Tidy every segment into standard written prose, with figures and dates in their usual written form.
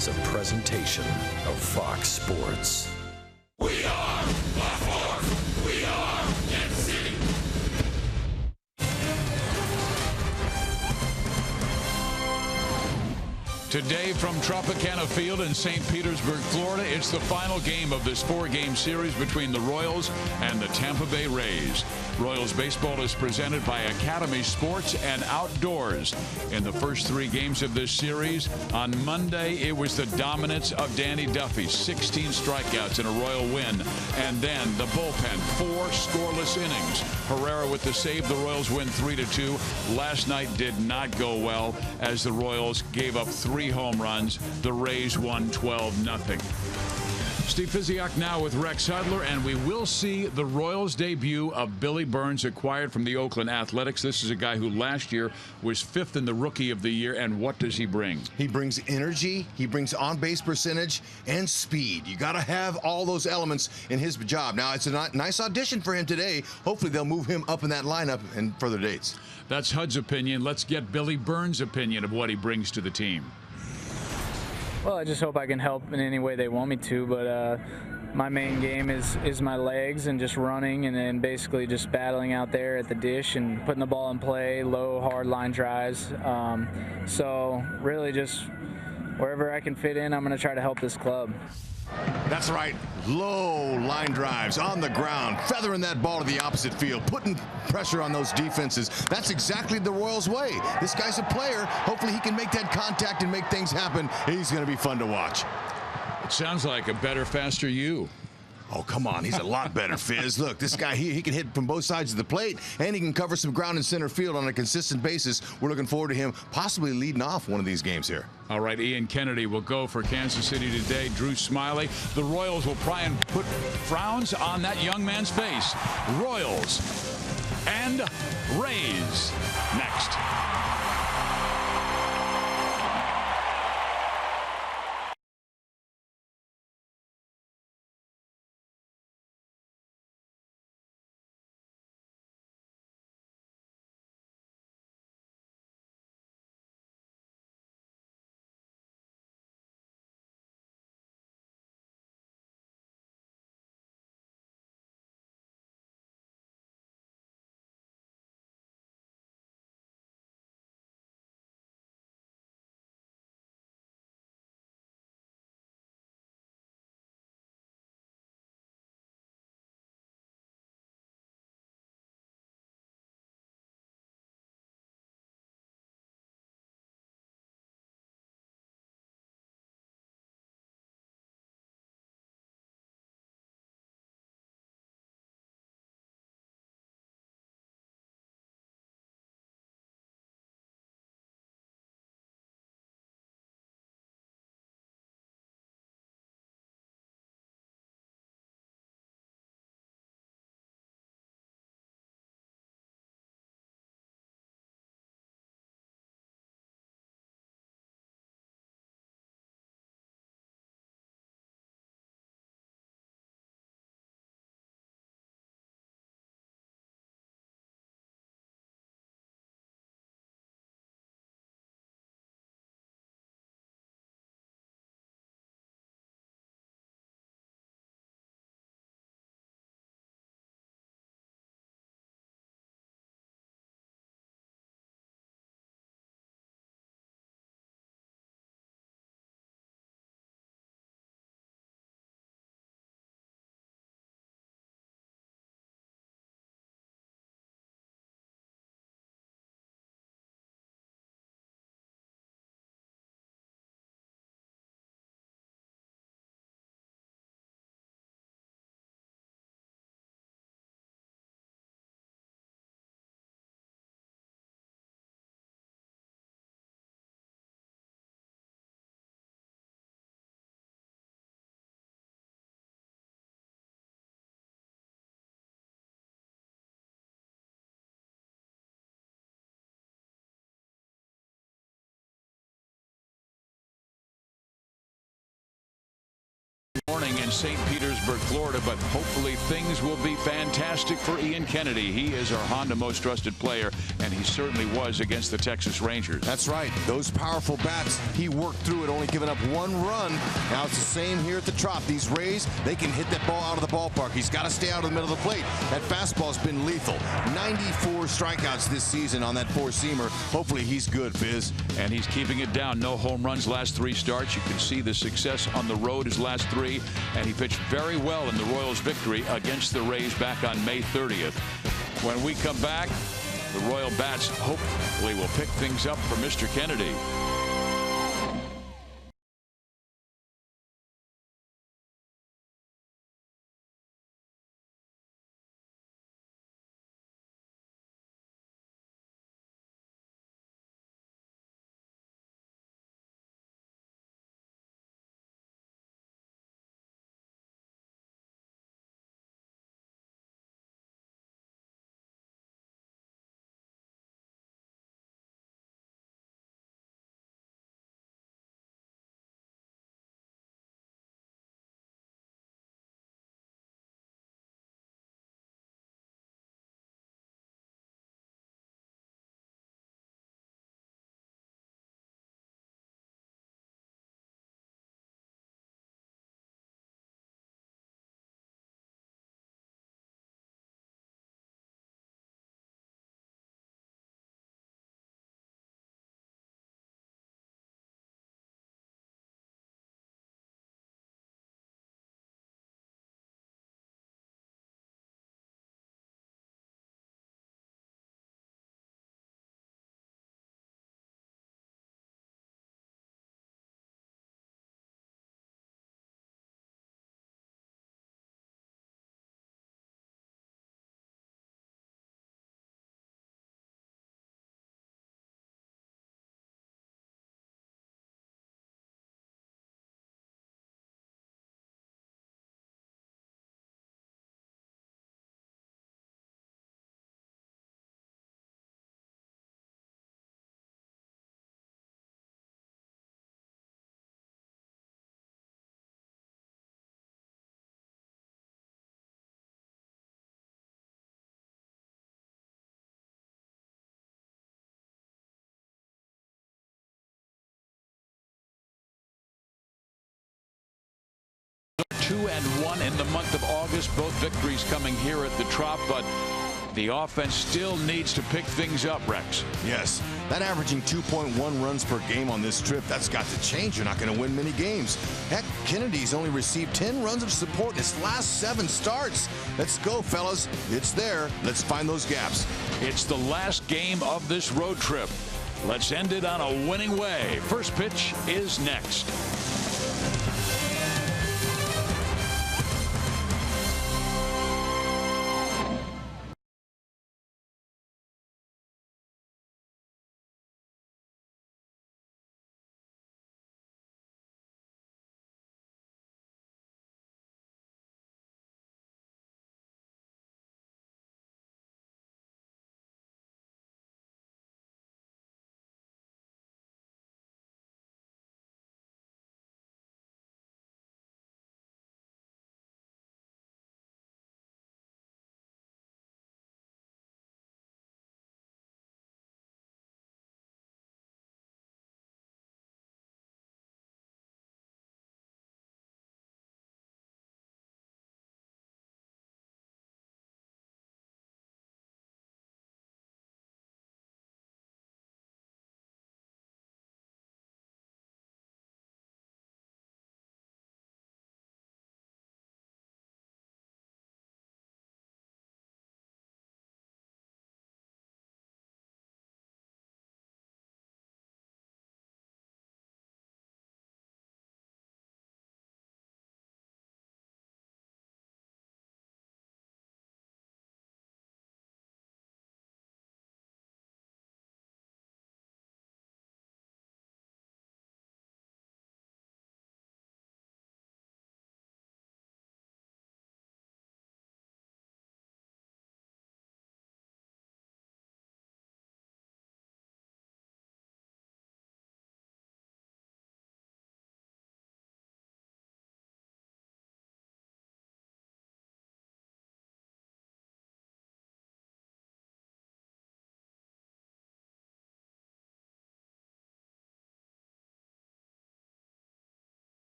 is a presentation of Fox Sports. We are Baltimore. We are Kansas City. Today from Tropicana Field in St. Petersburg, Florida, it's the final game of this four-game series between the Royals and the Tampa Bay Rays. Royals baseball is presented by Academy Sports and Outdoors. In the first three games of this series, on Monday, it was the dominance of Danny Duffy, 16 strikeouts and a Royal win. And then the bullpen, 4 scoreless innings. Herrera with the save, the Royals win 3-2. Last night did not go well as the Royals gave up 3 home runs. The Rays won 12-0. Steve Physiak now with Rex Hudler, and we will see the Royals debut of Billy Burns, acquired from the Oakland Athletics. This is a guy who last year was 5th in the Rookie of the Year, and what does he bring? He brings energy, he brings on-base percentage, and speed. You got to have all those elements in his job. Now, it's a nice audition for him today. Hopefully, they'll move him up in that lineup in further dates. That's Hud's opinion. Let's get Billy Burns' opinion of what he brings to the team. Well, I just hope I can help in any way they want me to, but my main game is my legs and just running and then basically just battling out there at the dish and putting the ball in play, low, hard line drives. So really just wherever I can fit in, I'm going to try to help this club. That's right. Low line drives on the ground, feathering that ball to the opposite field, putting pressure on those defenses. That's exactly the Royals' way. This guy's a player. Hopefully he can make that contact and make things happen. He's going to be fun to watch. It sounds like a better, faster you. Oh, come on. He's a lot better, Fizz. Look, this guy, he can hit from both sides of the plate, and he can cover some ground in center field on a consistent basis. We're looking forward to him possibly leading off one of these games here. All right, Ian Kennedy will go for Kansas City today. Drew Smiley. The Royals will try and put frowns on that young man's face. Royals and Rays next. morning in St. Petersburg, Florida, but hopefully things will be fantastic for Ian Kennedy. He is our Honda most trusted player, and he certainly was against the Texas Rangers. That's right. Those powerful bats, he worked through it, only giving up 1 run. Now it's the same here at the Trop. These Rays, they can hit that ball out of the ballpark. He's got to stay out of the middle of the plate. That fastball's been lethal. 94 strikeouts this season on that 4-seamer. Hopefully he's good, Biz. And he's keeping it down. No home runs last 3 starts. You can see the success on the road his last 3, and he pitched very well in the Royals' victory against the Rays back on May 30th. When we come back, the Royal Bats hopefully will pick things up for Mr. Kennedy. Two and 1 in the month of August. Both victories coming here at the Trop, but the offense still needs to pick things up, Rex. Yes, that averaging 2.1 runs per game on this trip, that's got to change. You're not going to win many games. Heck, Kennedy's only received 10 runs of support in his last 7 starts. Let's go, fellas. It's there. Let's find those gaps. It's the last game of this road trip. Let's end it on a winning way. First pitch is next.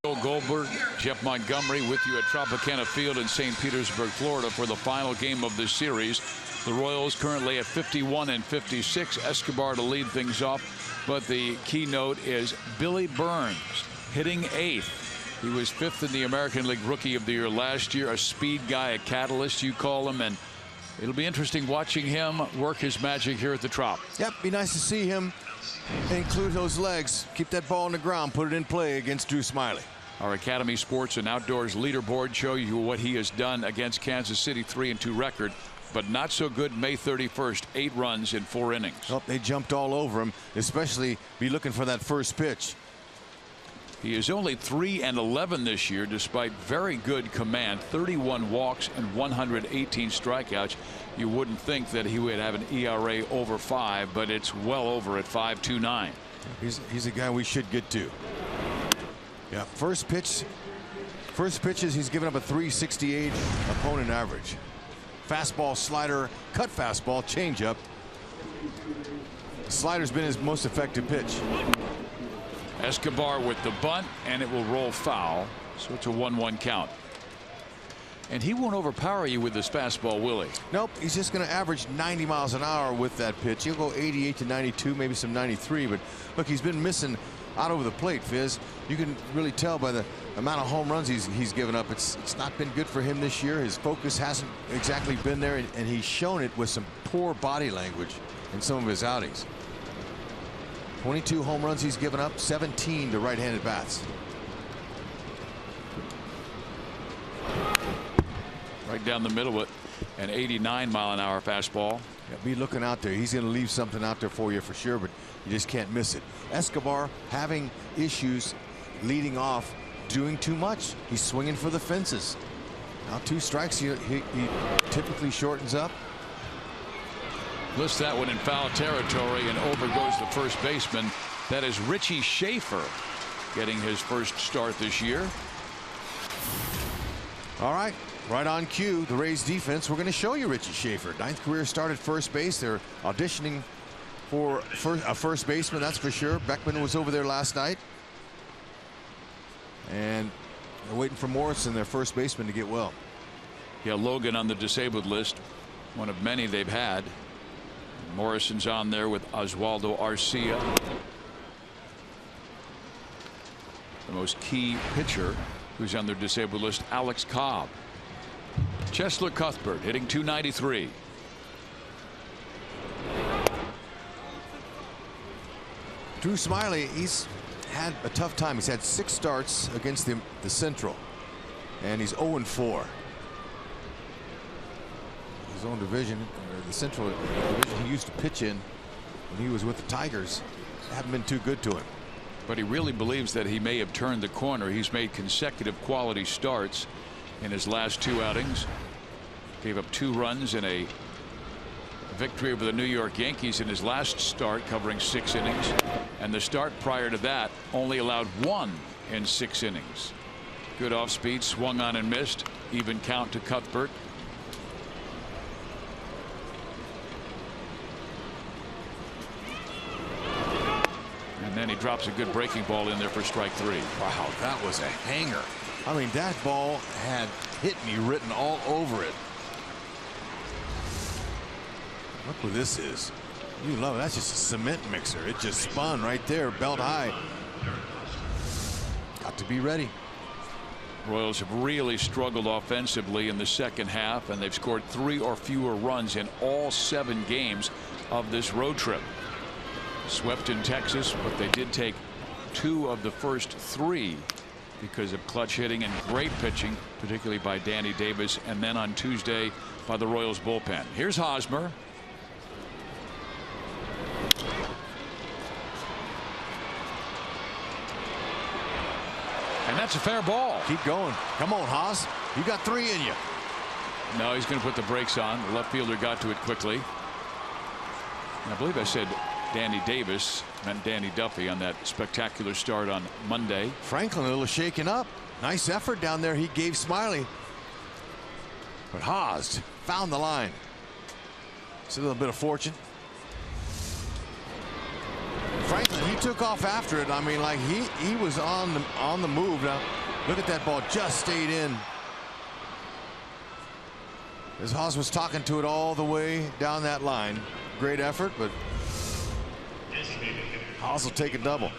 Bill Goldberg, Jeff Montgomery with you at Tropicana Field in St. Petersburg, Florida for the final game of this series. The Royals currently at 51 and 56. Escobar to lead things off. But the keynote is Billy Burns hitting 8th. He was 5th in the American League Rookie of the Year last year. A speed guy, a catalyst, you call him. And it'll be interesting watching him work his magic here at the Trop. Yep, be nice to see him include those legs, keep that ball on the ground, put it in play against Drew Smyly. Our Academy Sports and Outdoors leaderboard show you what he has done against Kansas City. 3-2 record, but not so good May 31st. 8 runs in 4 innings. Oh, they jumped all over him, especially be looking for that first pitch. He is only 3-11 this year despite very good command. 31 walks and 118 strikeouts. You wouldn't think that he would have an ERA over 5, but it's well over at 5.29. He's a guy we should get to. Yeah, first pitches he's given up a 3.68 opponent average. Fastball, slider, cut fastball, changeup. The slider's been his most effective pitch. Escobar with the bunt, and it will roll foul, so it's a 1-1 count. And he won't overpower you with this fastball, will he? Nope, he's just going to average 90 miles an hour with that pitch. He'll go 88 to 92, maybe some 93, but look, he's been missing out over the plate, Fizz. You can really tell by the amount of home runs he's given up. It's not been good for him this year. His focus hasn't exactly been there, and he's shown it with some poor body language in some of his outings. 22 home runs he's given up, 17 to right-handed bats. Right down the middle with an 89-mile-an-hour fastball. Yeah, be looking out there. He's going to leave something out there for you for sure, but you just can't miss it. Escobar having issues leading off, doing too much. He's swinging for the fences. Now 2 strikes, he typically shortens up. Lists that one in foul territory, and over goes the first baseman. That is Richie Schaefer getting his first start this year. All right, right on cue, the Rays defense. We're going to show you Richie Schaefer. 9th career start at first base. They're auditioning for a first baseman, that's for sure. Beckman was over there last night. And they're waiting for Morrison, their first baseman, to get well. Yeah, Logan on the disabled list, one of many they've had. Morrison's on there with Oswaldo Arcia. The most key pitcher who's on their disabled list, Alex Cobb. Cheslor Cuthbert hitting .293. Drew Smyly, he's had a tough time. He's had 6 starts against the Central, and he's 0-4. His own division, or the Central division he used to pitch in when he was with the Tigers, haven't been too good to him. But he really believes that he may have turned the corner. He's made consecutive quality starts in his last 2 outings. Gave up 2 runs in a victory over the New York Yankees in his last start, covering 6 innings. And the start prior to that only allowed 1 in 6 innings. Good off speed, swung on and missed. Even count to Cuthbert. And then he drops a good breaking ball in there for strike 3. Wow, that was a hanger. I mean, that ball had hit me written all over it. Look what this is. You love it. That's just a cement mixer. It just spun right there, belt high. Got to be ready. Royals have really struggled offensively in the second half, and they've scored 3 or fewer runs in all 7 games of this road trip. Swept in Texas, but they did take 2 of the first 3 because of clutch hitting and great pitching, particularly by Danny Davis, and then on Tuesday by the Royals bullpen. Here's Hosmer. And that's a fair ball. Keep going. Come on, Haas. You got 3 in you. No, he's going to put the brakes on. The left fielder got to it quickly. And I believe I said Danny Davis, meant Danny Duffy on that spectacular start on Monday. Franklin a little shaken up. Nice effort down there he gave Smyly. But Haas found the line. It's a little bit of fortune. Franklin, he took off after it. I mean, like he was on the move. Now look at that ball, just stayed in. As Haas was talking to it all the way down that line. Great effort, but Haas will take a double.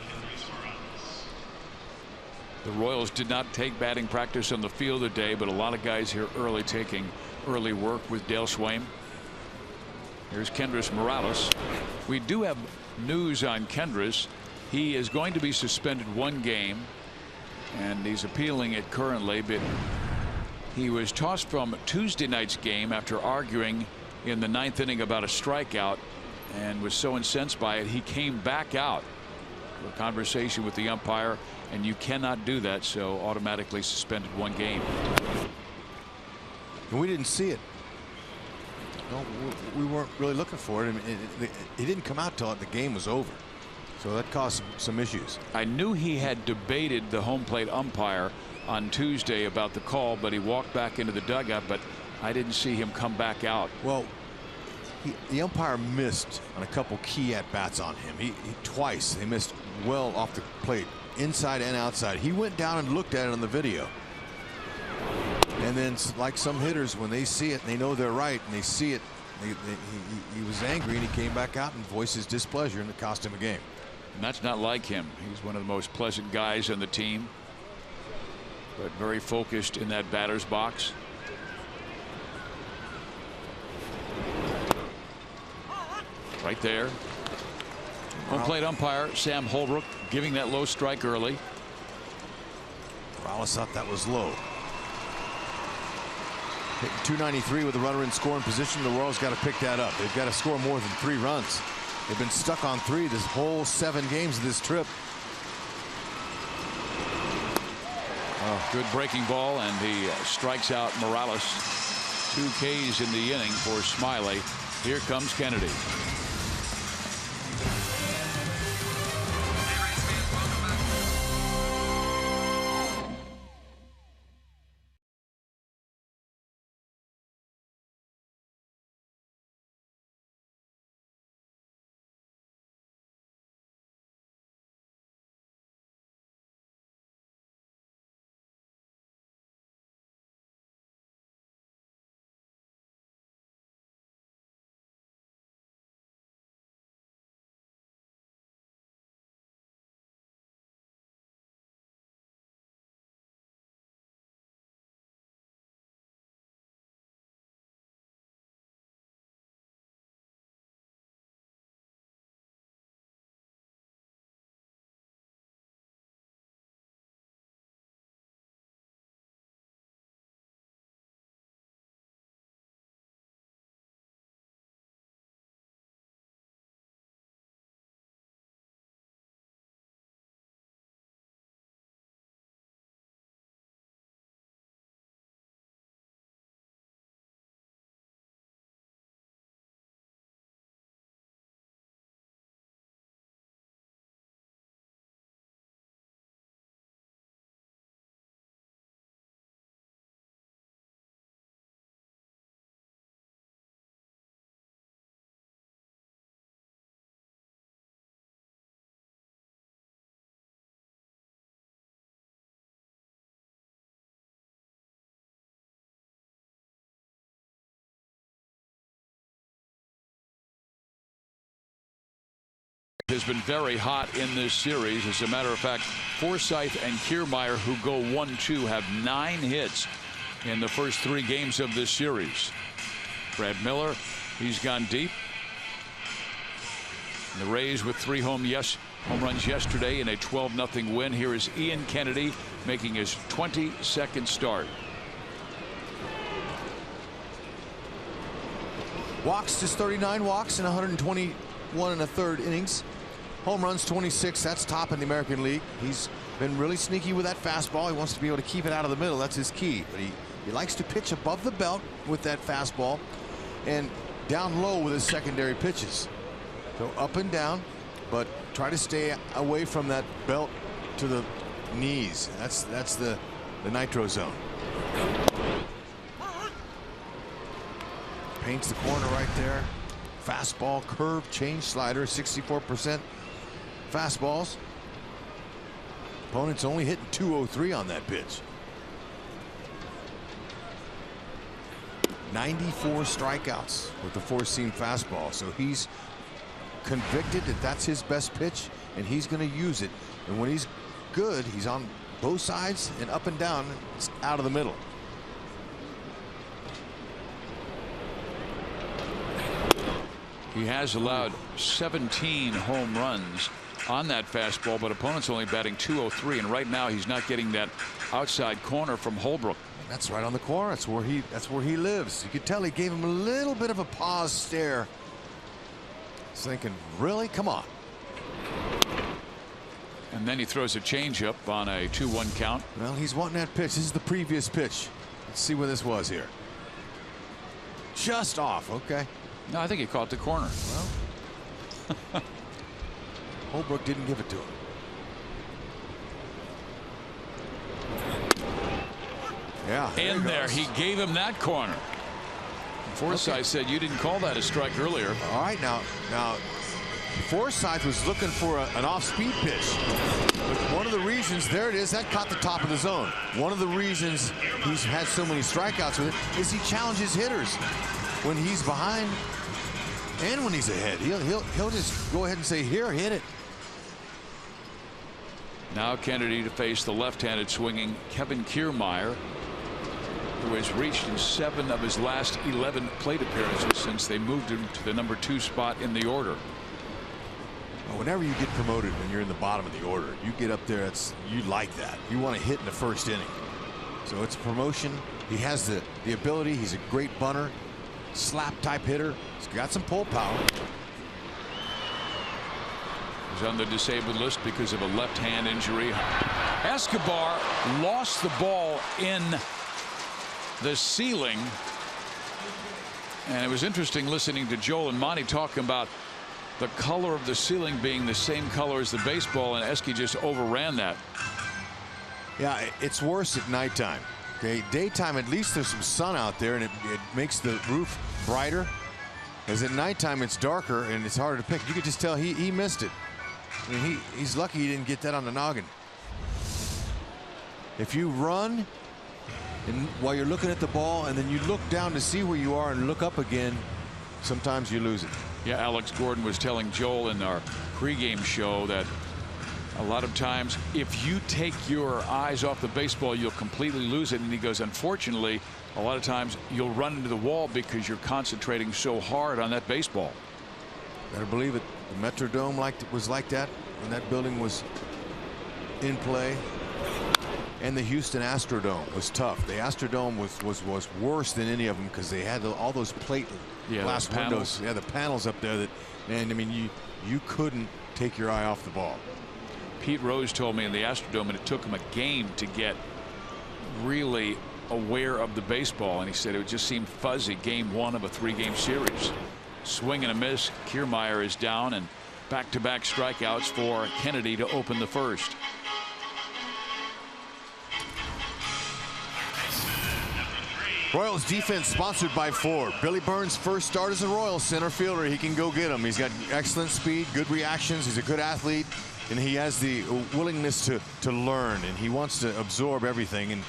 The Royals did not take batting practice on the field today, but a lot of guys here early taking early work with Dale Swaim. Here's Kendrys Morales. We do have news on Kendrys. He is going to be suspended 1 game, and he's appealing it currently, but he was tossed from Tuesday night's game after arguing in the 9th inning about a strikeout and was so incensed by it he came back out for a conversation with the umpire, and you cannot do that, so automatically suspended 1 game. And we didn't see it. No, we weren't really looking for it. I mean, it didn't come out till the game was over, so that caused some issues. I knew he had debated the home plate umpire on Tuesday about the call, but he walked back into the dugout, but I didn't see him come back out. Well, the umpire missed on a couple key at bats on him. He twice they missed well off the plate, inside and outside. He went down and looked at it on the video. And then, like some hitters, when they see it and they know they're right and they see it, he was angry and he came back out and voiced his displeasure, and it cost him a game. And that's not like him. He's one of the most pleasant guys on the team, but very focused in that batter's box. Right there. Home plate umpire Sam Holbrook giving that low strike early. Morales thought that was low. Hitting 293 with a runner in scoring position. The Royals got to pick that up. They've got to score more than 3 runs. They've been stuck on 3 this whole 7 games of this trip. Oh, good breaking ball, and he strikes out Morales. 2 Ks in the inning for Smiley. Here comes Kennedy. Has been very hot in this series. As a matter of fact, Forsythe and Kiermaier, who go 1-2, have 9 hits in the first 3 games of this series. Brad Miller, he's gone deep. And the Rays with 3 home runs yesterday in a 12-0 win. Here is Ian Kennedy making his 22nd start. Walks, just 39 walks in 121 1/3 innings. Home runs 26. That's top in the American League. He's been really sneaky with that fastball. He wants to be able to keep it out of the middle. That's his key. But he likes to pitch above the belt with that fastball and down low with his secondary pitches. So up and down, but try to stay away from that belt to the knees. That's the nitro zone. Paints the corner right there. Fastball, curve, change slider, 64% fastballs. Opponent's only hitting 203 on that pitch. 94 strikeouts with the four-seam fastball. So he's convicted that that's his best pitch, and he's going to use it. And when he's good, he's on both sides and up and down. It's out of the middle. He has allowed 17 home runs on that fastball, but opponents only batting 203, and right now he's not getting that outside corner from Holbrook. That's right on the corner. That's where he lives. You could tell he gave him a little bit of a pause stare. He's thinking, really? Come on. And then he throws a changeup on a 2-1 count. Well, he's wanting that pitch. This is the previous pitch. Let's see where this was here. Just off. Okay. No, I think he caught the corner. Well, Holbrook didn't give it to him. Yeah. In there, he gave him that corner. Forsythe said you didn't call that a strike earlier. All right, now Forsythe was looking for an off-speed pitch. But one of the reasons, there it is, that caught the top of the zone. One of the reasons he's had so many strikeouts with it is he challenges hitters when he's behind and when he's ahead. He'll just go ahead and say, here, hit it. Now Kennedy to face the left-handed swinging Kevin Kiermaier, who has reached in 7 of his last 11 plate appearances since they moved him to the #2 spot in the order. Well, whenever you get promoted when you're in the bottom of the order, you get up there, you like that. You want to hit in the first inning. So it's a promotion. He has the ability. He's a great bunter, slap type hitter. He's got some pull power. He's on the disabled list because of a left hand injury. Escobar lost the ball in the ceiling, and it was interesting listening to Joel and Monty talking about the color of the ceiling being the same color as the baseball, and Esky just overran that. Yeah, it's worse at nighttime. Okay, daytime at least there's some sun out there and it makes the roof brighter. As at nighttime it's darker and it's harder to pick. You could just tell he missed it. I mean, he's lucky he didn't get that on the noggin. If you run and while you're looking at the ball and then you look down to see where you are and look up again, sometimes you lose it. Yeah, Alex Gordon was telling Joel in our pregame show that a lot of times if you take your eyes off the baseball, you'll completely lose it. And he goes, unfortunately, a lot of times you'll run into the wall because you're concentrating so hard on that baseball. Better believe it. The Metrodome was like that when that building was in play. And the Houston Astrodome was tough. The Astrodome was worse than any of them because they had all those plate glass windows. Yeah, the panels up there and I mean you couldn't take your eye off the ball. Pete Rose told me in the Astrodome and it took him a game to get really aware of the baseball, and he said it would just seem fuzzy. Game 1 of a 3-game series. Swing and a miss. Kiermaier is down, and back-to-back strikeouts for Kennedy to open the first. Royals defense sponsored by Ford. Billy Burns' first start as a Royals center fielder. He can go get him. He's got excellent speed, good reactions. He's a good athlete, and he has the willingness to learn, and he wants to absorb everything, and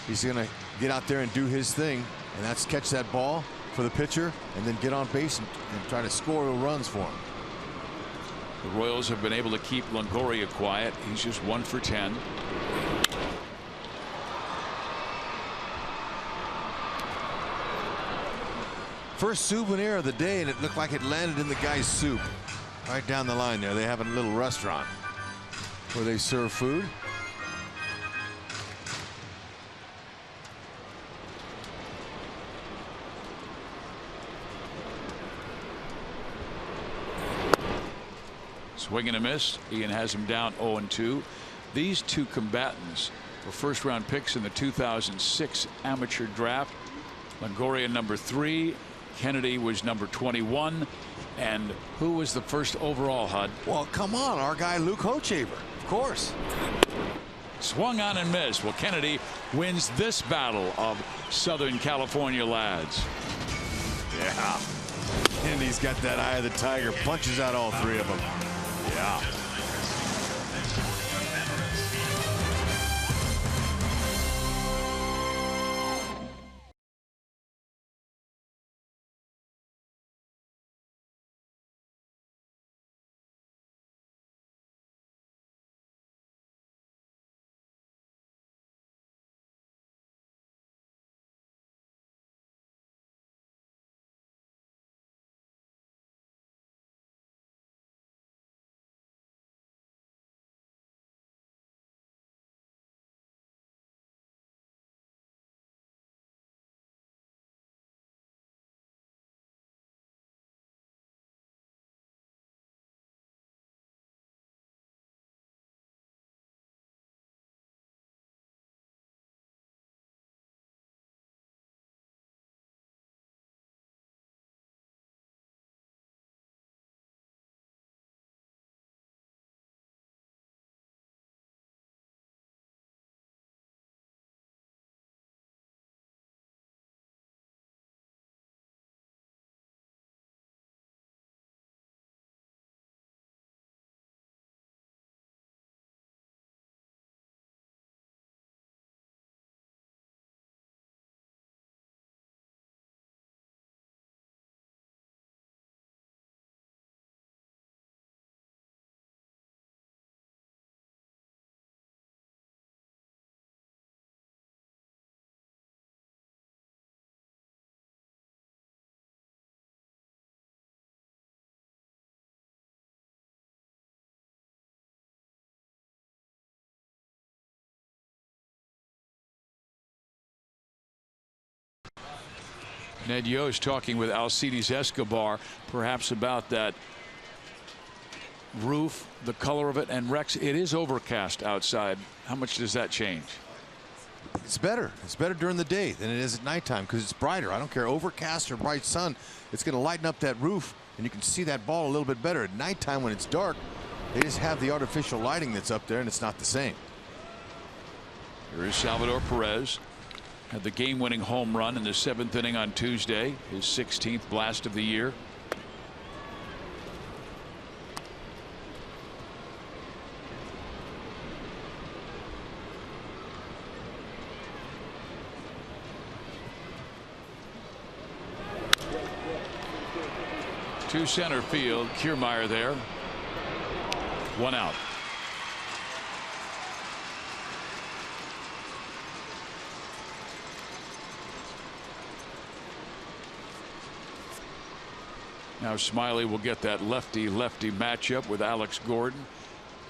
he's going to get out there and do his thing, and that's catch that ball for the pitcher and then get on base and try to score runs for him. The Royals have been able to keep Longoria quiet. He's just 1 for 10. First souvenir of the day, and it looked like it landed in the guy's soup right down the line there. They have a little restaurant where they serve food. Swing and a miss. Ian has him down 0-2. These two combatants were first-round picks in the 2006 amateur draft. Longoria number 3. Kennedy was number 21. And who was the first overall, Hud? Well, come on, our guy Luke Hochevar, of course. Swung on and missed. Well, Kennedy wins this battle of Southern California lads. Yeah. And he's got that eye of the tiger, punches out all 3 of them. Yeah. Ned Yost talking with Alcides Escobar perhaps about that roof, the color of it. And Rex, it is overcast outside. How much does that change? It's better. It's better during the day than it is at nighttime because it's brighter. I don't care, overcast or bright sun, it's going to lighten up that roof and you can see that ball a little bit better. At nighttime when it's dark, they just have the artificial lighting that's up there and it's not the same. Here is Salvador Perez. Had the game-winning home run in the 7th inning on Tuesday, his 16th blast of the year. To center field, Kiermaier there. 1 out. Now Smiley will get that lefty-lefty matchup with Alex Gordon.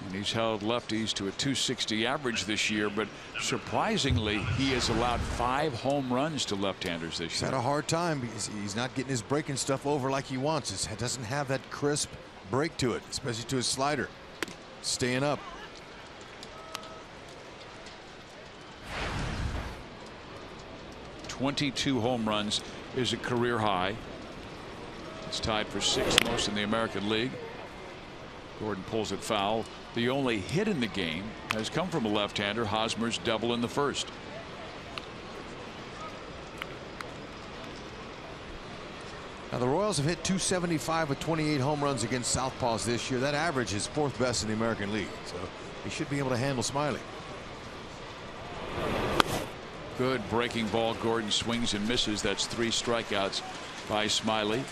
And he's held lefties to a .260 average this year, but surprisingly he has allowed 5 home runs to left-handers this He's year. had a hard time because he's not getting his breaking stuff over like he wants. It doesn't have that crisp break to it, especially to his slider. Staying up. .22 home runs is a career high. It's tied for 6th most in the American League. Gordon pulls it foul. The only hit in the game has come from a left-hander. Hosmer's double in the first. Now the Royals have hit .275 with 28 home runs against southpaws this year. That average is 4th best in the American League, so he should be able to handle Smiley. Good breaking ball. Gordon swings and misses. That's 3 strikeouts by Smiley.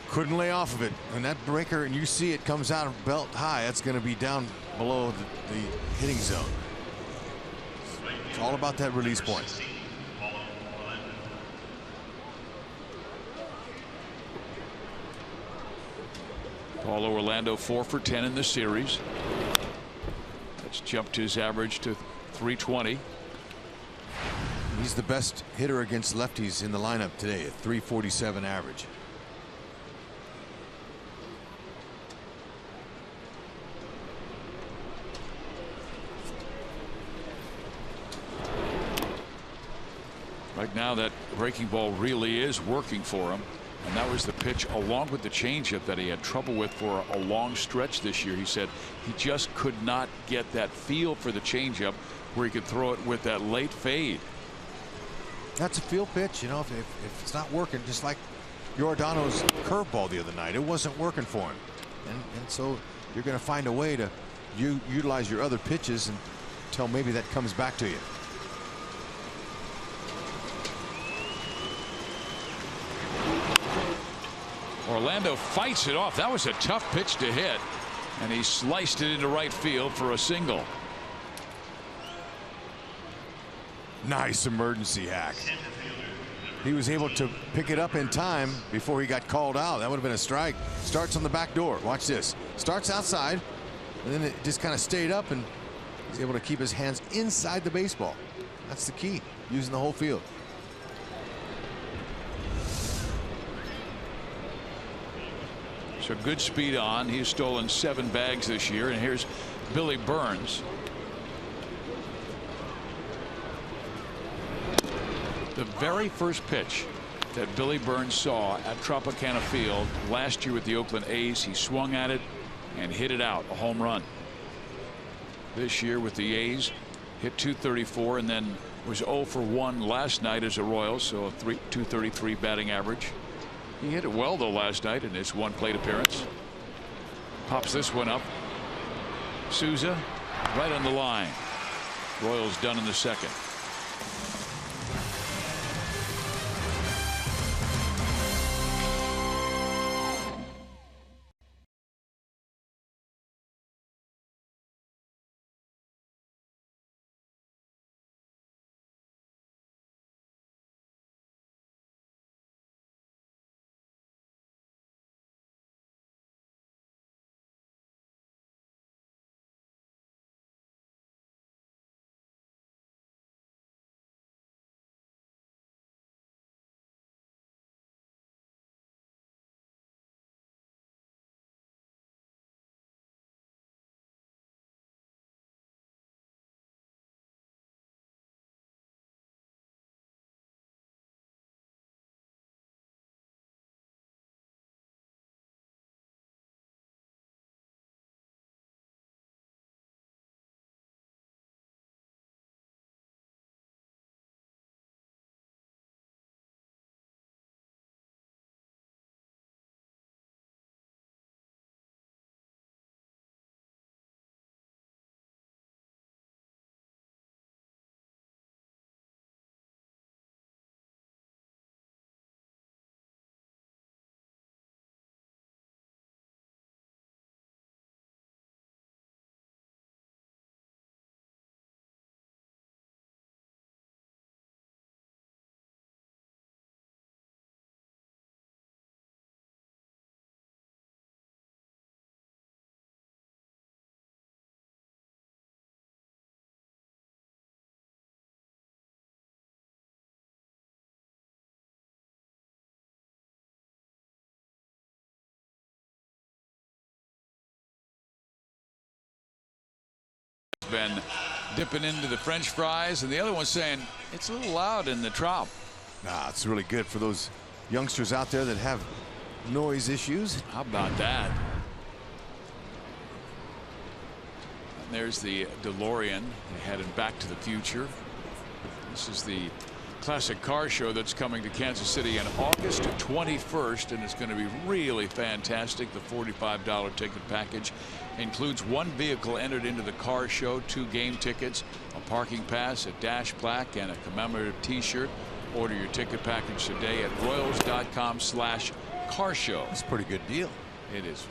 Couldn't lay off of it, and that breaker, and you see it comes out belt high. That's going to be down below the hitting zone. It's all about that release point. Paulo Orlando 4 for 10 in the series. That's jumped his average to .320. He's the best hitter against lefties in the lineup today at .347 average. Right now that breaking ball really is working for him, and that was the pitch along with the changeup that he had trouble with for a long stretch this year. He said he just could not get that feel for the changeup where he could throw it with that late fade. That's a field pitch, you know, if it's not working, just like Giordano's curveball the other night, it wasn't working for him, and so you're going to find a way to utilize your other pitches until maybe that comes back to you. Orlando fights it off. That was a tough pitch to hit, and he sliced it into right field for a single. Nice emergency hack. He was able to pick it up in time before he got called out. That would have been a strike. Starts on the back door. Watch this. Starts outside, and then it just kind of stayed up, and he's able to keep his hands inside the baseball. That's the key, using the whole field. So good speed on. He's stolen 7 bags this year. And here's Billy Burns. The very first pitch that Billy Burns saw at Tropicana Field last year with the Oakland A's, he swung at it and hit it out, a home run. This year with the A's, hit .234 and then was 0 for 1 last night as a Royals, so a .233 batting average. He hit it well though last night in his 1 plate appearance. Pops this one up. Souza right on the line. Royals done in the 2nd. been dipping into the French fries, and the other one saying it's a little loud in the Trop. Nah, it's really good for those youngsters out there that have noise issues. How about that? And there's the DeLorean heading back to the future. This is the classic car show that's coming to Kansas City on August 21st, and it's going to be really fantastic. The $45 ticket package includes one vehicle entered into the car show, 2 game tickets, a parking pass, a dash plaque, and a commemorative T-shirt. Order your ticket package today at royals.com/carshow. That's a pretty good deal. It is.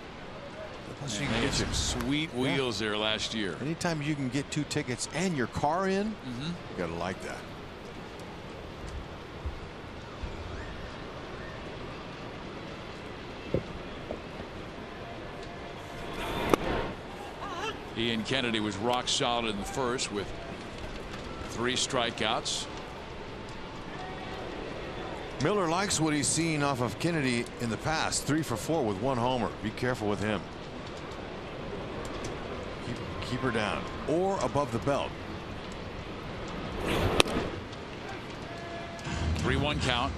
Plus You can get some sweet wheels there last year. Anytime you can get 2 tickets and your car in, you gotta like that. Ian Kennedy was rock solid in the first with 3 strikeouts. Miller likes what he's seen off of Kennedy in the past. 3 for 4 with 1 homer. Be careful with him. Keep her down or above the belt. 3-1 count.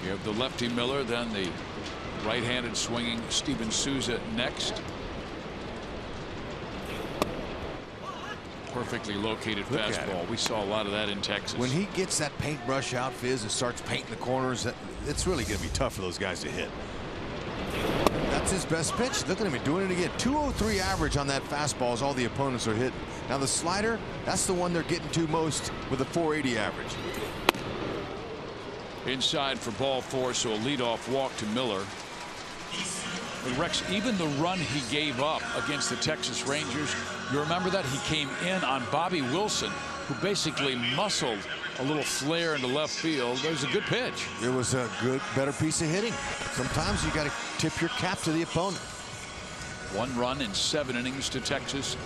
You have the lefty Miller, then the right-handed swinging Steven Souza next. Perfectly located fastball. We saw a lot of that in Texas. When he gets that paintbrush out, Fizz, and starts painting the corners, it's really going to be tough for those guys to hit. That's his best pitch. Look at him doing it again. 203 average on that fastball is all the opponents are hitting. Now the slider, that's the one they're getting to most with a 480 average. Inside for ball 4, so a leadoff walk to Miller. But Rex, even the run he gave up against the Texas Rangers, you remember that? He came in on Bobby Wilson, who basically muscled a little flare into left field. That was a good pitch. It was a better piece of hitting. Sometimes you got to tip your cap to the opponent. 1 run in 7 innings to Texas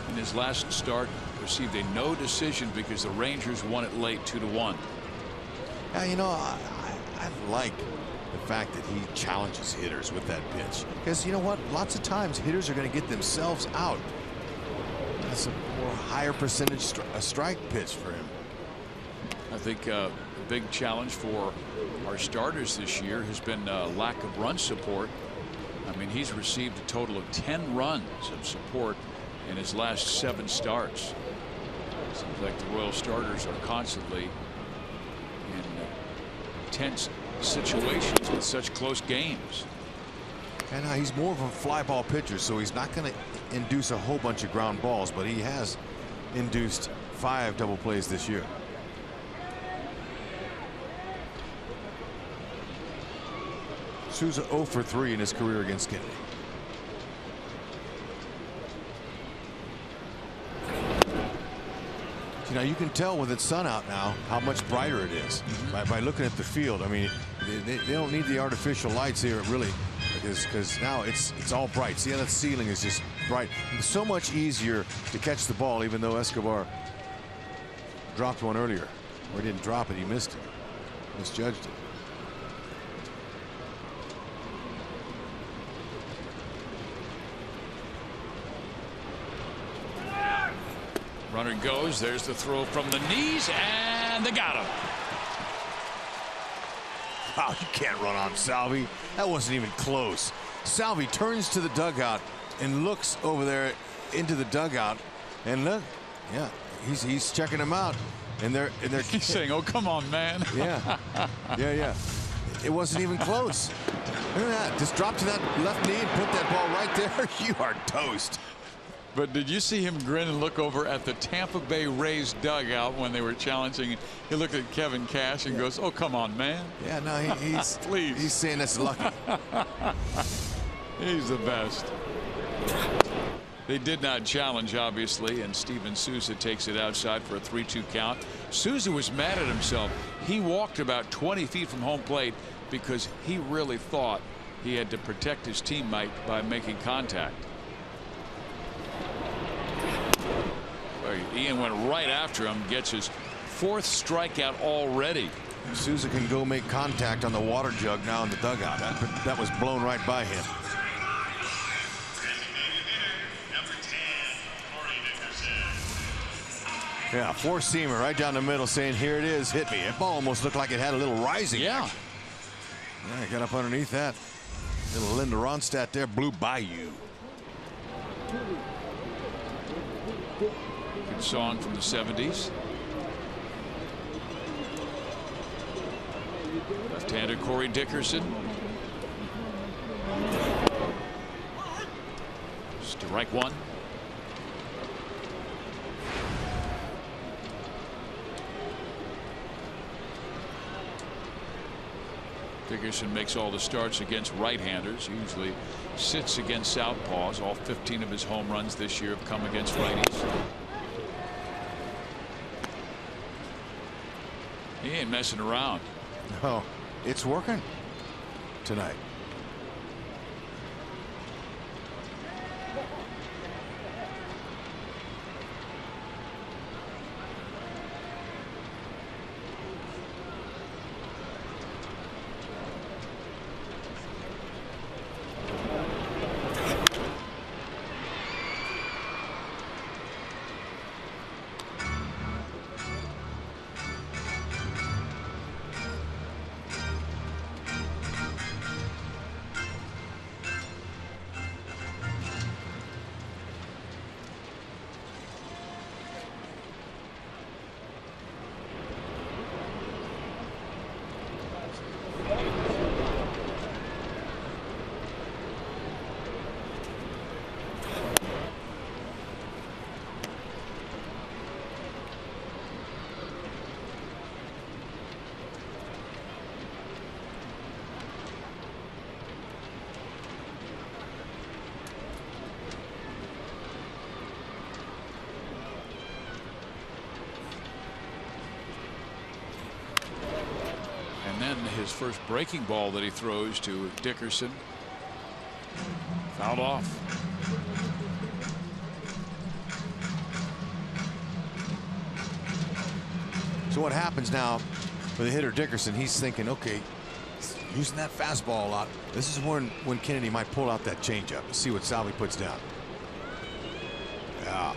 in his last start. Received a no decision because the Rangers won it late 2-1. Yeah, you know, I like the fact that he challenges hitters with that pitch, because you know what, lots of times hitters are going to get themselves out. That's a more higher percentage strike pitch for him. I think a big challenge for our starters this year has been lack of run support. I mean, he's received a total of 10 runs of support in his last 7 starts. Seems like the Royal starters are constantly in tense situations with such close games. And he's more of a fly ball pitcher, so he's not going to induce a whole bunch of ground balls, but he has induced 5 double plays this year. Souza 0 for 3 in his career against Kennedy. You know, you can tell with its sun out now how much brighter it is by looking at the field. I mean, they don't need the artificial lights here, really, because now it's all bright. See how that ceiling is just bright. It's so much easier to catch the ball, even though Escobar dropped one earlier. Or he didn't drop it, he missed it. Misjudged it. Runner goes. There's the throw from the knees, and they got him. Wow, you can't run on Salvi. That wasn't even close. Salvi turns to the dugout and looks over there into the dugout, and look, yeah, he's checking him out, and they're He's saying, "Oh, come on, man." Yeah, yeah. It wasn't even close. Look at that. Just drop to that left knee and put that ball right there. You are toast. But did you see him grin and look over at the Tampa Bay Rays dugout when they were challenging? He looked at Kevin Cash and goes, "Oh, come on, man." Yeah, no, he's please. He's saying that's lucky. He's the best. They did not challenge, obviously, and Steven Souza takes it outside for a 3-2 count. Souza was mad at himself. He walked about 20 feet from home plate because he really thought he had to protect his teammate by making contact. Ian went right after him, gets his 4th strikeout already. Souza can go make contact on the water jug now in the dugout. That was blown right by him. Yeah, four-seamer right down the middle saying, here it is, hit me. That ball almost looked like it had a little rising. Yeah. Yeah, got up underneath that. Little Linda Ronstadt there blew by you. Good song from the 70s. Left-hander Corey Dickerson. Strike one. Dickerson makes all the starts against right-handers. Usually sits against southpaws. All 15 of his home runs this year have come against righties. He ain't messing around. No, it's working tonight. His first breaking ball that he throws to Dickerson. Fouled off. So what happens now for the hitter Dickerson? He's thinking, okay, using that fastball a lot. This is when Kennedy might pull out that changeup. Let's see what Salvi puts down. Yeah,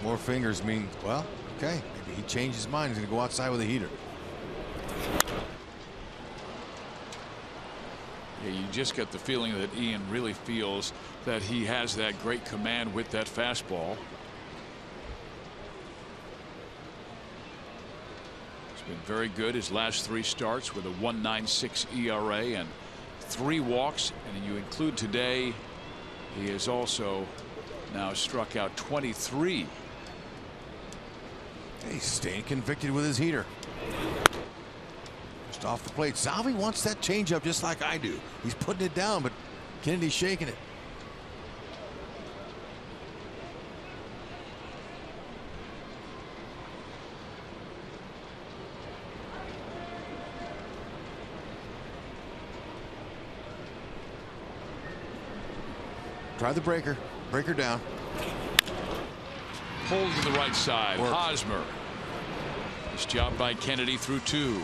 more fingers mean, well, okay, maybe he changed his mind. He's going to go outside with a heater. Yeah, you just get the feeling that Ian really feels that he has that great command with that fastball. He's been very good his last 3 starts with a 1.96 ERA and 3 walks, and you include today, he has also now struck out 23. He's staying convicted with his heater. Off the plate. Salvi wants that changeup just like I do. He's putting it down, but Kennedy's shaking it. Try the breaker. Breaker down. Pulled to the right side. Hosmer. Nice job by Kennedy through 2.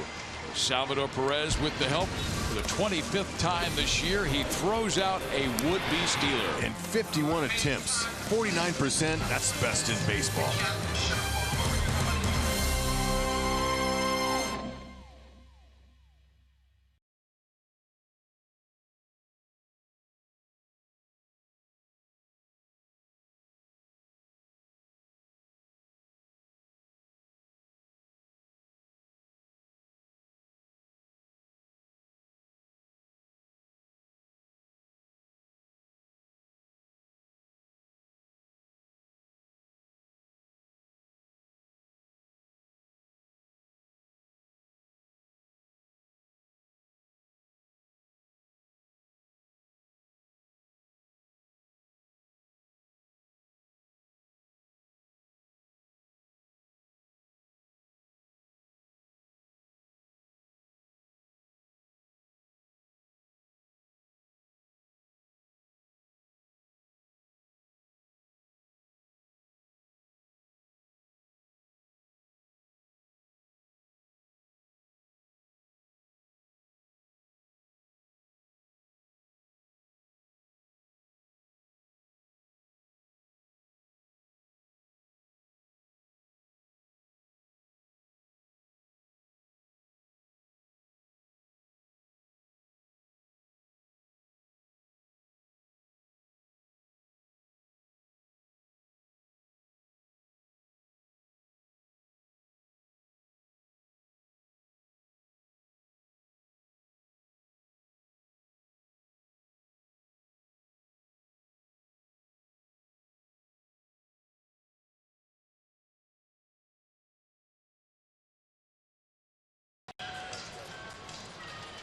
Salvador Perez with the help for the 25th time this year. He throws out a would-be stealer. In 51 attempts, 49%. That's the best in baseball.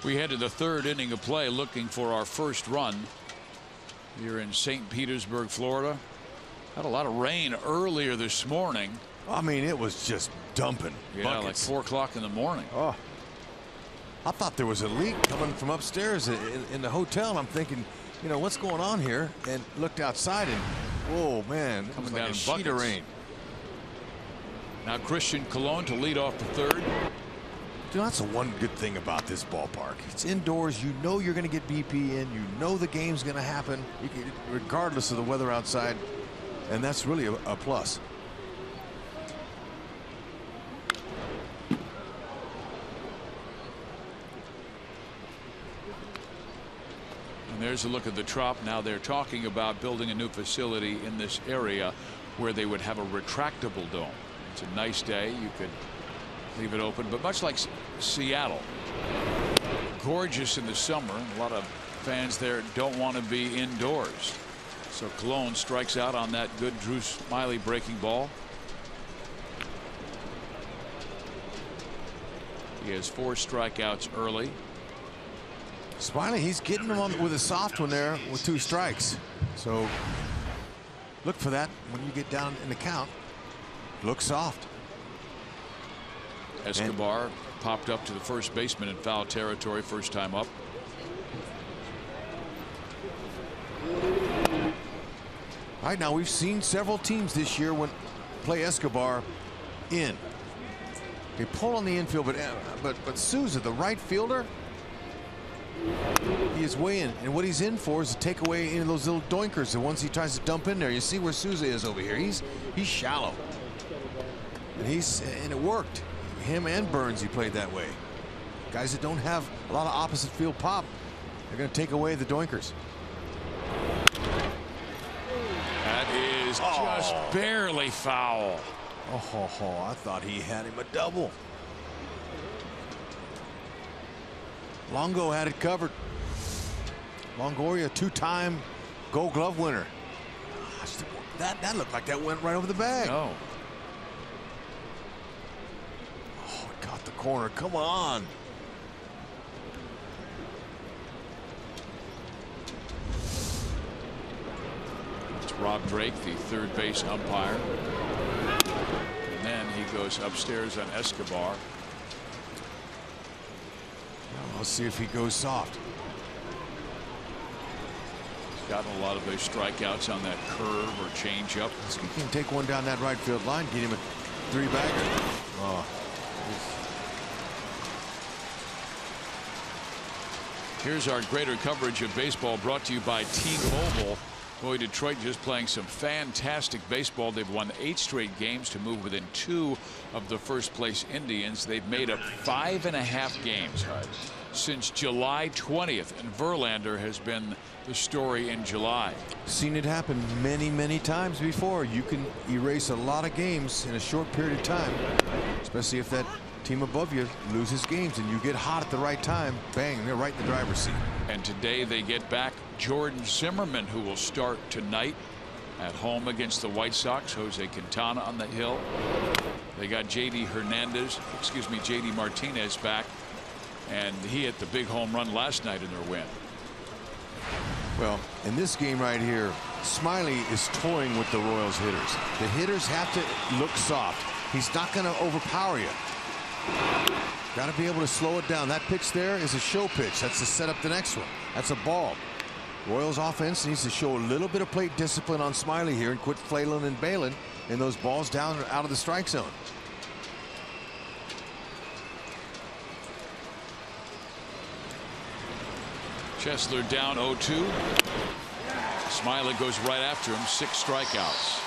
We head to the third inning of play, looking for our first run here in St. Petersburg, Florida. Had a lot of rain earlier this morning. I mean, it was just dumping. Yeah, buckets. like 4 o'clock in the morning. Oh, I thought there was a leak coming from upstairs in the hotel. And I'm thinking, you know, what's going on here? And looked outside, and whoa, man, it was like a sheet of rain. Now Christian Colon to lead off the third. You know, that's the one good thing about this ballpark. It's indoors. You know you're going to get BP in. You know the game's going to happen, regardless of the weather outside. And that's really a plus. And there's a look at the Trop. Now they're talking about building a new facility in this area where they would have a retractable dome. It's a nice day. You could leave it open, but much like Seattle, gorgeous in the summer. A lot of fans there don't want to be indoors. So Colon strikes out on that good Drew Smyly breaking ball. He has 4 strikeouts early. Smyly, he's getting them on with a soft one there with 2 strikes. So look for that when you get down in the count. Look soft. Escobar popped up to the first baseman in foul territory, first time up. All right, now we've seen several teams this year play Escobar in. They pull on the infield, but Souza, the right fielder, he is way in, and what he's in for is to take away any of those little doinkers. The ones he tries to dump in there. You see where Souza is over here. He's shallow, and it worked. Him and Burns, he played that way. Guys that don't have a lot of opposite field pop, they're going to take away the doinkers. That is just barely foul. Oh, I thought he had him a double. Longo had it covered. Longoria, 2-time Gold Glove winner. Gosh, that looked like that went right over the bag. No. Oh, it caught the corner. Come on. It's Rob Drake, the third base umpire. And then he goes upstairs on Escobar. Let's see if he goes soft. He's gotten a lot of those strikeouts on that curve or changeup. He can take one down that right field line, get him a 3-bagger. Oh. Here's our greater coverage of baseball brought to you by T-Mobile. Boy, Detroit just playing some fantastic baseball. They've won 8 straight games to move within 2 of the first place Indians. They've made up 5.5 games since July 20th, and Verlander has been the story in July. Seen it happen many times before. You can erase a lot of games in a short period of time, especially if that team above you loses games and you get hot at the right time. Bang, they're right in the driver's seat. And today they get back Jordan Zimmermann, who will start tonight at home against the White Sox. Jose Quintana on the hill. They got JD Martinez back, and he hit the big home run last night in their win. Well, in this game right here, Smyly is toying with the Royals hitters. The hitters have to look soft. He's not going to overpower you. Got to be able to slow it down. That pitch there is a show pitch. That's to set up the next one. That's a ball. Royals offense needs to show a little bit of plate discipline on Smyly here and quit flailing and bailing in those balls down and out of the strike zone. Chesler down 0-2. Smyly goes right after him. 6 strikeouts.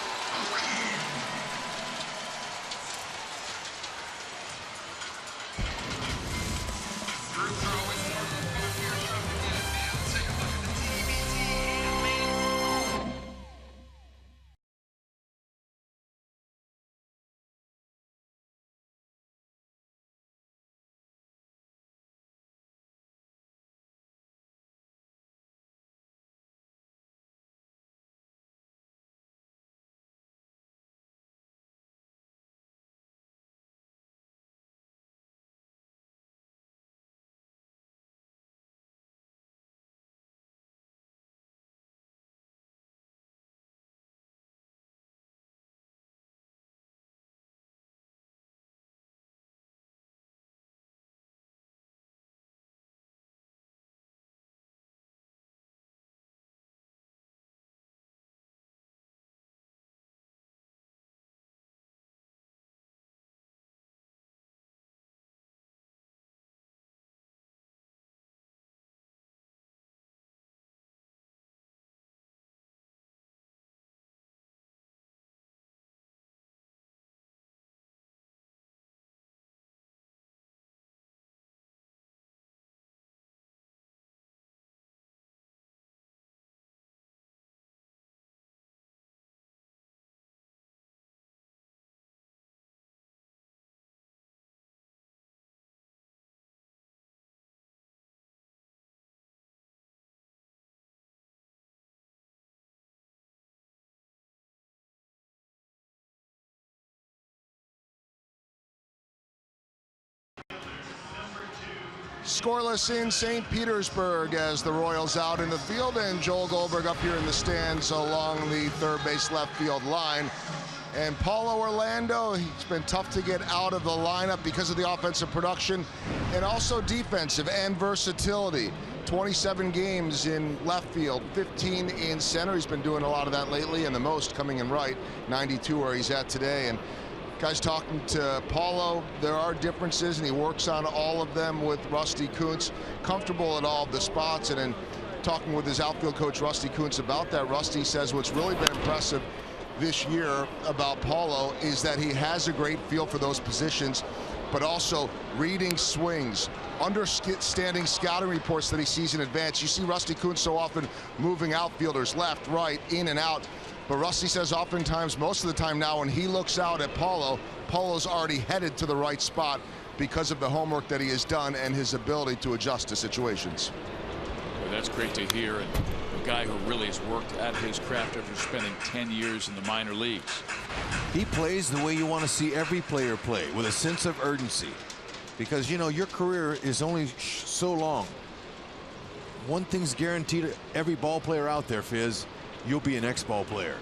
Scoreless in St. Petersburg as the Royals out in the field, and Joel Goldberg up here in the stands along the third base left field line. And Paulo Orlando, he's been tough to get out of the lineup because of the offensive production and also defensive and versatility. 27 games in left field, 15 in center. He's been doing a lot of that lately, and the most coming in right, 92 where he's at today. And guys, talking to Paulo, there are differences, and he works on all of them with Rusty Kuntz, comfortable at all of the spots. And then talking with his outfield coach, Rusty Kuntz, about that, Rusty says what's really been impressive this year about Paulo is that he has a great feel for those positions, but also reading swings, understanding scouting reports that he sees in advance. You see Rusty Kuntz so often moving outfielders left, right, in and out. But Rusty says oftentimes, most of the time now, when he looks out at Paulo, Paulo's already headed to the right spot because of the homework that he has done and his ability to adjust to situations. Well, that's great to hear. And a guy who really has worked at his craft after spending 10 years in the minor leagues. He plays the way you want to see every player play, with a sense of urgency. Because, you know, your career is only so long. One thing's guaranteed to every ball player out there, Fizz. You'll be an ex-ball player.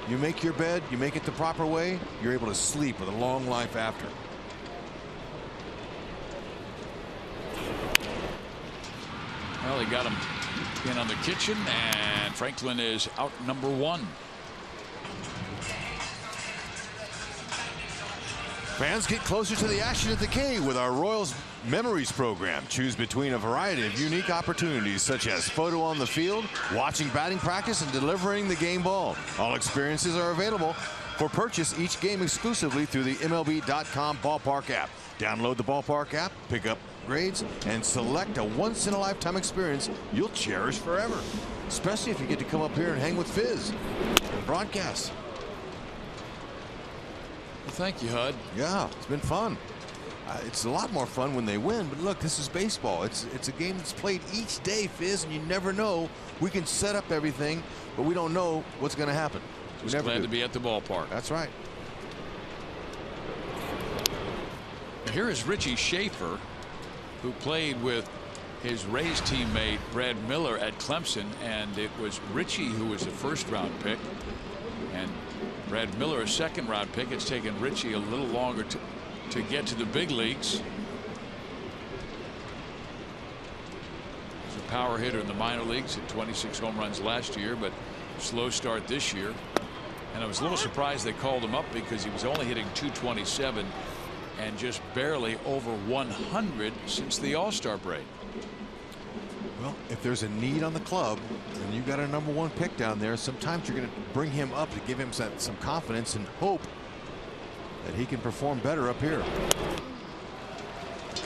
You make your bed, you make it the proper way, you're able to sleep with a long life after. Well, he got him in on the kitchen, and Franklin is out number 1. Fans, get closer to the action at the K with our Royals Memories program. Choose between a variety of unique opportunities, such as photo on the field, watching batting practice, and delivering the game ball. All experiences are available for purchase each game exclusively through the MLB.com Ballpark app. Download the Ballpark app, pick up grades, and select a once-in-a-lifetime experience you'll cherish forever. Especially if you get to come up here and hang with Fizz and broadcast. Well, thank you, Hud. Yeah, it's been fun. It's a lot more fun when they win, but look, this is baseball. It's a game that's played each day, Fizz, and you never know. We can set up everything, but we don't know what's going to happen. Just glad to be at the ballpark. That's right. Here is Richie Schaefer, who played with his Rays teammate Brad Miller at Clemson, and it was Richie who was the first-round pick, and Brad Miller a second-round pick. It's taken Richie a little longer to get to the big leagues. He's a power hitter in the minor leagues, hit 26 home runs last year, but slow start this year. And I was a little surprised they called him up because he was only hitting .227 and just barely over 100 since the All-Star break. Well, if there's a need on the club and you got a #1 pick down there, sometimes you're going to bring him up to give him some confidence and hope that he can perform better up here.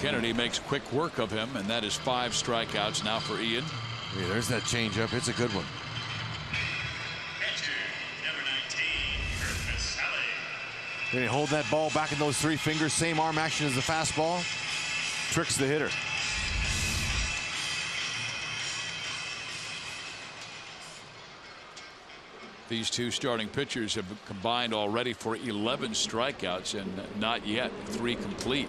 Kennedy makes quick work of him, and that is 5 strikeouts now for Ian. Yeah, there's that changeup. It's a good one. Then he hold that ball back in those 3 fingers. Same arm action as the fastball. Tricks the hitter. These two starting pitchers have combined already for 11 strikeouts, and not yet 3 complete.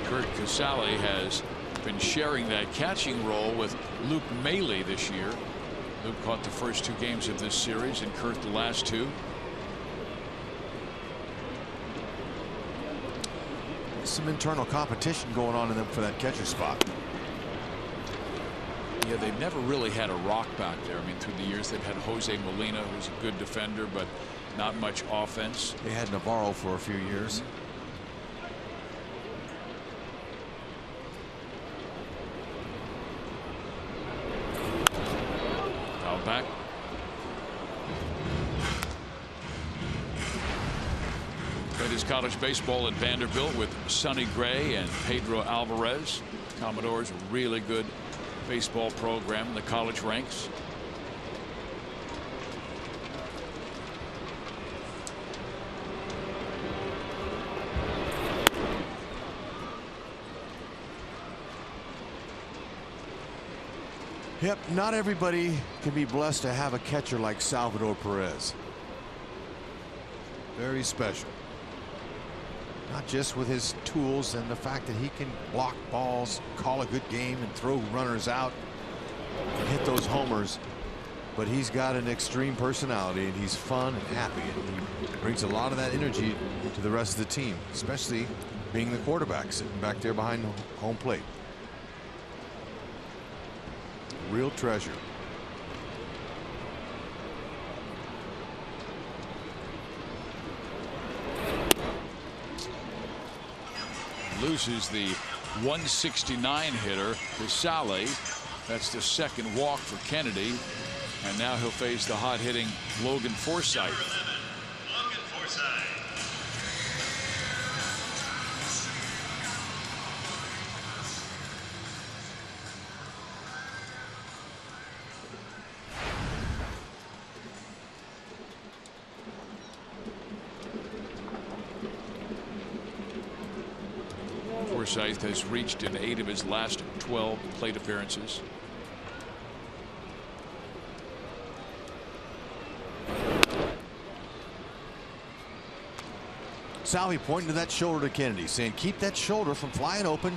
Kurt Casale has been sharing that catching role with Luke Maile this year. Luke caught the first 2 games of this series and Kurt the last 2. Some internal competition going on in them for that catcher spot. Yeah, they've never really had a rock back there. I mean, through the years they've had Jose Molina, who's a good defender, but not much offense. They had Navarro for a few years. Foul back. Played his college baseball at Vanderbilt with Sonny Gray and Pedro Alvarez. Commodores, a really good baseball program in the college ranks. Yep, not everybody can be blessed to have a catcher like Salvador Perez. Very special. Not just with his tools and the fact that he can block balls, call a good game, and throw runners out and hit those homers, but he's got an extreme personality, and he's fun and happy, and he brings a lot of that energy to the rest of the team, especially being the quarterback sitting back there behind home plate. Real treasure. Loses the 169 hitter to Saleh. That's the second walk for Kennedy, and now he'll face the hot-hitting Logan Forsythe. Logan Forsythe. Forsythe has reached in 8 of his last 12 plate appearances. Saleh pointing to that shoulder to Kennedy, saying, keep that shoulder from flying open,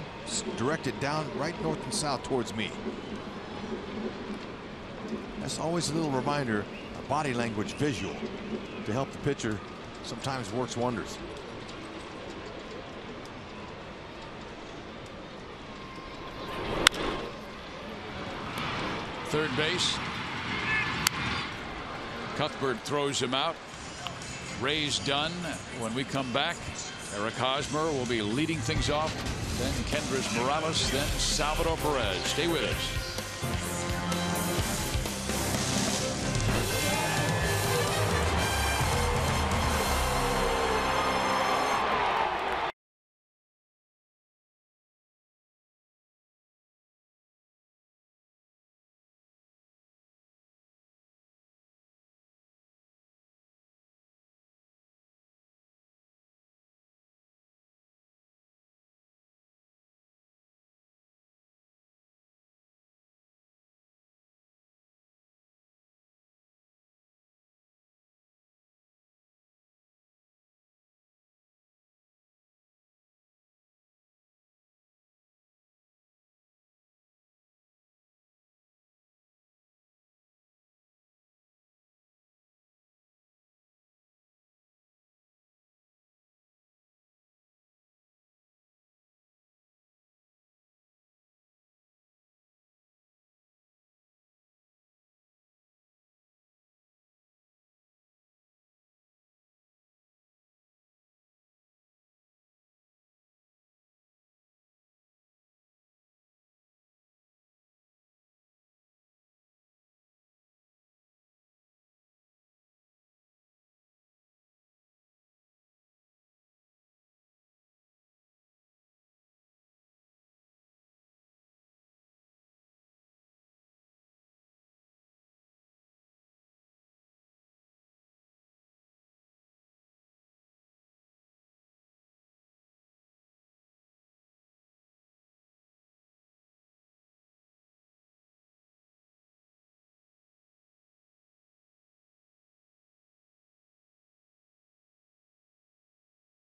direct it down right north and south towards me. That's always a little reminder, a body language visual to help the pitcher sometimes works wonders. Third base. Cuthbert throws him out. Rays done. When we come back, Eric Hosmer will be leading things off. Then Kendrys Morales. Then Salvador Perez. Stay with us.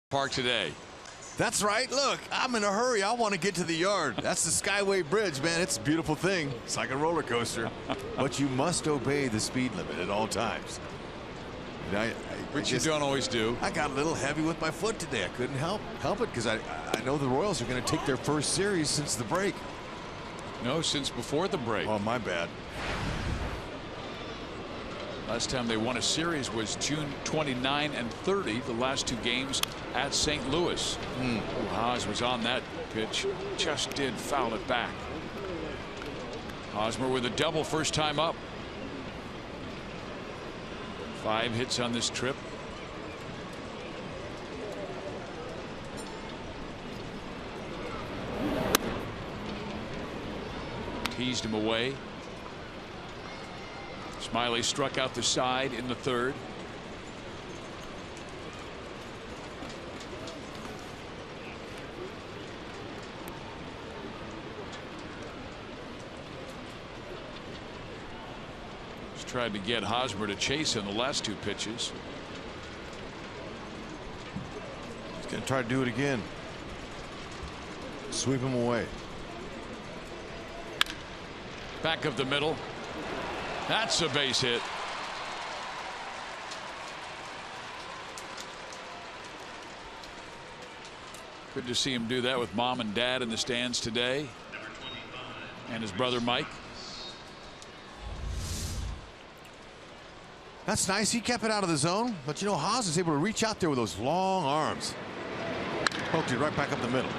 Park today. That's right. Look, I'm in a hurry. I want to get to the yard. That's the Skyway Bridge, man. It's a beautiful thing. It's like a roller coaster. But you must obey the speed limit at all times. Which you don't always do. I got a little heavy with my foot today. I couldn't help it because I know the Royals are going to take their first series since the break. No, since before the break. Oh, my bad. Last time they won a series was June 29 and 30, the last 2 games at St. Louis. Haas was on that pitch, just did foul it back. Hosmer with a double first time up. 5 hits on this trip. Teased him away. Smiley struck out the side in the 3rd. Just tried to get Hosmer to chase in the last 2 pitches. try to do it again. Sweep him away. Back of the middle. That's a base hit. Good to see him do that with mom and dad in the stands today, and his brother Mike. That's nice. He kept it out of the zone, but you know, Haas is able to reach out there with those long arms. Poked it right back up the middle.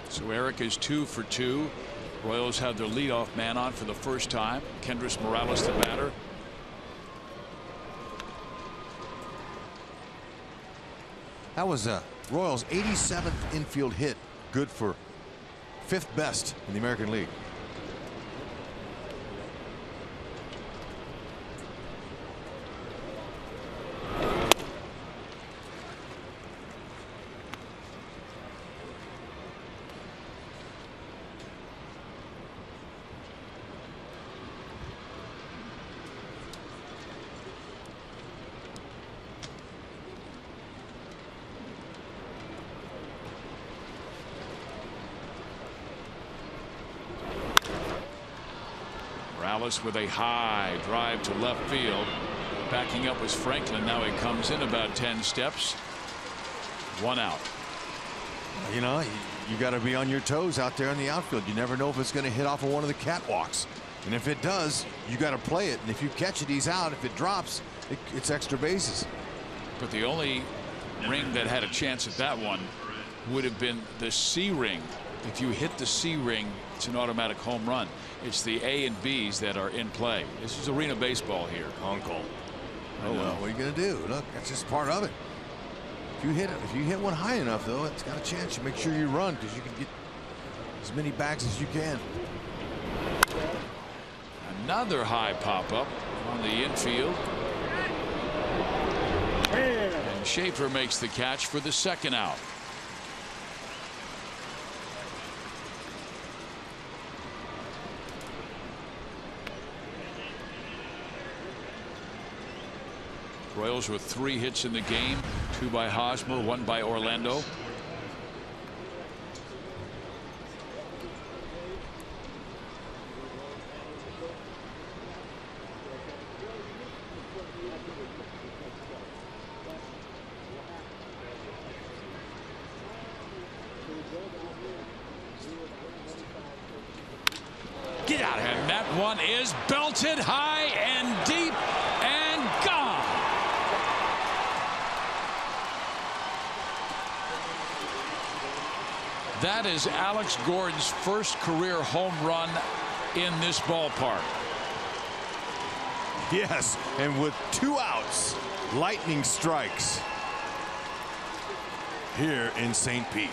So Eric is 2 for 2. Royals have their leadoff man on for the first time. Kendrys Morales, the batter. That was Royals' 87th infield hit. Good for 5th best in the American League. Morales with a high drive to left field. Backing up was Franklin. Now he comes in about 10 steps. 1 out. You know, you got to be on your toes out there in the outfield. You never know if it's going to hit off of one of the catwalks. And if it does, you got to play it. And if you catch it, he's out. If it drops, it's extra bases. But the only ring that had a chance at that one would have been the C ring. If you hit the C ring, it's an automatic home run. It's the A and B's that are in play. This is arena baseball here. Uncle. Oh well, what are you gonna do? Look, that's just part of it. If you hit one high enough, though, it's got a chance. You make sure you run because you can get as many bags as you can. Another high pop up on the infield. And Schaefer makes the catch for the 2nd out. Royals with 3 hits in the game, 2 by Hosmer, 1 by Orlando. Get out, and that one is belted high and deep and gone. That is Alex Gordon's first career home run in this ballpark. Yes, and with 2 outs, lightning strikes here in St. Pete.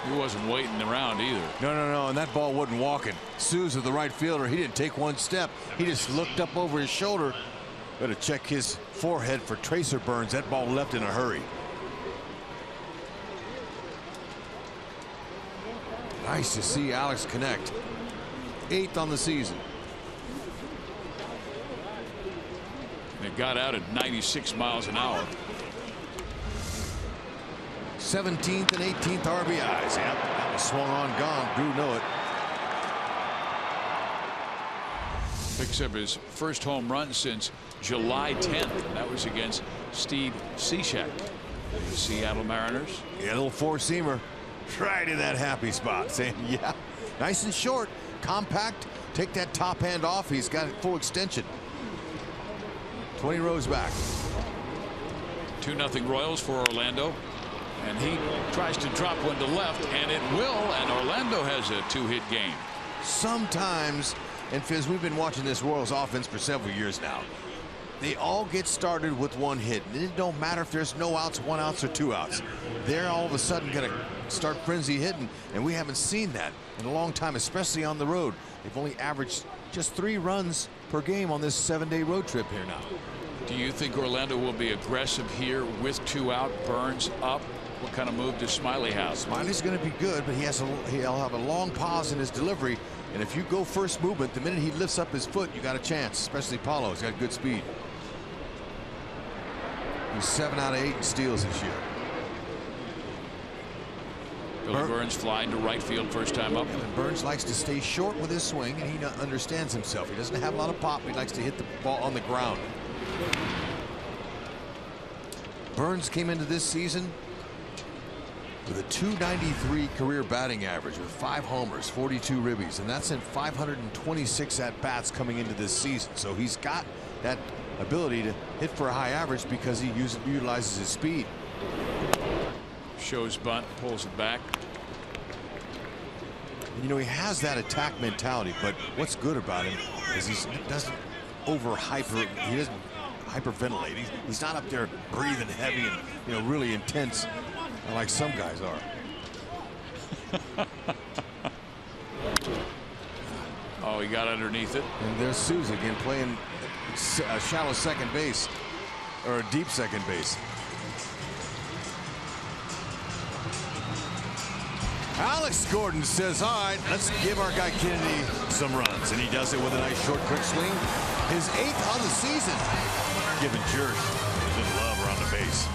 He wasn't waiting around either. No, and that ball wasn't walking. Souza, the right fielder, he didn't take 1 step. He just looked up over his shoulder. Better check his forehead for tracer burns. That ball left in a hurry. Nice to see Alex connect. 8th on the season. And it got out at 96 miles an hour. 17th and 18th RBIs. Yep, that was swung on, gone. Drew know it. Picks up his first home run since July 10th. That was against Steve Cishek, the Seattle Mariners. Yeah, a little 4-seamer. Right in that happy spot, saying, yeah, nice and short, compact. Take that top hand off. He's got it full extension. 20 rows back. 2-0 Royals for Orlando. And he tries to drop one to left, and it will. And Orlando has a 2-hit game. Sometimes, and Fizz, we've been watching this Royals offense for several years now. They all get started with 1 hit. And it don't matter if there's no outs, 1 outs, or 2 outs. They're all of a sudden going to start frenzy hitting, and we haven't seen that in a long time, especially on the road. They've only averaged just 3 runs per game on this 7-day road trip here now. Do you think Orlando will be aggressive here with 2 out, Burns up, What kind of move does Smiley have? Smiley's going to be good, but he'll have a long pause in his delivery. And if you go first movement, the minute he lifts up his foot, you got a chance, especially Paulo. He's got good speed. He's 7 out of 8 in steals this year. Billy Burns flying to right field first time up. And Burns likes to stay short with his swing, and he understands himself. He doesn't have a lot of pop. He likes to hit the ball on the ground. Burns came into this season with a .293 career batting average with 5 homers, 42 ribbies, and that's in 526 at-bats coming into this season. So he's got that ability to hit for a high average because he utilizes his speed. Shows bunt, pulls it back. You know, he has that attack mentality, but what's good about him is he doesn't he doesn't hyperventilate. He's not up there breathing heavy and, you know, really intense like some guys are. Oh, he got underneath it. And there's Souza again playing a shallow second base, or a deep second base. Alex Gordon says, all right, let's give our guy Kennedy some runs. And he does it with a nice short quick swing. His 8th of the season. Giving Jerk a little love around the base.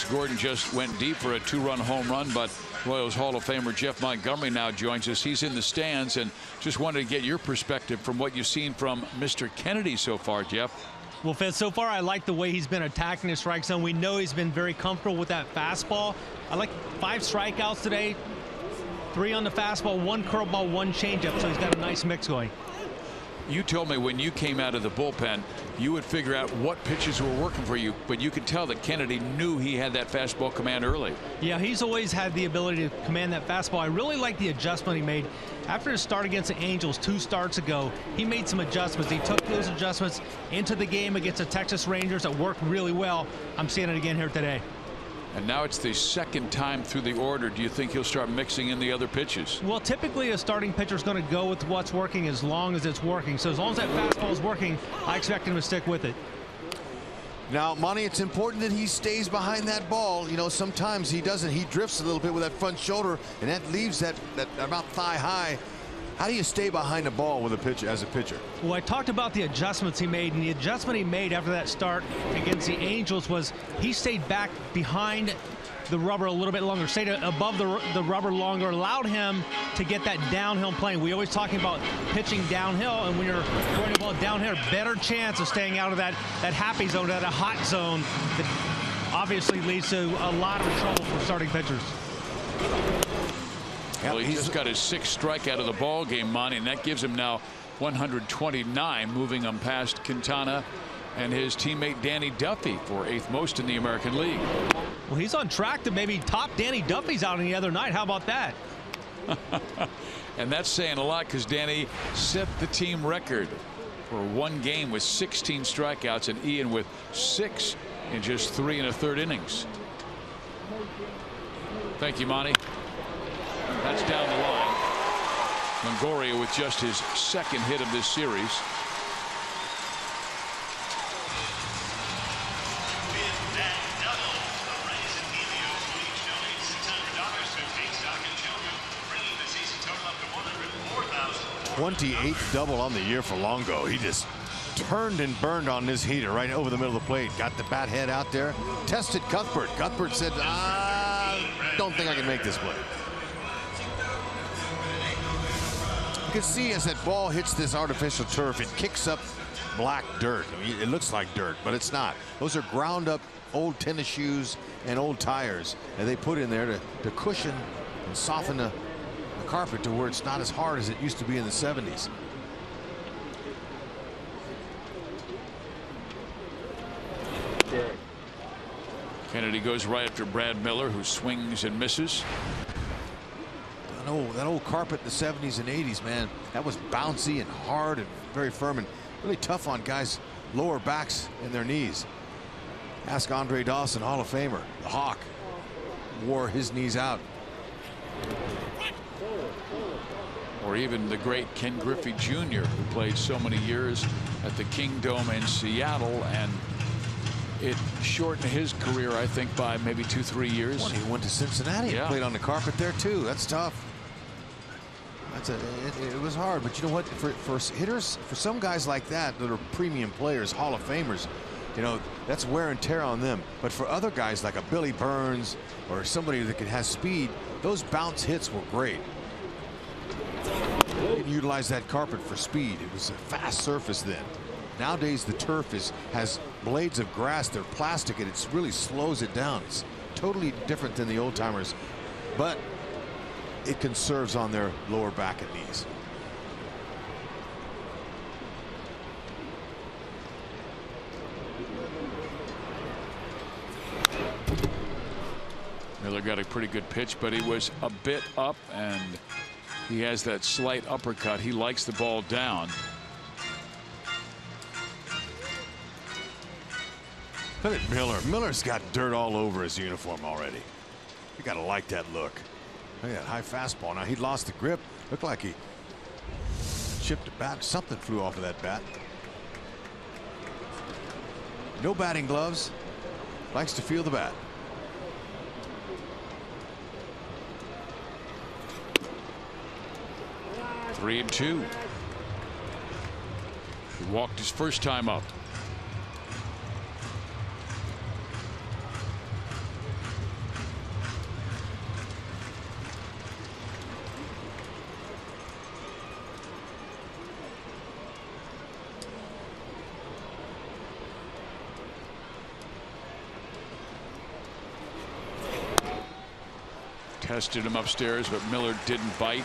Gordon just went deep for a 2-run home run, but Royals Hall of Famer Jeff Montgomery now joins us. He's in the stands, and just wanted to get your perspective from what you've seen from Mr. Kennedy so far, Jeff. Well, Fitz, so far I like the way he's been attacking the strike zone. We know he's been very comfortable with that fastball. I like 5 strikeouts today, 3 on the fastball, 1 curveball, 1 changeup, so he's got a nice mix going. You told me when you came out of the bullpen, you would figure out what pitches were working for you, but you could tell that Kennedy knew he had that fastball command early. Yeah, he's always had the ability to command that fastball. I really like the adjustment he made after his start against the Angels 2 starts ago. He made some adjustments. He took those adjustments into the game against the Texas Rangers that worked really well. I'm seeing it again here today. And now it's the 2nd time through the order. Do you think he'll start mixing in the other pitches? Well, typically a starting pitcher is going to go with what's working as long as it's working. So as long as that fastball is working, I expect him to stick with it. Now, Monty, it's important that he stays behind that ball. You know, sometimes he doesn't. He drifts a little bit with that front shoulder, and that leaves that about thigh high. How do you stay behind the ball with a pitcher as a pitcher? Well, I talked about the adjustments he made, and the adjustment he made after that start against the Angels was he stayed back behind the rubber a little bit longer, stayed above the rubber longer, allowed him to get that downhill playing. We always talking about pitching downhill, and when you're throwing the ball downhill, better chance of staying out of that happy zone, that hot zone that obviously leads to a lot of trouble for starting pitchers. Well, he just got his 6th strikeout of the ball game, Monty, and that gives him now 129, moving him past Quintana and his teammate Danny Duffy for 8th most in the American League. Well, he's on track to maybe top Danny Duffy's outing the other night. How about that? And that's saying a lot, because Danny set the team record for one game with 16 strikeouts, and Ian with 6 in just 3 1/3 innings. Thank you, Monty. That's down the line. Longoria with just his 2nd hit of this series. '28th double on the year for Longo. He just turned and burned on this heater right over the middle of the plate. Got the bat head out there. Tested Cuthbert. Cuthbert said, don't think I can make this play. You can see as that ball hits this artificial turf, it kicks up black dirt. I mean, it looks like dirt, but it's not. Those are ground up old tennis shoes and old tires, and they put in there to cushion and soften the carpet to where it's not as hard as it used to be in the 70s. Kennedy goes right after Brad Miller, who swings and misses. That old carpet in the 70s and 80s, man, that was bouncy and hard and very firm and really tough on guys' lower backs and their knees. Ask Andre Dawson, Hall of Famer, the Hawk, wore his knees out. Or even the great Ken Griffey Jr., who played so many years at the Kingdome in Seattle, and it shortened his career, I think, by maybe 2-3 years. Well, he went to Cincinnati and played on the carpet there too. That's tough. It was hard, but you know what? For hitters, for some guys like that are premium players, Hall of Famers, you know, that's wear and tear on them. But for other guys like a Billy Burns or somebody that has speed, those bounce hits were great. They didn't utilize that carpet for speed. It was a fast surface then. Nowadays the turf has blades of grass. They're plastic, and it really slows it down. It's totally different than the old timers, but it conserves on their lower back and knees. Miller got a pretty good pitch, but he was a bit up, and he has that slight uppercut. He likes the ball down. Look at Miller. Miller's got dirt all over his uniform already. You gotta like that look. Look at that high fastball. Now he lost the grip. Looked like he chipped a bat. Something flew off of that bat. No batting gloves. Likes to feel the bat. Three and two. He walked his first time up. Tested him upstairs, but Miller didn't bite.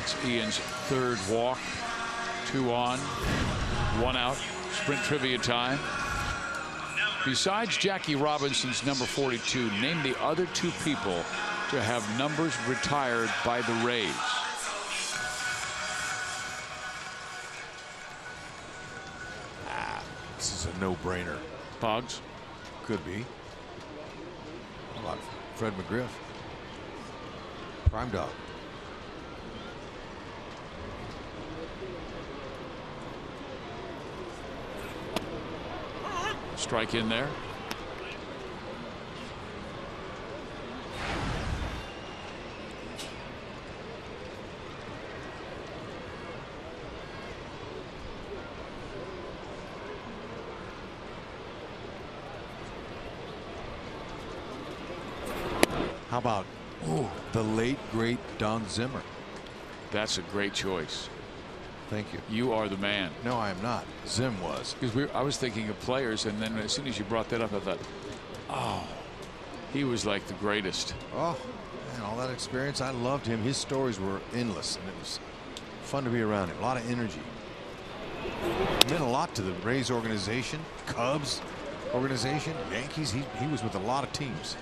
It's Ian's third walk. 2 on, 1 out. Sprint trivia time. Besides Jackie Robinson's number 42, name the other 2 people to have numbers retired by the Rays. This is a no-brainer. Boggs? Could be. How about Fred McGriff? Prime dog. Strike in there. How about the late great Don Zimmer? That's a great choice. Thank you. You are the man. No, I am not. Zim was. Because I was thinking of players, and then as soon as you brought that up, I thought, oh, he was like the greatest. Oh, man, all that experience. I loved him. His stories were endless, and it was fun to be around him. A lot of energy. It meant a lot to the Rays organization, Cubs organization, Yankees. He was with a lot of teams.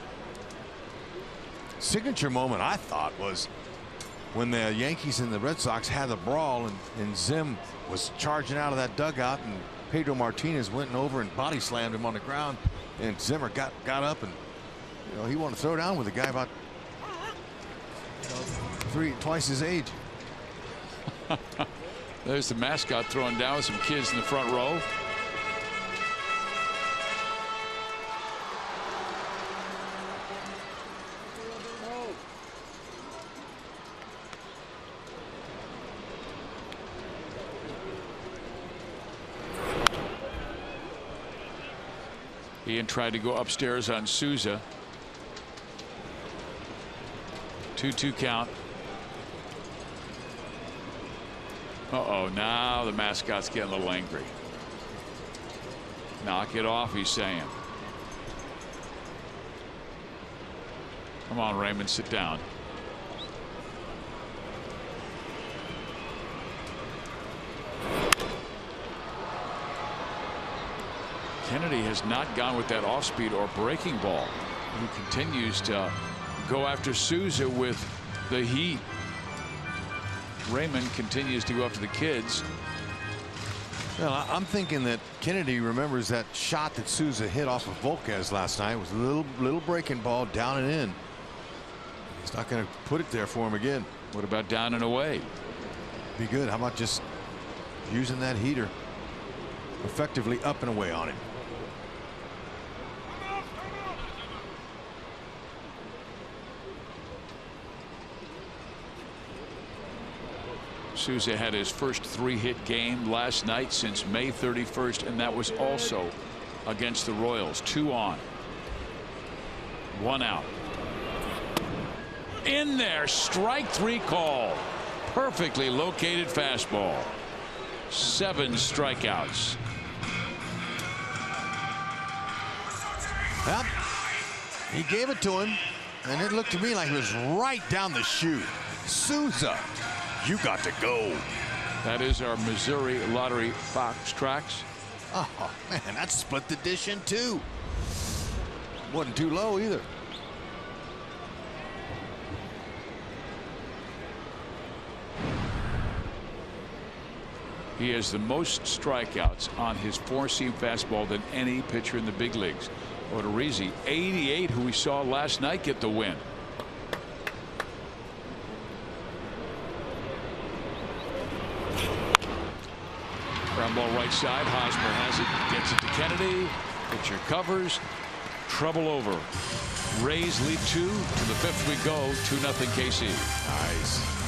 Signature moment, I thought, was when the Yankees and the Red Sox had the brawl, and Zim was charging out of that dugout, and Pedro Martinez went over and body slammed him on the ground, and Zimmer got up, and he wanted to throw down with a guy about twice his age. There's the mascot throwing down with some kids in the front row. Ian tried to go upstairs on Souza. 2-2 count. Uh-oh, now the mascot's getting a little angry. Knock it off, he's saying. Come on, Raymond, sit down. Kennedy has not gone with that off-speed or breaking ball. He continues to go after Souza with the heat. Raymond continues to go after the kids. Well, I'm thinking that Kennedy remembers that shot that Souza hit off of Volquez last night. It was a little breaking ball down and in. He's not going to put it there for him again. What about down and away? Be good. How about just using that heater effectively up and away on him? Souza had his first 3-hit game last night since May 31st, and that was also against the Royals. 2 on. 1 out. In there, strike 3 call. Perfectly located fastball. 7 strikeouts. Well, he gave it to him, and it looked to me like it was right down the chute. Souza, you got to go. That is our Missouri Lottery Fox Tracks. Oh, man, that split the dish in 2. Wasn't too low either. He has the most strikeouts on his 4-seam fastball than any pitcher in the big leagues. Odorizzi, 88, who we saw last night get the win. Ground ball right side. Hosmer has it, gets it to Kennedy. Pitcher covers. Trouble over. Rays lead 2. To the 5th we go. 2-0 KC. Nice.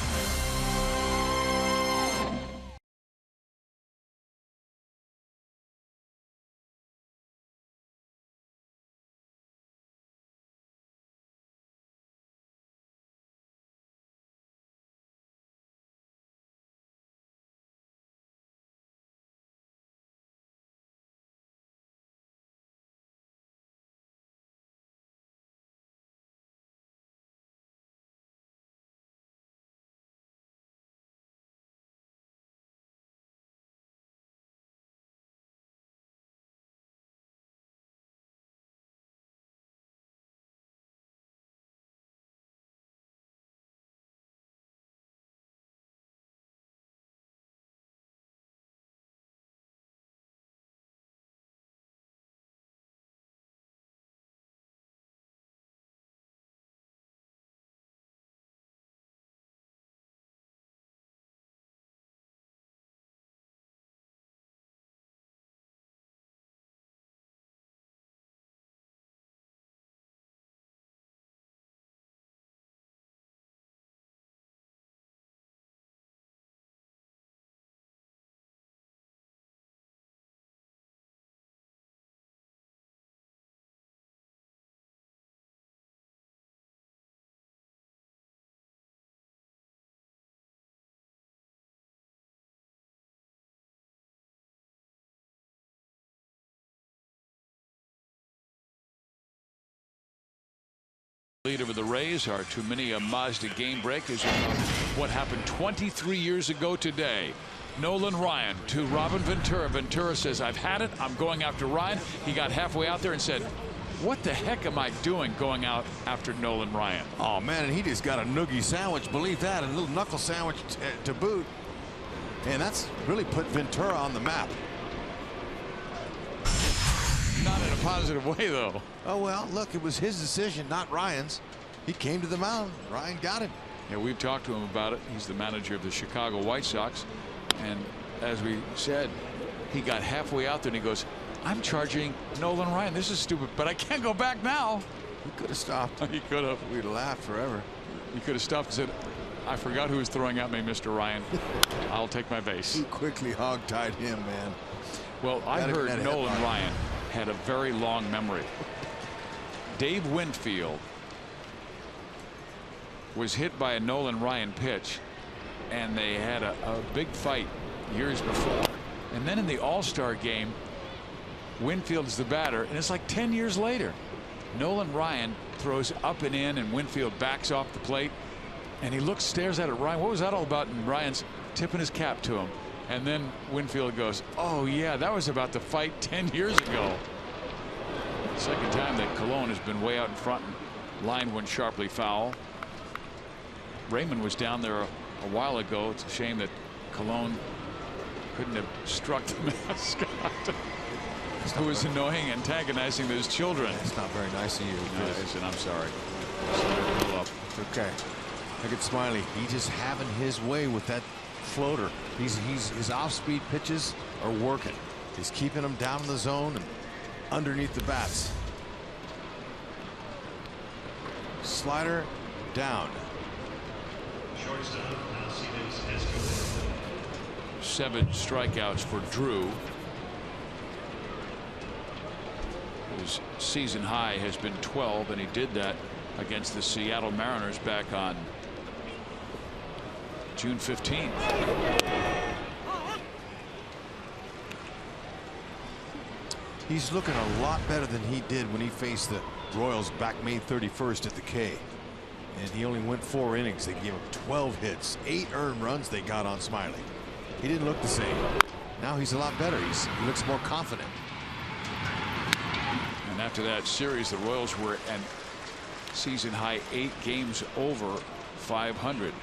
Lead over the Rays are too many Mazda game breakers. What happened 23 years ago today. Nolan Ryan to Robin Ventura. Ventura says, I've had it. I'm going after Ryan. He got halfway out there and said, what the heck am I doing going out after Nolan Ryan? Oh man, and he just got a noogie sandwich, believe that, and a little knuckle sandwich to boot. And that's really put Ventura on the map. Not in a positive way, though. Oh well, look, it was his decision, not Ryan's. He came to the mound. Ryan got him. Yeah, we've talked to him about it. He's the manager of the Chicago White Sox, and as we said, he got halfway out there and he goes, I'm charging Nolan Ryan. This is stupid, but I can't go back now. He could have stopped. He could have. We'd have laughed forever. He could have stopped and said, I forgot who was throwing at me, Mr. Ryan. I'll take my base. He quickly hog-tied him, man. Well, I heard Nolan Ryan had a very long memory. Dave Winfield was hit by a Nolan Ryan pitch, and they had a big fight years before. And then in the All-Star game, Winfield's the batter, and it's like 10 years later. Nolan Ryan throws up and in, and Winfield backs off the plate, and he looks, stares at it. Ryan, what was that all about? And Ryan's tipping his cap to him. And then Winfield goes, oh, yeah, that was about the fight 10 years ago. Second time that Colon has been way out in front, and line went sharply foul. Raymond was down there a while ago. It's a shame that Colon couldn't have struck the mascot, who was annoying, antagonizing those children. It's not very nice of you. No, it isn't. I'm sorry. Okay. Look at Smiley. He's just having his way with that floater. His off-speed pitches are working. He's keeping them down in the zone and underneath the bats. Slider down. 7 strikeouts for Drew. His season high has been 12, and he did that against the Seattle Mariners back on June 15th. He's looking a lot better than he did when he faced the Royals back May 31st at the K. And he only went 4 innings. They gave him 12 hits, 8 earned runs they got on Smiley. He didn't look the same. Now he's a lot better. He looks more confident. And after that series, the Royals were at season high 8 games over 500.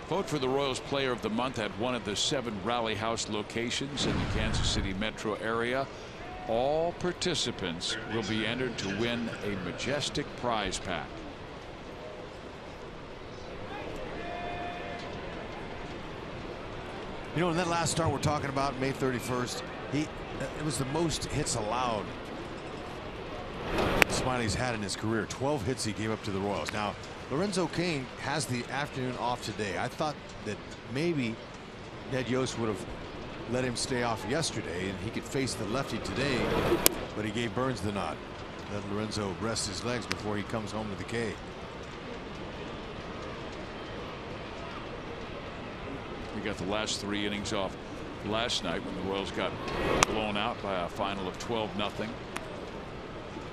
Vote for the Royals Player of the Month at one of the 7 Rally House locations in the Kansas City metro area. All participants will be entered to win a majestic prize pack. You know, in that last start we're talking about, May 31st, it was the most hits allowed Smiley's had in his career. 12 hits he gave up to the Royals. Now, Lorenzo Cain has the afternoon off today. I thought that maybe Ned Yost would have let him stay off yesterday and he could face the lefty today, but he gave Burns the nod. Let Lorenzo rest his legs before he comes home to the K. We got the last 3 innings off last night when the Royals got blown out by a final of 12-0.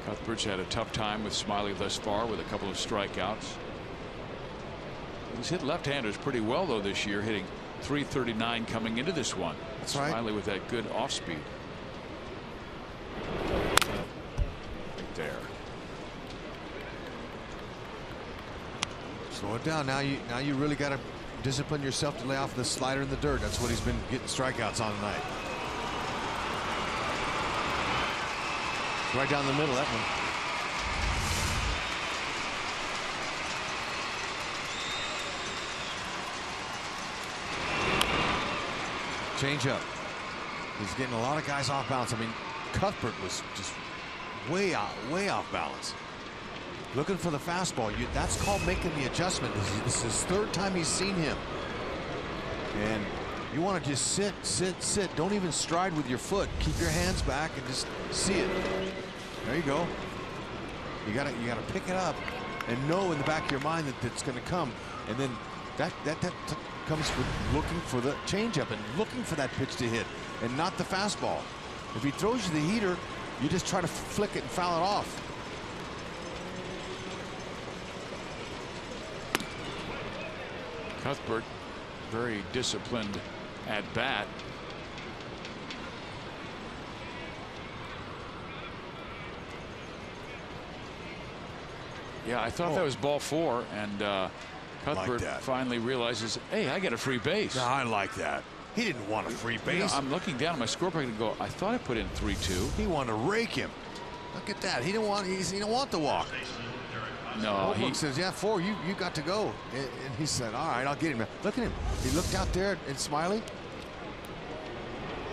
Cuthbert's had a tough time with Smiley thus far with a couple of strikeouts. He's hit left-handers pretty well though this year, hitting .339 coming into this one. That's right. Smiley with that good off speed. Right there. Slow it down. Now you really got to discipline yourself to lay off the slider in the dirt. That's what he's been getting strikeouts on tonight. Right down the middle, that one. Change up. He's getting a lot of guys off balance. I mean, Cuthbert was just way off balance. Looking for the fastball. That's called making the adjustment. This is his 3rd time he's seen him. And you want to just sit. Don't even stride with your foot. Keep your hands back and just see it. There you go. You gotta pick it up and know in the back of your mind that it's going to come. And then that comes with looking for the changeup and looking for that pitch to hit and not the fastball. If he throws you the heater, you just try to flick it and foul it off. Cuthbert very disciplined at bat. Yeah, I thought that was ball 4, and Cuthbert finally realizes, hey, I got a free base. No, I like that. He didn't want a free base. You know, I'm looking down at my scorebook and go, I thought I put in 3-2. He wanted to rake him. Look at that. He didn't want the walk. No, he says, yeah, 4, you got to go. And he said, all right, I'll get him. Look at him. He looked out there and smiling.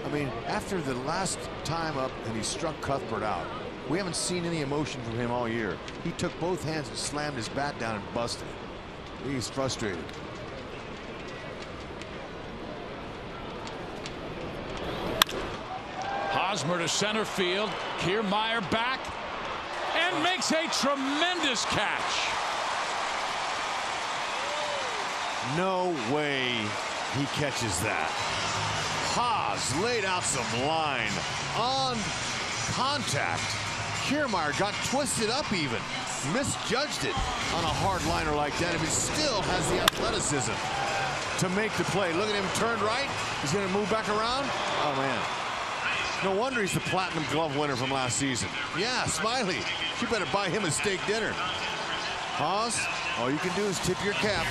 I mean, after the last time up and he struck Cuthbert out, we haven't seen any emotion from him all year. He took both hands and slammed his bat down and busted. He's frustrated. Hosmer to center field. Kiermaier back and makes a tremendous catch. No way he catches that. Haas laid out some line on contact. Kiermaier got twisted up even. Misjudged it on a hard liner like that. If he still has the athleticism to make the play. Look at him turn right. He's going to move back around. Oh, man. No wonder he's the Platinum Glove winner from last season. Yeah, Smiley. You better buy him a steak dinner. Haas, all you can do is tip your cap.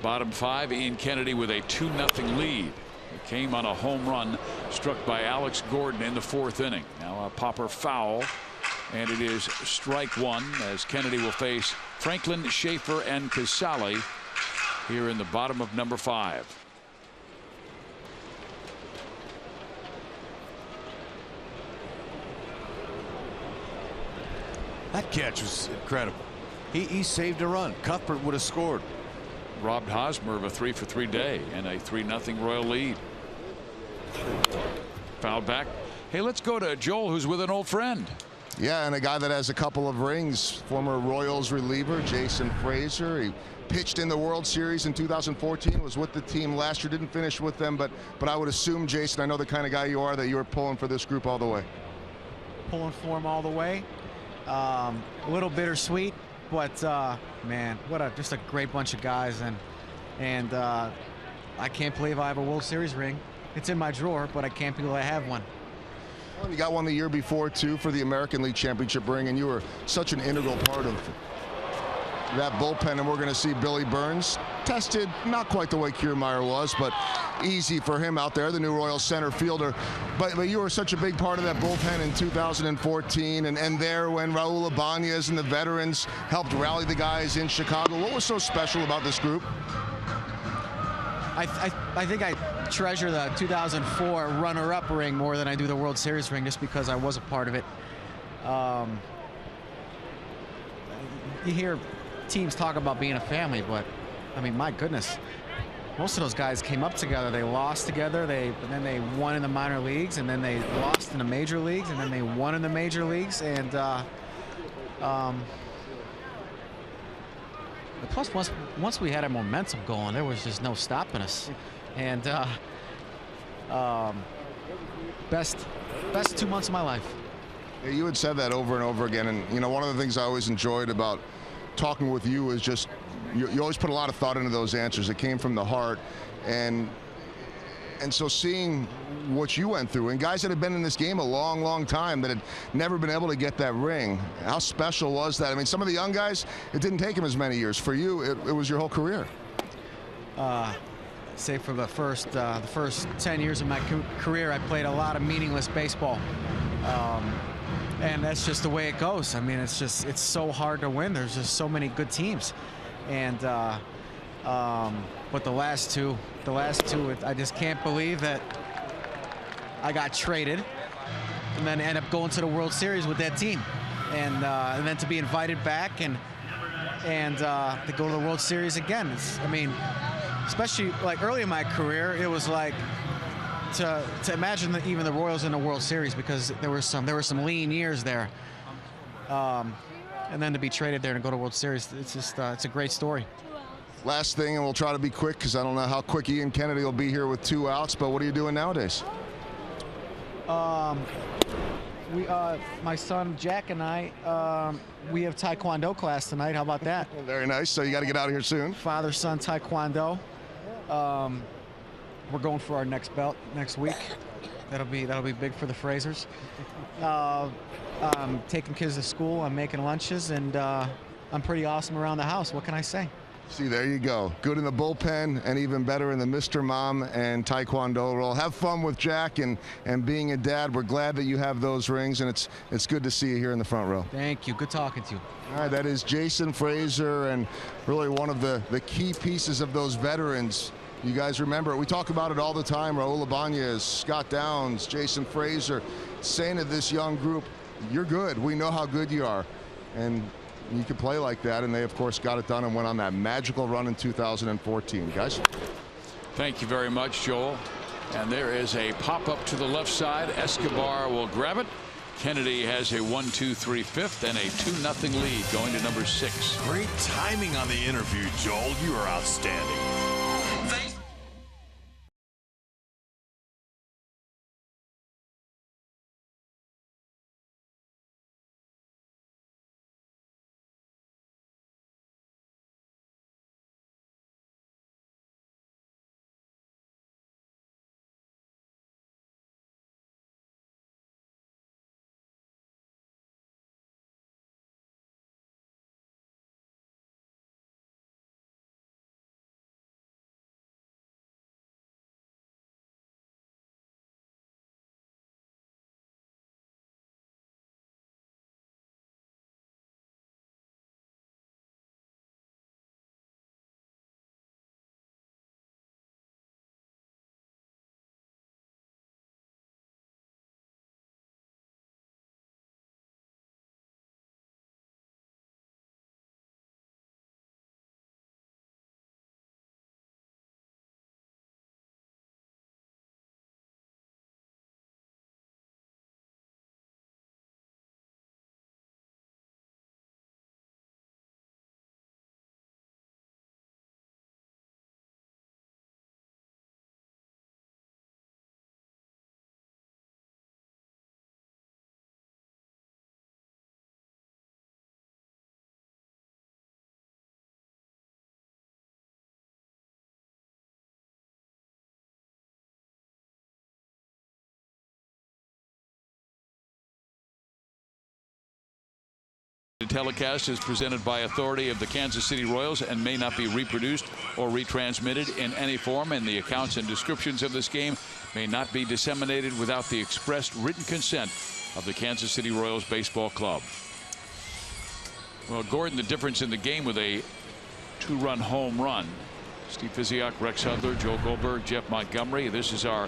Bottom 5, Ian Kennedy with a 2-0 lead. It came on a home run struck by Alex Gordon in the 4th inning. Now a popper foul, and it is strike 1 as Kennedy will face Franklin, Schaefer, and Casale here in the bottom of number 5. That catch was incredible. He saved a run. Cuthbert would have scored. Robbed Hosmer of a 3-for-3 day and a 3-0 Royal lead. Foul back. Hey, let's go to Joel, who's with an old friend. Yeah, and a guy that has a couple of rings. Former Royals reliever Jason Frazier. He pitched in the World Series in 2014. Was with the team last year. Didn't finish with them, but I would assume, Jason, I know the kind of guy you are, that you were pulling for this group all the way. Pulling for him all the way. A little bittersweet. But man, what just a great bunch of guys, and I can't believe I have a World Series ring. It's in my drawer, but I can't believe I have one. Well, you got one the year before too for the American League Championship ring, and you were such an integral part of that bullpen. And we're going to see Billy Burns tested not quite the way Kiermaier was, but easy for him out there, the new Royals center fielder. But you were such a big part of that bullpen in 2014, and there when Raul Ibanez and the veterans helped rally the guys in Chicago. What was so special about this group? I think I treasure the 2004 runner-up ring more than I do the World Series ring, just because I was a part of it. You hear teams talk about being a family, but I mean, my goodness, most of those guys came up together. They lost together. But then they won in the minor leagues, and then they lost in the major leagues, and then they won in the major leagues. And plus, once we had our momentum going, there was just no stopping us. And best 2 months of my life. Yeah, you had said that over and over again, and you know, one of the things I always enjoyed about talking with you is just you always put a lot of thought into those answers. It came from the heart, and so seeing what you went through, and guys that had been in this game a long time that had never been able to get that ring, how special was that? I mean, some of the young guys, it didn't take them as many years. For you, it was your whole career. Say for the first 10 years of my career, I played a lot of meaningless baseball. And that's just the way it goes. I mean, it's so hard to win. There's just so many good teams. And but the last two, I just can't believe that I got traded and then end up going to the World Series with that team, and then to be invited back and to go to the World Series again. I mean, especially like early in my career, it was like to imagine that even the Royals in the World Series, because there were some lean years there, and then to be traded there and go to World Series, it's just it's a great story. Last thing, and we'll try to be quick because I don't know how quick Ian Kennedy will be here with 2 outs, but what are you doing nowadays? My son Jack and I, we have Taekwondo class tonight. How about that? Very nice. So you got to get out of here soon. Father-son Taekwondo. We're going for our next belt next week. That'll be big for the Frasers. I'm taking kids to school. I'm making lunches, and I'm pretty awesome around the house. What can I say? See, there you go. Good in the bullpen, and even better in the Mr. Mom and Taekwondo role. Have fun with Jack and being a dad. We're glad that you have those rings, and it's good to see you here in the front row. Thank you. Good talking to you. All right, that is Jason Frazier, and really one of the key pieces of those veterans. You guys remember it. We talk about it all the time. Raul Ibanez, Scott Downs, Jason Frazier, saying to this young group, you're good. We know how good you are. And you can play like that, and they, of course, got it done and went on that magical run in 2014. Guys? Thank you very much, Joel. And there is a pop-up to the left side. Escobar will grab it. Kennedy has a 1-2-3-5 and a 2-0 lead going to number 6. Great timing on the interview, Joel. You are outstanding. The telecast is presented by authority of the Kansas City Royals and may not be reproduced or retransmitted in any form, and the accounts and descriptions of this game may not be disseminated without the expressed written consent of the Kansas City Royals Baseball Club. Well, Gordon, the difference in the game with a 2-run home run. Steve Physiak, Rex Hudler, Joe Goldberg, Jeff Montgomery. This is our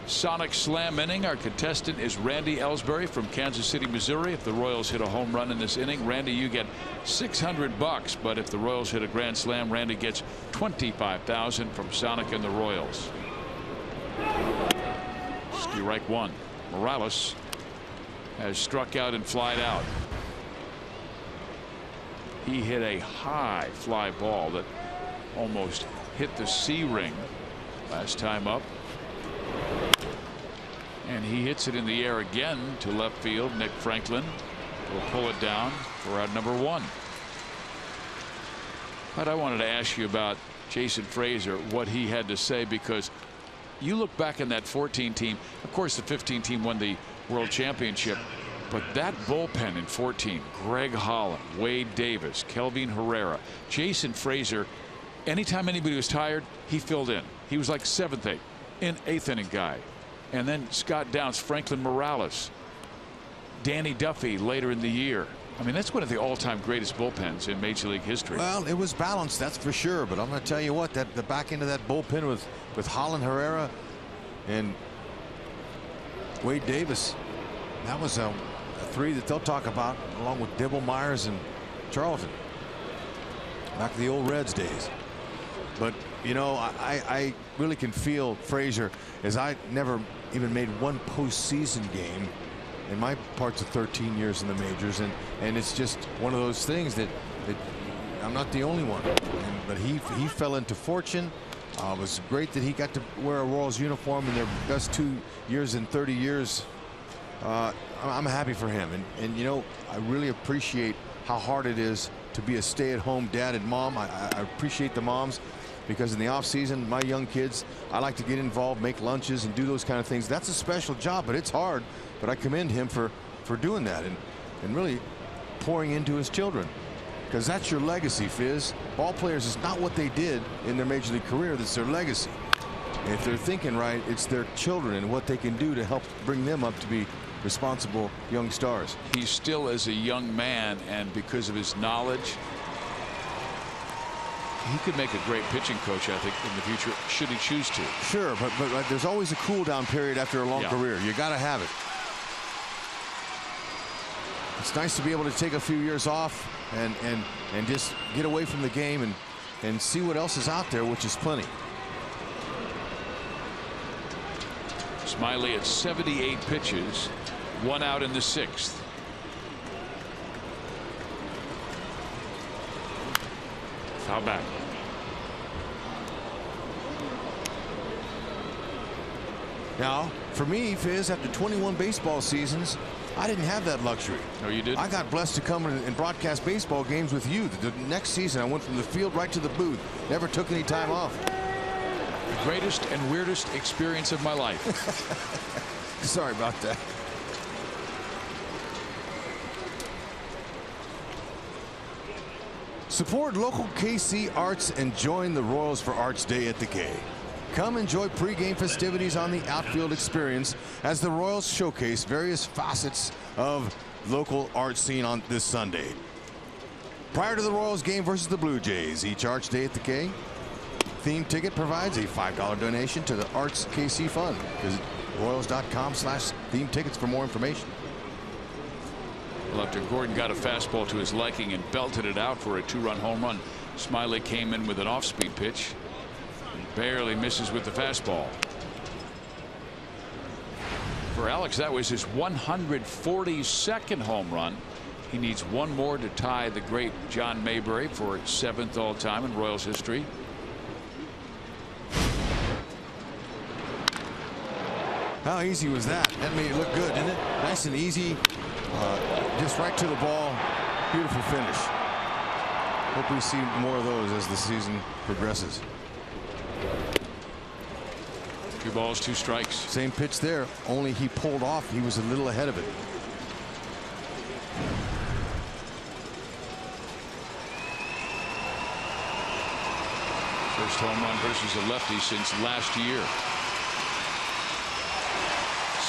Sonic slam inning. Our contestant is Randy Ellsbury from Kansas City, Missouri. If the Royals hit a home run in this inning, Randy, you get $600. But if the Royals hit a grand slam, Randy gets $25,000 from Sonic and the Royals. Strike one. Morales has struck out and flied out. He hit a high fly ball that almost hit the C ring last time up. And he hits it in the air again to left field. Nick Franklin will pull it down for out number 1. But I wanted to ask you about Jason Frazier, what he had to say, because you look back in that 14 team. Of course, the 15 team won the World Championship. But that bullpen in 14, Greg Holland, Wade Davis, Kelvin Herrera, Jason Frazier, anytime anybody was tired, he filled in. He was like 7th, 8th inning guy. And then Scott Downs, Franklin Morales, Danny Duffy later in the year. I mean, that's one of the all-time greatest bullpens in Major League history. Well, it was balanced, that's for sure. But I'm going to tell you what, that the back end of that bullpen with Holland, Herrera, and Wade Davis, that was a 3 that they'll talk about, along with Dibble, Myers, and Charlton. Back to the old Reds days. But you know, I really can feel Frazier, as I never even made one postseason game in my parts of 13 years in the majors, and it's just one of those things that I'm not the only one. But he fell into fortune. It was great that he got to wear a Royals uniform in their best 2 years in 30 years. I'm happy for him, and you know, I really appreciate how hard it is to be a stay-at-home dad and mom. I appreciate the moms, because in the off season, my young kids, I like to get involved, make lunches, and do those kind of things. That's a special job, but it's hard. But I commend him for doing that and really pouring into his children, because that's your legacy, Fizz. Ball players is not what they did in their major league career. That's their legacy. And if they're thinking right, it's their children and what they can do to help bring them up to be responsible young stars. He still is a young man, and because of his knowledge, he could make a great pitching coach, I think, in the future, should he choose to. Sure, but there's always a cool down period after a long career. You got to have it. It's nice to be able to take a few years off and just get away from the game and see what else is out there, which is plenty. Smiley at 78 pitches, 1 out in the 6th. Foul back. Now, for me, Fizz, after 21 baseball seasons, I didn't have that luxury. No, you didn't? I got blessed to come and broadcast baseball games with you. The next season, I went from the field right to the booth. Never took any time off. The greatest and weirdest experience of my life. Sorry about that. Support local KC Arts and join the Royals for Arts Day at the K. Come enjoy pregame festivities on the outfield experience as the Royals showcase various facets of local art scene on this Sunday. Prior to the Royals game versus the Blue Jays, each Arts Day at the K theme ticket provides a $5 donation to the Arts KC Fund. Visit Royals.com/theme tickets for more information. Well, after Gordon got a fastball to his liking and belted it out for a 2-run home run, Smiley came in with an off-speed pitch. Barely misses with the fastball. For Alex, that was his 142nd home run. He needs one more to tie the great John Mayberry for 7th all-time in Royals history. How easy was that? That made it look good, didn't it? Nice and easy. Just right to the ball. Beautiful finish. Hope we see more of those as the season progresses. 2 balls, 2 strikes. Same pitch there, only he pulled off. He was a little ahead of it. First home run versus a lefty since last year.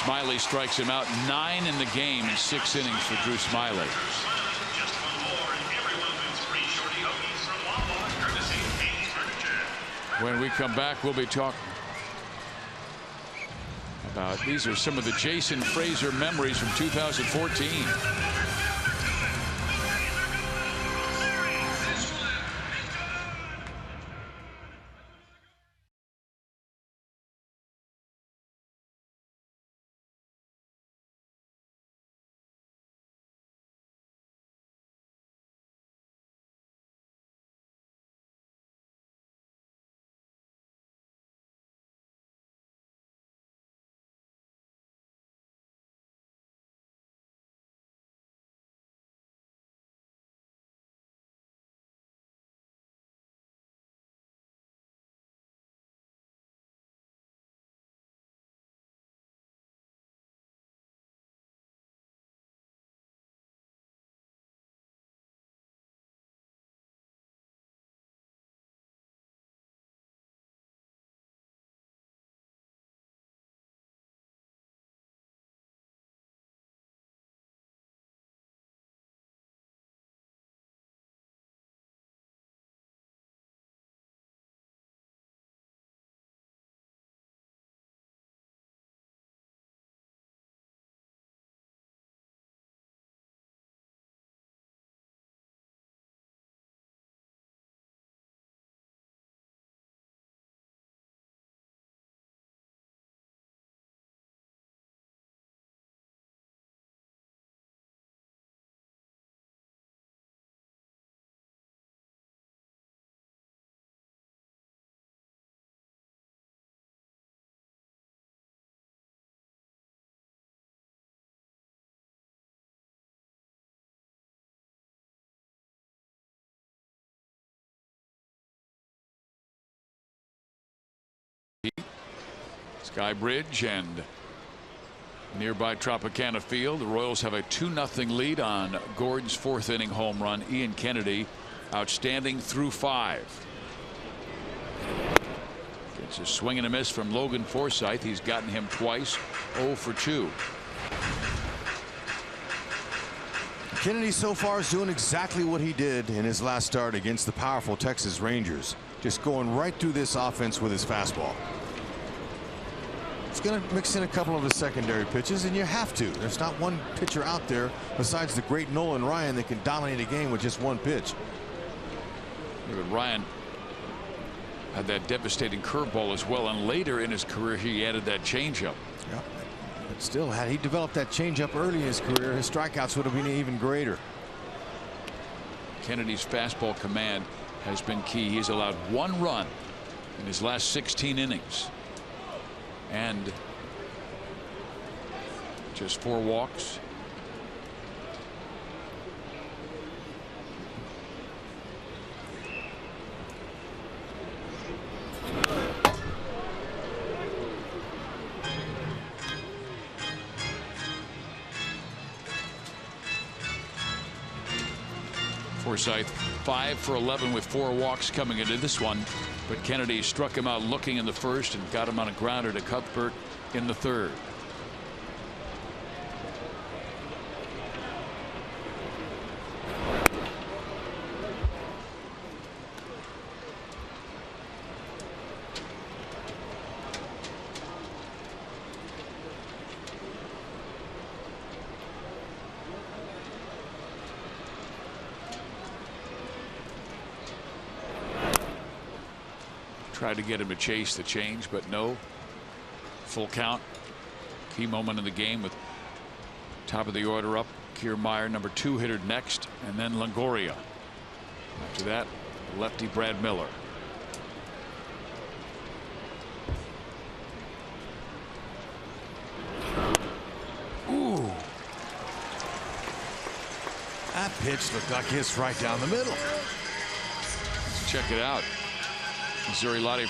Smiley strikes him out. 9 in the game in 6 innings for Drew Smiley. When we come back, we'll be talking These are some of the Jason Frazier memories from 2014. Sky Bridge and nearby Tropicana Field. The Royals have a 2-0 lead on Gordon's 4th inning home run. Ian Kennedy outstanding through 5. Gets a swing and a miss from Logan Forsythe. He's gotten him twice. 0 for 2. Kennedy so far is doing exactly what he did in his last start against the powerful Texas Rangers. Just going right through this offense with his fastball. He's going to mix in a couple of his secondary pitches, and you have to. There's not one pitcher out there besides the great Nolan Ryan that can dominate a game with just one pitch. But Ryan had that devastating curveball as well, and later in his career he added that changeup. Yeah, but still, had he developed that changeup early in his career, his strikeouts would have been even greater. Kennedy's fastball command has been key. He's allowed 1 run in his last 16 innings. And just 4 walks. Forsythe 5 for 11 with 4 walks coming into this one. But Kennedy struck him out looking in the first and got him on a grounder to Cuthbert in the 3rd. Tried to get him to chase the change, but no. Full count. Key moment in the game with top of the order up. Kiermaier, number 2 hitter next, and then Longoria. After that, lefty Brad Miller. Ooh. That pitch looked like it's right down the middle. Let's check it out. Missouri Lottie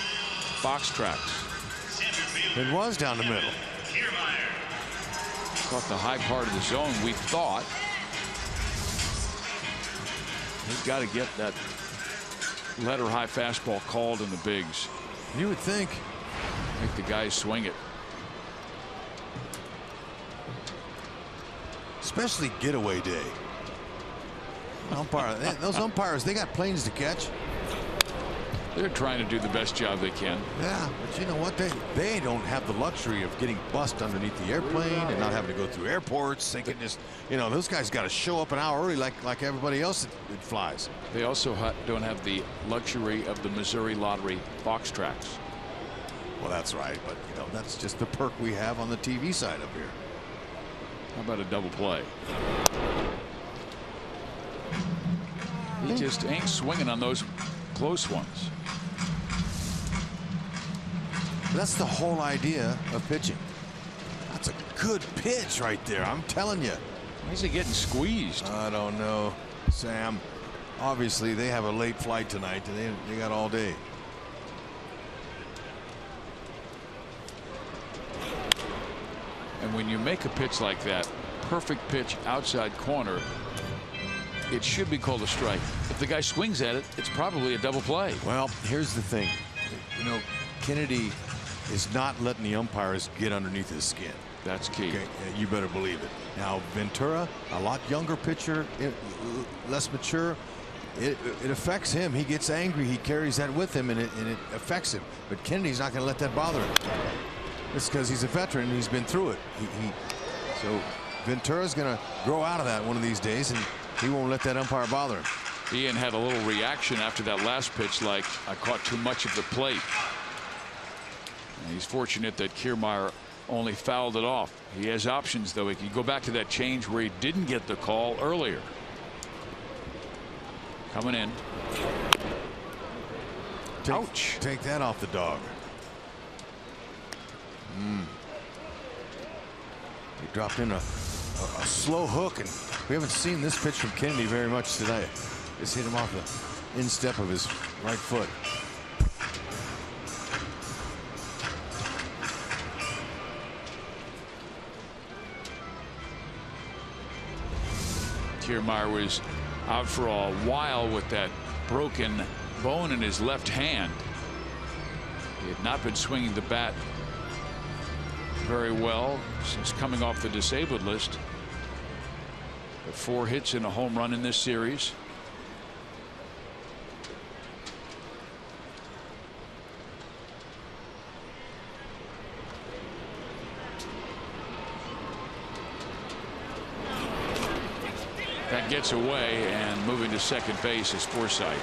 box tracks. It was down the middle. Caught the high part of the zone. We thought he's got to get that letter high fastball called in the bigs. You would think. Make the guys swing it. Especially getaway day. Those umpires, they got planes to catch. They're trying to do the best job they can. Yeah, but you know what? They don't have the luxury of getting bussed underneath the airplane and not having to go through airports. They can just, you know, those guys got to show up an hour early like everybody else that flies. They also don't have the luxury of the Missouri Lottery box tracks. Well, that's right, but you know, that's just the perk we have on the TV side up here. How about a double play? He just ain't swinging on those close ones. That's the whole idea of pitching. That's a good pitch right there. I'm telling you. Why is he getting squeezed? I don't know, Sam. Obviously, they have a late flight tonight, and they got all day. And when you make a pitch like that, perfect pitch outside corner, it should be called a strike. If the guy swings at it, it's probably a double play. Well, here's the thing. You know, Kennedy is not letting the umpires get underneath his skin. That's key. Okay, you better believe it. Now, Ventura, a lot younger pitcher, less mature. It affects him. He gets angry. He carries that with him, and it affects him. But Kennedy's not going to let that bother him. It's because he's a veteran and he's been through it. So Ventura's going to grow out of that one of these days, and he won't let that umpire bother him. Ian had a little reaction after that last pitch, like, I caught too much of the plate. And he's fortunate that Kiermaier only fouled it off. He has options, though. He can go back to that change where he didn't get the call earlier. Coming in. Ouch. Take that off the dog. He dropped in a slow hook, and we haven't seen this pitch from Kennedy very much today. Just hit him off the instep of his right foot. Kiermaier was out for a while with that broken bone in his left hand. He had not been swinging the bat very well since coming off the disabled list. But 4 hits and a home run in this series. That gets away, and moving to second base is Forsythe.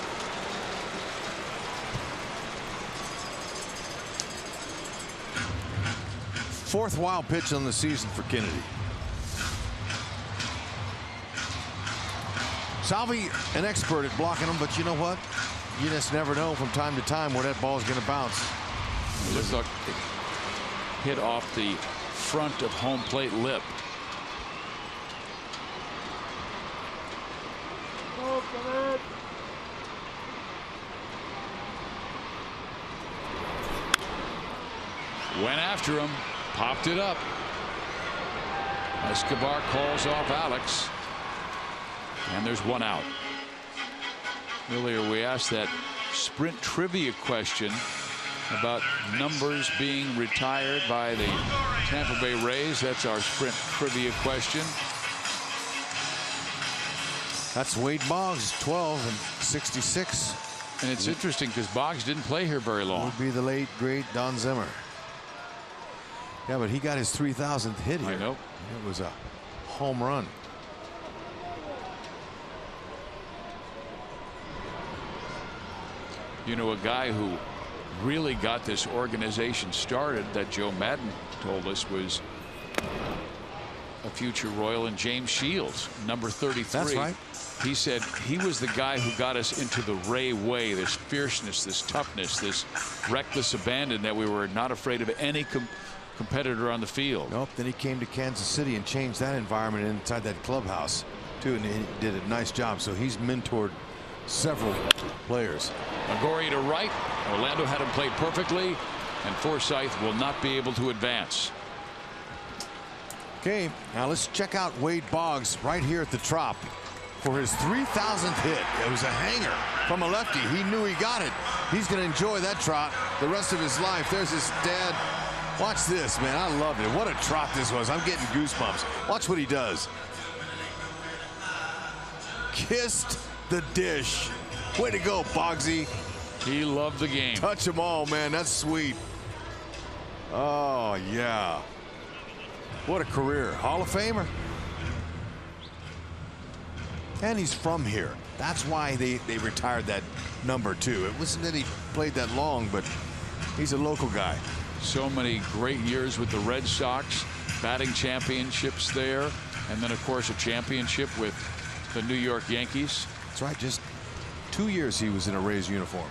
Fourth wild pitch on the season for Kennedy. Salvi, an expert at blocking them, but you know what? You just never know from time to time where that ball is going to bounce. Just look, it hit off the front of home plate lip. Went after him, popped it up. Escobar calls off Alex, and there's 1 out. Earlier we asked that sprint trivia question about numbers being retired by the Tampa Bay Rays. That's our sprint trivia question. That's Wade Boggs, 12 and 66. And it's interesting because Boggs didn't play here very long. Would be the late great Don Zimmer. Yeah, but he got his 3,000th hit here. I know. It was a home run. You know, a guy who really got this organization started that Joe Madden told us was a future Royal, and James Shields, number 33. That's right. He said he was the guy who got us into the Ray way, this fierceness, this toughness, this reckless abandon that we were not afraid of any competitor on the field. Nope. Then he came to Kansas City and changed that environment inside that clubhouse too, and he did a nice job. So he's mentored several players. Agori to right. Orlando had him play perfectly, and Forsythe will not be able to advance. Okay, now let's check out Wade Boggs right here at the Trop for his 3,000th hit. It was a hanger from a lefty. He knew he got it. He's going to enjoy that trot the rest of his life. There's his dad. Watch this, man. I loved it. What a trot this was. I'm getting goosebumps. Watch what he does. Kissed the dish. Way to go, Boggsy. He loved the game. Touch them all, man. That's sweet. Oh, yeah. What a career. Hall of Famer. And he's from here. That's why they retired that number 2. It wasn't that he played that long, but he's a local guy. So many great years with the Red Sox, batting championships there, and then, of course, a championship with the New York Yankees. That's right. Just 2 years he was in a Rays uniform.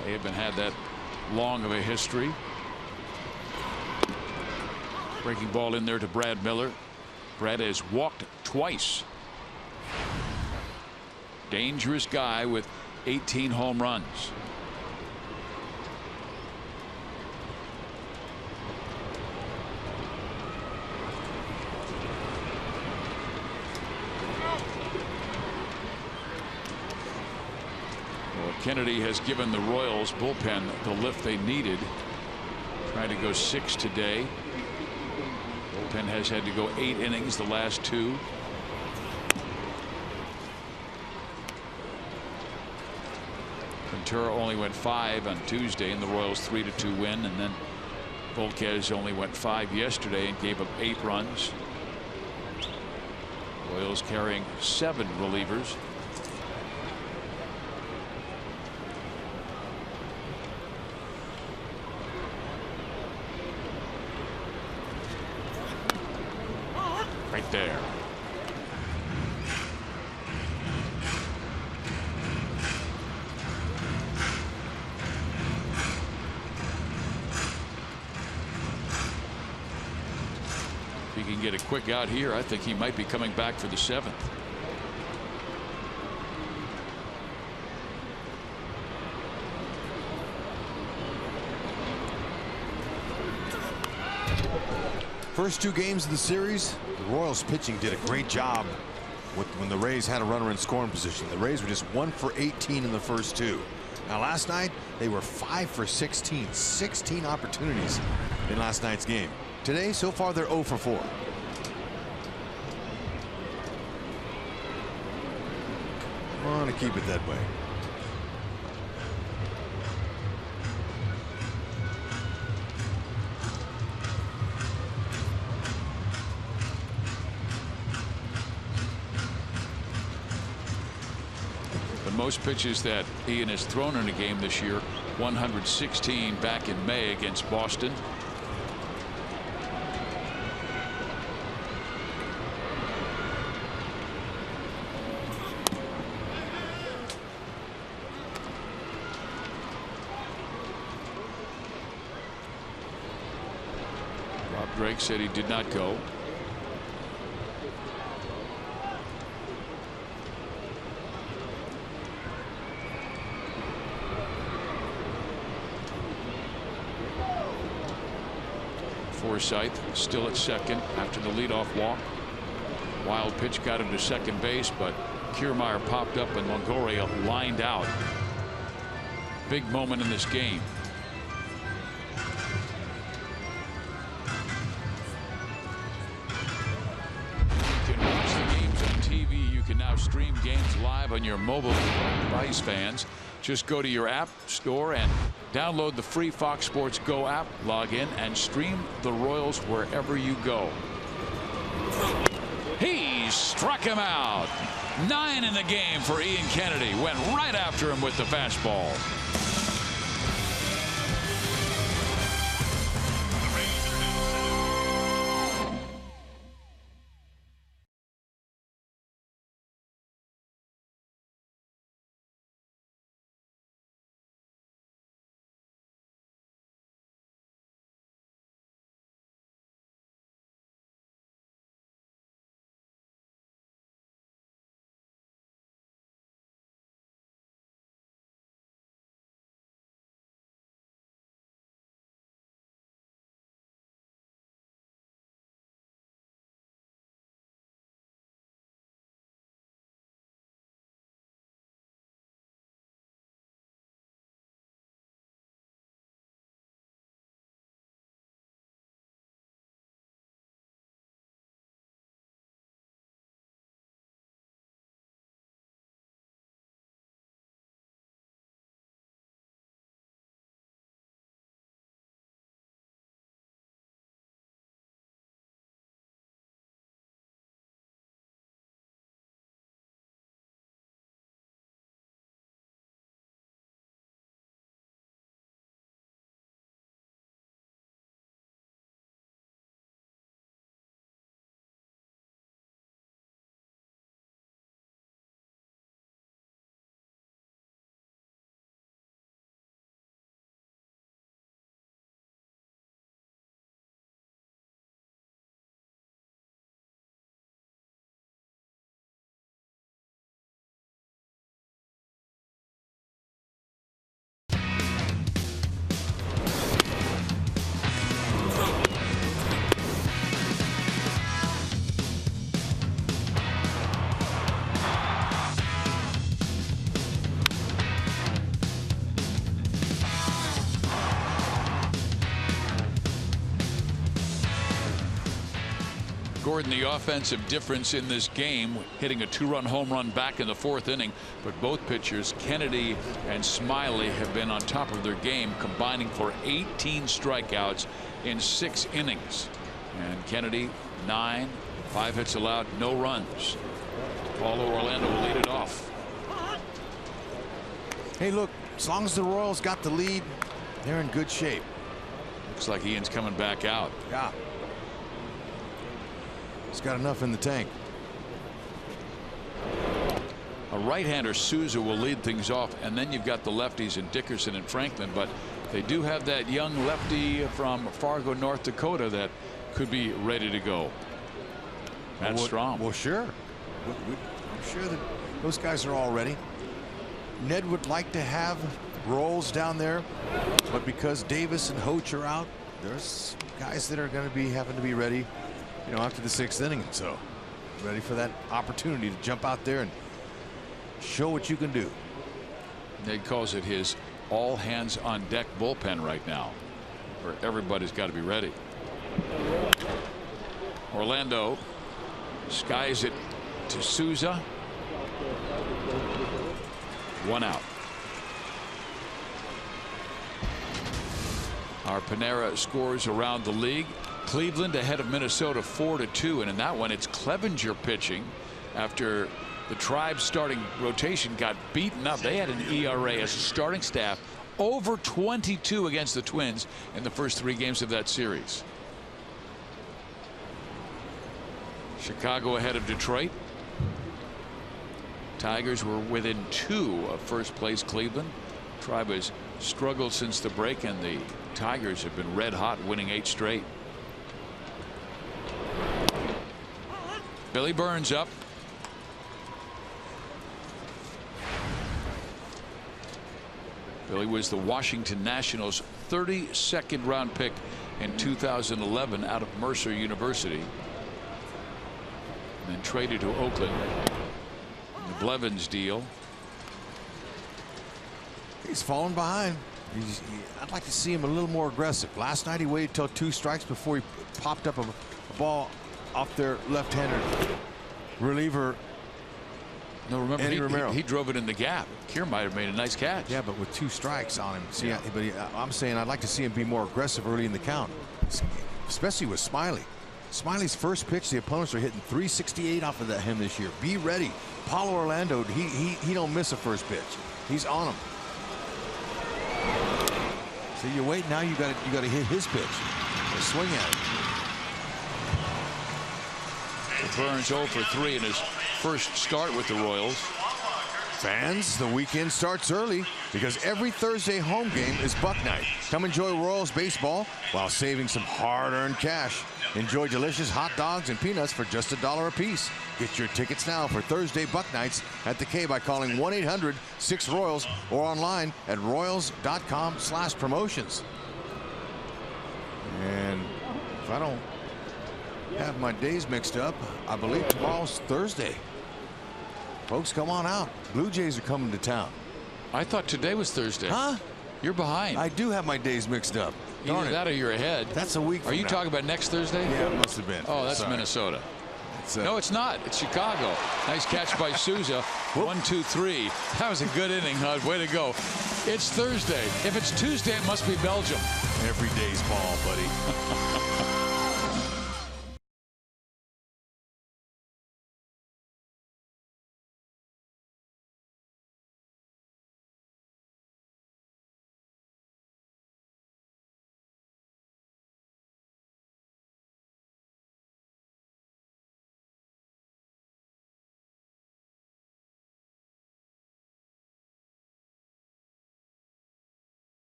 They haven't had that long of a history. Breaking ball in there to Brad Miller. Brad has walked twice. Dangerous guy with 18 home runs. Kennedy has given the Royals bullpen the lift they needed. Trying to go 6 today. Bullpen has had to go 8 innings the last 2. Ventura only went 5 on Tuesday in the Royals 3-2 win, and then Volquez only went 5 yesterday and gave up 8 runs. Royals carrying 7 relievers. Right there. If he can get a quick out here, I think he might be coming back for the 7th. First 2 games of the series, the Royals pitching did a great job when the Rays had a runner in scoring position. The Rays were just 1 for 18 in the first 2. Now last night they were 5 for 16. 16 opportunities in last night's game. Today so far they're 0 for 4. Want to keep it that way. Most pitches that Ian has thrown in a game this year, 116 back in May against Boston. Rob Drake said he did not go. Forsythe still at second after the leadoff walk. Wild pitch got him to second base, but Kiermaier popped up and Longoria lined out. Big moment in this game. You can watch the games on TV. You can now stream games live on your mobile device, fans. Just go to your app store and download the free Fox Sports Go app, log in, and stream the Royals wherever you go. He struck him out. 9 in the game for Ian Kennedy. Went right after him with the fastball. Gordon, the offensive difference in this game, hitting a 2-run home run back in the 4th inning. But both pitchers, Kennedy and Smiley, have been on top of their game, combining for 18 strikeouts in 6 innings. And Kennedy, 9, 5 hits allowed, no runs. Paulo Orlando will lead it off. Hey, look, as long as the Royals got the lead, they're in good shape. Looks like Ian's coming back out. Yeah. He's got enough in the tank. A right-hander, Souza, will lead things off, and then you've got the lefties in Dickerson and Franklin, but they do have that young lefty from Fargo, North Dakota, that could be ready to go. Matt Strom. Well, sure. I'm sure that those guys are all ready. Ned would like to have Rolls down there, but because Davis and Hoach are out, there's guys that are going to be having to be ready, you know, after the 6th inning. And so ready for that opportunity to jump out there and show what you can do. Ned calls it his all hands on deck bullpen right now, where everybody's got to be ready. Orlando skies it to Souza. 1 out. Our Panera scores around the league. Cleveland ahead of Minnesota 4-2, and in that one it's Clevenger pitching after the Tribe's starting rotation got beaten up. They had an ERA as a starting staff over 22 against the Twins in the first 3 games of that series. Chicago ahead of Detroit. Tigers were within 2 of first place Cleveland. Tribe has struggled since the break, and the Tigers have been red hot, winning 8 straight. Billy Burns up. Billy was the Washington Nationals 32nd round pick in 2011 out of Mercer University, and then traded to Oakland in the Blevins deal. He's falling behind. I'd like to see him a little more aggressive. Last night he waited till 2 strikes before he popped up a ball off their left-hander reliever. No, remember he drove it in the gap. Kier might have made a nice catch. Yeah, but with 2 strikes on him. See, yeah. I'm saying I'd like to see him be more aggressive early in the count, especially with Smiley. Smiley's first pitch, the opponents are hitting 368 off of him this year. Be ready. Paulo Orlando, he don't miss a first pitch. He's on him. So you wait, now you got to hit his pitch or swing at it. Burns 0 for 3 in his first start with the Royals. Fans, the weekend starts early because every Thursday home game is Buck Night. Come enjoy Royals baseball while saving some hard-earned cash. Enjoy delicious hot dogs and peanuts for just $1 a piece. Get your tickets now for Thursday Buck Nights at the K by calling 1-800-6-ROYALS or online at royals.com/promotions. And if I don't have my days mixed up, I believe tomorrow's Thursday. Folks, come on out. Blue Jays are coming to town. I thought today was Thursday. Huh? You're behind. I do have my days mixed up. Either that or you're ahead. That's a week from Are you now. talking about next Thursday? Yeah, it must have been. Oh, that's Sorry. Minnesota. No, it's not. It's Chicago. Nice catch by Souza. 1-2-3. That was a good inning, Hud. Way to go. It's Thursday. If it's Tuesday, it must be Belgium. Every day's ball, buddy.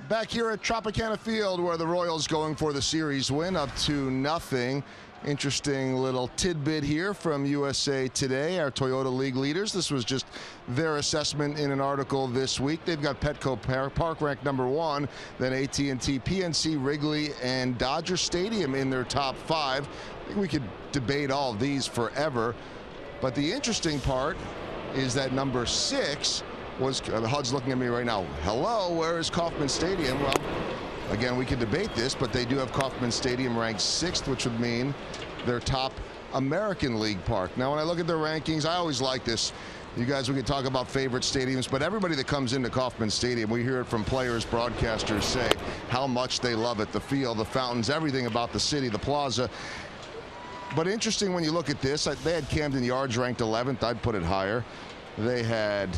Back here at Tropicana Field, where the Royals going for the series win, up to nothing. Interesting little tidbit here from USA Today, our Toyota League leaders. This was just their assessment in an article this week. They've got Petco Park ranked #1, then AT&T, PNC, Wrigley, and Dodger Stadium in their top 5. I think we could debate all of these forever, but the interesting part is that number 6 was, HUD's looking at me right now. Hello, where is Kauffman Stadium? Well, again, we could debate this, but they do have Kauffman Stadium ranked 6th, which would mean their top American League park. Now, when I look at their rankings, I always like this. You guys, we can talk about favorite stadiums, but everybody that comes into Kauffman Stadium, we hear it from players, broadcasters say how much they love it. The field, the fountains, everything about the city, the plaza. But interesting when you look at this, they had Camden Yards ranked 11th. I'd put it higher. They had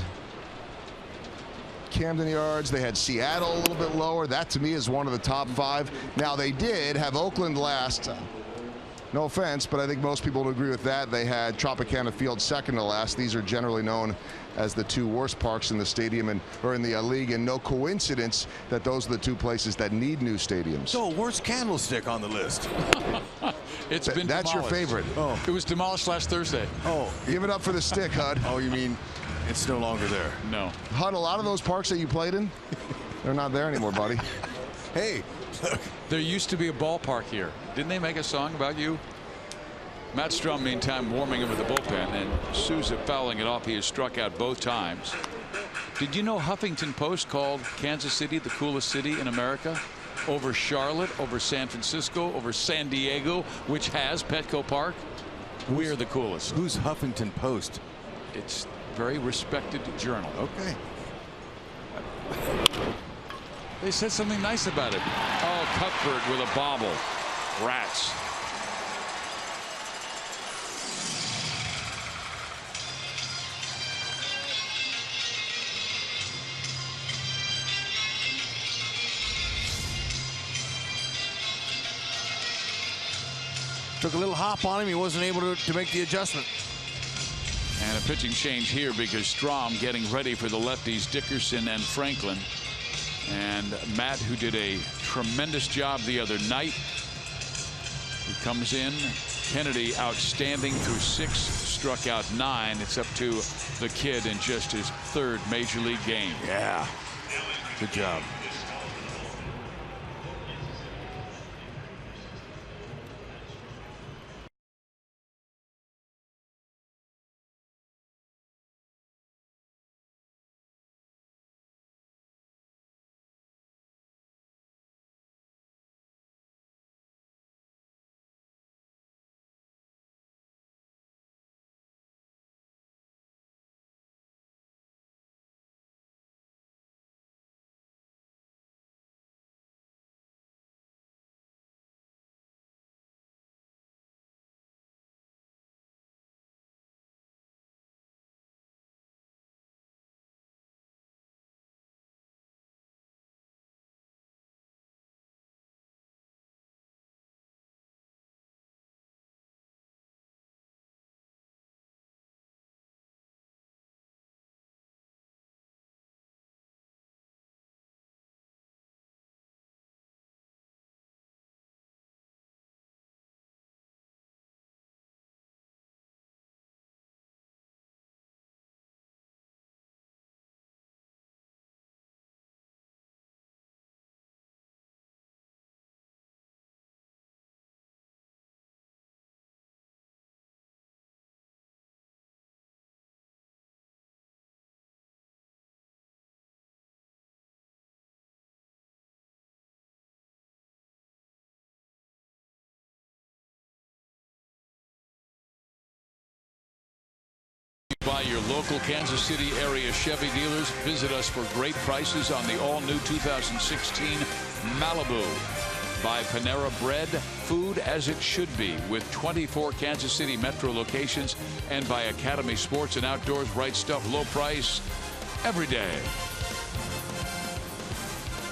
Camden Yards, they had Seattle a little bit lower. That to me is one of the top 5. Now they did have Oakland last. No offense, but I think most people would agree with that. They had Tropicana Field second to last. These are generally known as the 2 worst parks in the stadium or in the league, and no coincidence that those are the 2 places that need new stadiums. So worst Candlestick on the list? It's been That's demolished. your favorite. Oh, It was demolished last Thursday. oh, Give it up for the stick, HUD. oh, you mean it's no longer there? No. HUD, a lot of those parks that you played in, they're not there anymore, buddy. Hey, There used to be a ballpark here. Didn't they make a song about you? Matt Strum, meantime, warming up with the bullpen, and Souza fouling it off. He has struck out both times. Did you know Huffington Post called Kansas City the coolest city in America? Over Charlotte, over San Francisco, over San Diego, which has Petco Park. We're the coolest. who's Huffington Post? It's a very respected journal. Okay. They said something nice about it. Oh, Cuthbert with a bobble. Rats. Took a little hop on him. He wasn't able to make the adjustment. And a pitching change here because Strom getting ready for the lefties Dickerson and Franklin. And Matt, who did a tremendous job the other night, he comes in. Kennedy outstanding through 6, struck out 9. It's up to the kid in just his 3rd major league game. Yeah. Good job. By your local Kansas City area Chevy dealers. Visit us for great prices on the all-new 2016 Malibu. By Panera Bread, food as it should be, with 24 Kansas City metro locations. And by Academy Sports and Outdoors, right stuff, low price, every day.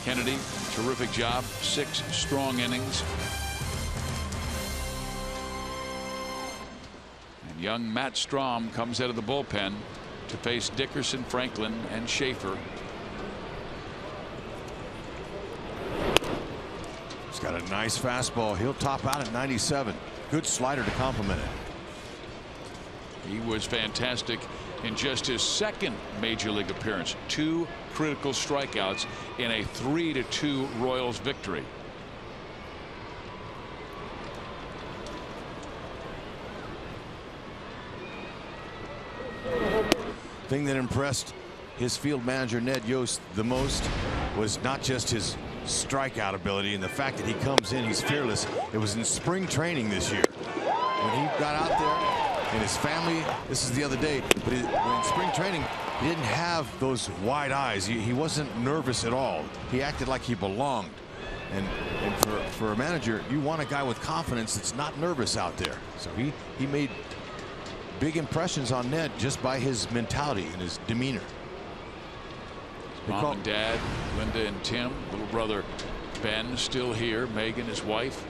Kennedy, terrific job, 6 strong innings. Young Matt Strom comes out of the bullpen to face Dickerson, Franklin, and Schaefer. Got a nice fastball. He'll top out at 97. Good slider to complement it. He was fantastic in just his second major league appearance. 2 critical strikeouts in a 3-2 Royals victory. Thing that impressed his field manager Ned Yost the most was not just his strikeout ability and the fact that he comes in, he's fearless. It was in spring training this year when he got out there and his family. This is the other day, but in spring training he didn't have those wide eyes. He wasn't nervous at all. He acted like he belonged. And for a manager, you want a guy with confidence that's not nervous out there. So he made big impressions on Ned just by his mentality and his demeanor. Mom and Dad, Linda and Tim, little brother Ben still here, Megan, his wife.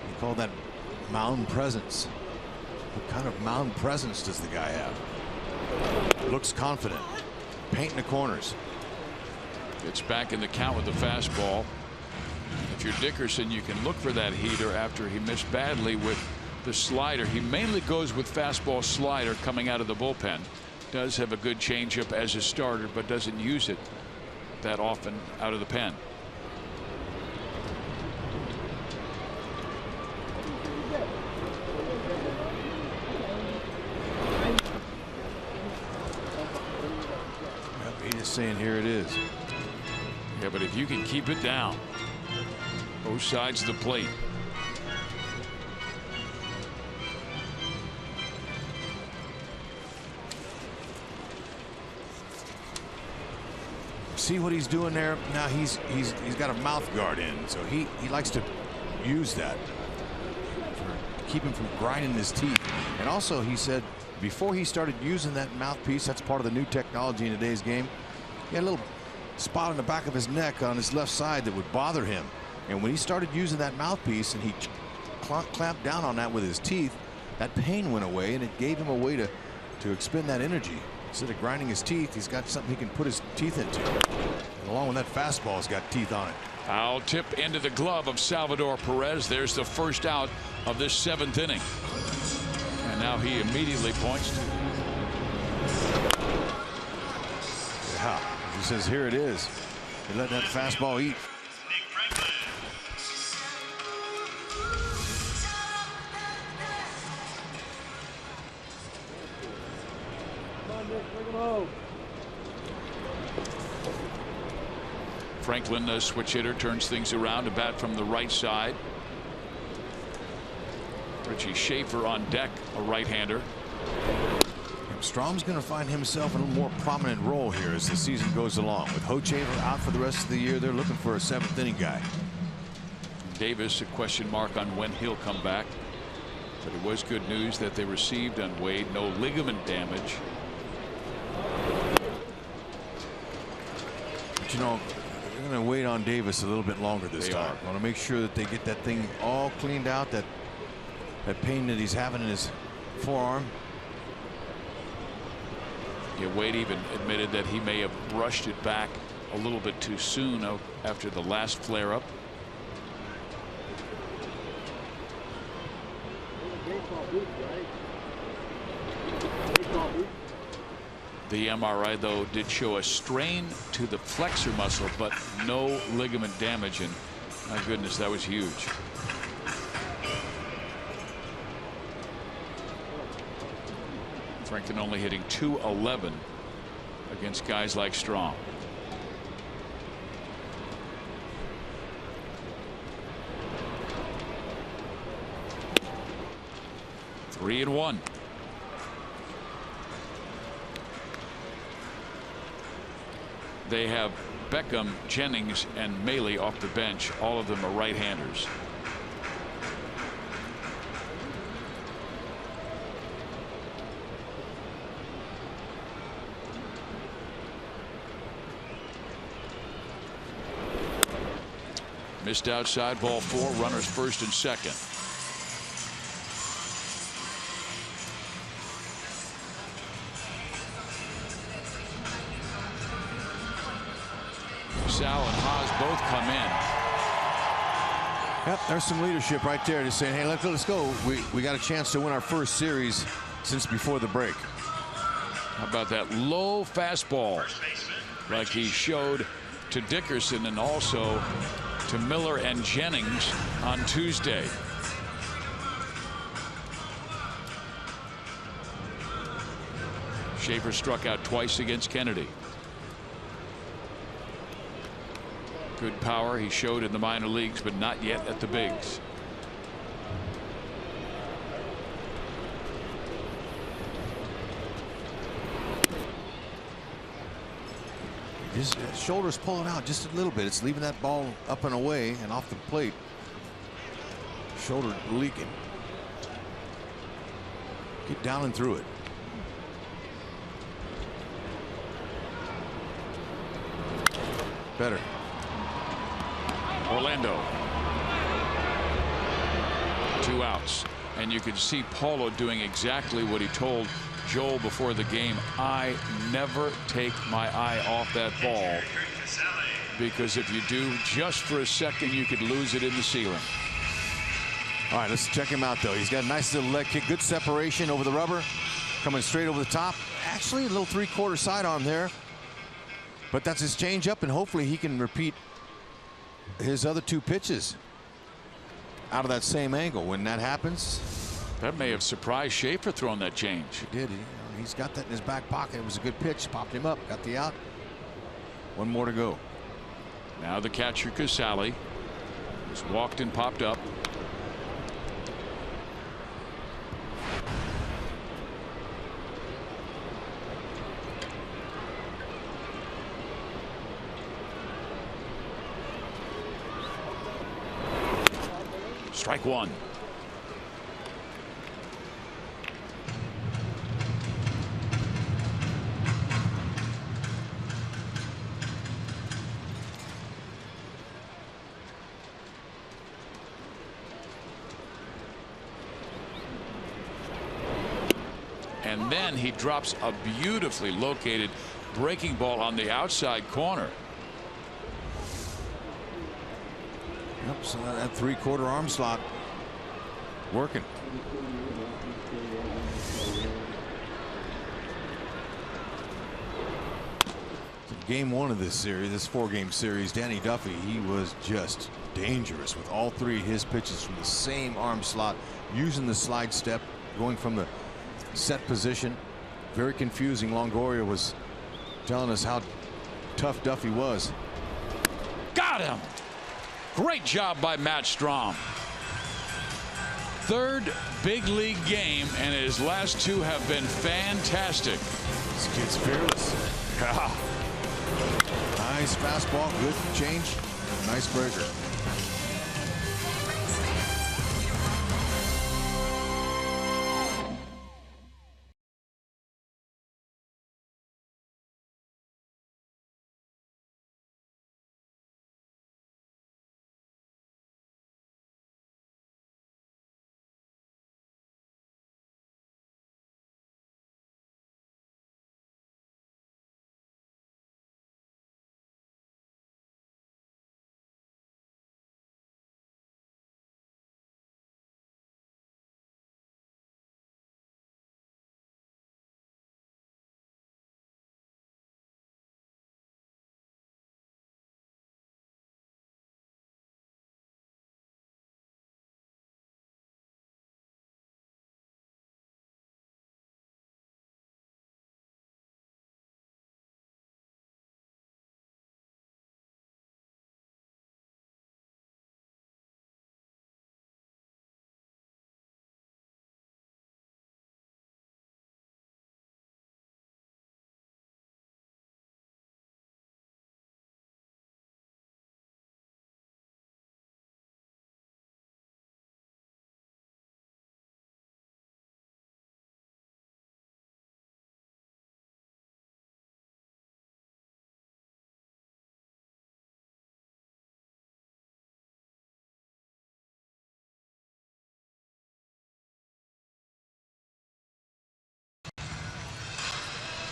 They call that mound presence. What kind of mound presence does the guy have? Looks confident, painting the corners. It's back in the count with the fastball. If you're Dickerson, you can look for that heater after he missed badly with the slider. He mainly goes with fastball slider coming out of the bullpen. Does have a good changeup as a starter, but doesn't use it that often out of the pen. He's just saying here it is. Yeah, but if you can keep it down, both sides of the plate. See what he's doing there now. He's got a mouth guard in, so he likes to use that to keep him from grinding his teeth. And also, he said before he started using that mouthpiece, that's part of the new technology in today's game, he had a little spot on the back of his neck on his left side that would bother him. And when he started using that mouthpiece and he clamped down on that with his teeth, that pain went away, and it gave him a way to expend that energy. Instead of grinding his teeth, he's got something he can put his teeth into. And along with that fastball, he's got teeth on it. Foul tip into the glove of Salvador Perez. There's the first out of this 7th inning. And now he immediately points to. Yeah, he says here it is. He let that fastball eat. Franklin, the switch hitter, turns things around to bat from the right side. Richie Schaefer on deck, a right-hander. Strom's going to find himself in a more prominent role here as the season goes along. With Hochevar out for the rest of the year, they're looking for a 7th inning guy. Davis, a question mark on when he'll come back. But it was good news that they received on Wade. No ligament damage. But you know, they're going to wait on Davis a little bit longer this time. Want to make sure that they get that thing all cleaned out, that pain that he's having in his forearm. Yeah, Wade even admitted that he may have brushed it back a little bit too soon after the last flare-up. The MRI, though, did show a strain to the flexor muscle, but no ligament damage. And my goodness, that was huge. Franklin only hitting .211 against guys like Strom. Three and one. They have Beckham, Jennings, and Maley off the bench. All of them are right-handers. Missed outside, ball 4, runners first and second. Sal and Haas both come in. Yep, there's some leadership right there, just saying, hey, let's go. We got a chance to win our first series since before the break. How about that low fastball, like he showed to Dickerson and also to Miller and Jennings on Tuesday. Schaefer struck out twice against Kennedy. Good power he showed in the minor leagues, but not yet at the bigs. His shoulder's pulling out just a little bit. It's leaving that ball up and away and off the plate. Shoulder leaking. Get down and through it. Better. Orlando. 2 outs. And you can see Paulo doing exactly what he told Joel before the game. I never take my eye off that ball, because if you do just for a second, you could lose it in the ceiling. All right, let's check him out, though. He's got a nice little leg kick, good separation over the rubber, coming straight over the top. Actually, a little 3/4 sidearm there, but that's his changeup, and hopefully he can repeat his other 2 pitches out of that same angle. When that happens, that may have surprised Schaefer throwing that change. He did. He's got that in his back pocket. It was a good pitch. Popped him up. Got the out. 1 more to go. Now the catcher Casale just walked and popped up. Strike 1. And then he drops a beautifully located breaking ball on the outside corner. Yep, so that 3/4 arm slot working. Game 1 of this series, this 4-game series, Danny Duffy, he was just dangerous with all 3 of his pitches from the same arm slot, using the slide step, going from the set position. Very confusing. Longoria was telling us how tough Duffy was. Got him. Great job by Matt Strom. 3rd big league game, and his last 2 have been fantastic. This kid's fearless. Nice fastball, good change, nice breaker.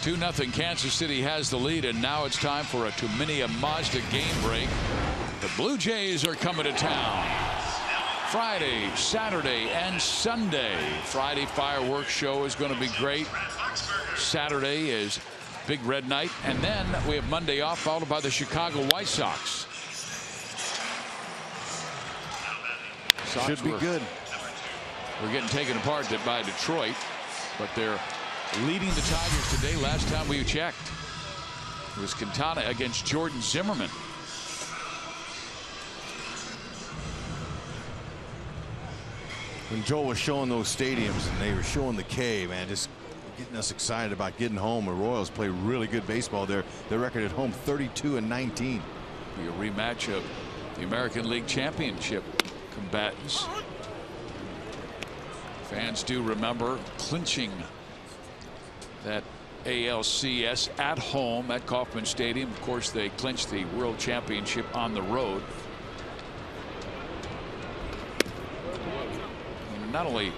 Two 2-0 Kansas City has the lead, and now it's time for a Tuminia Mazda game break. The Blue Jays are coming to town. Friday, Saturday, and Sunday. Friday fireworks show is going to be great. Saturday is Big Red Night, and then we have Monday off, followed by the Chicago White Sox. Should be good. We're getting taken apart by Detroit, but they're leading the Tigers today. Last time we checked, it was Quintana against Jordan Zimmerman. When Joel was showing those stadiums and they were showing the K, man, just getting us excited about getting home. The Royals play really good baseball there. Their record at home 32-19. Be a rematch of the American League Championship combatants. Fans do remember clinching that ALCS at home at Kauffman Stadium. Of course, they clinched the World Championship on the road. And not only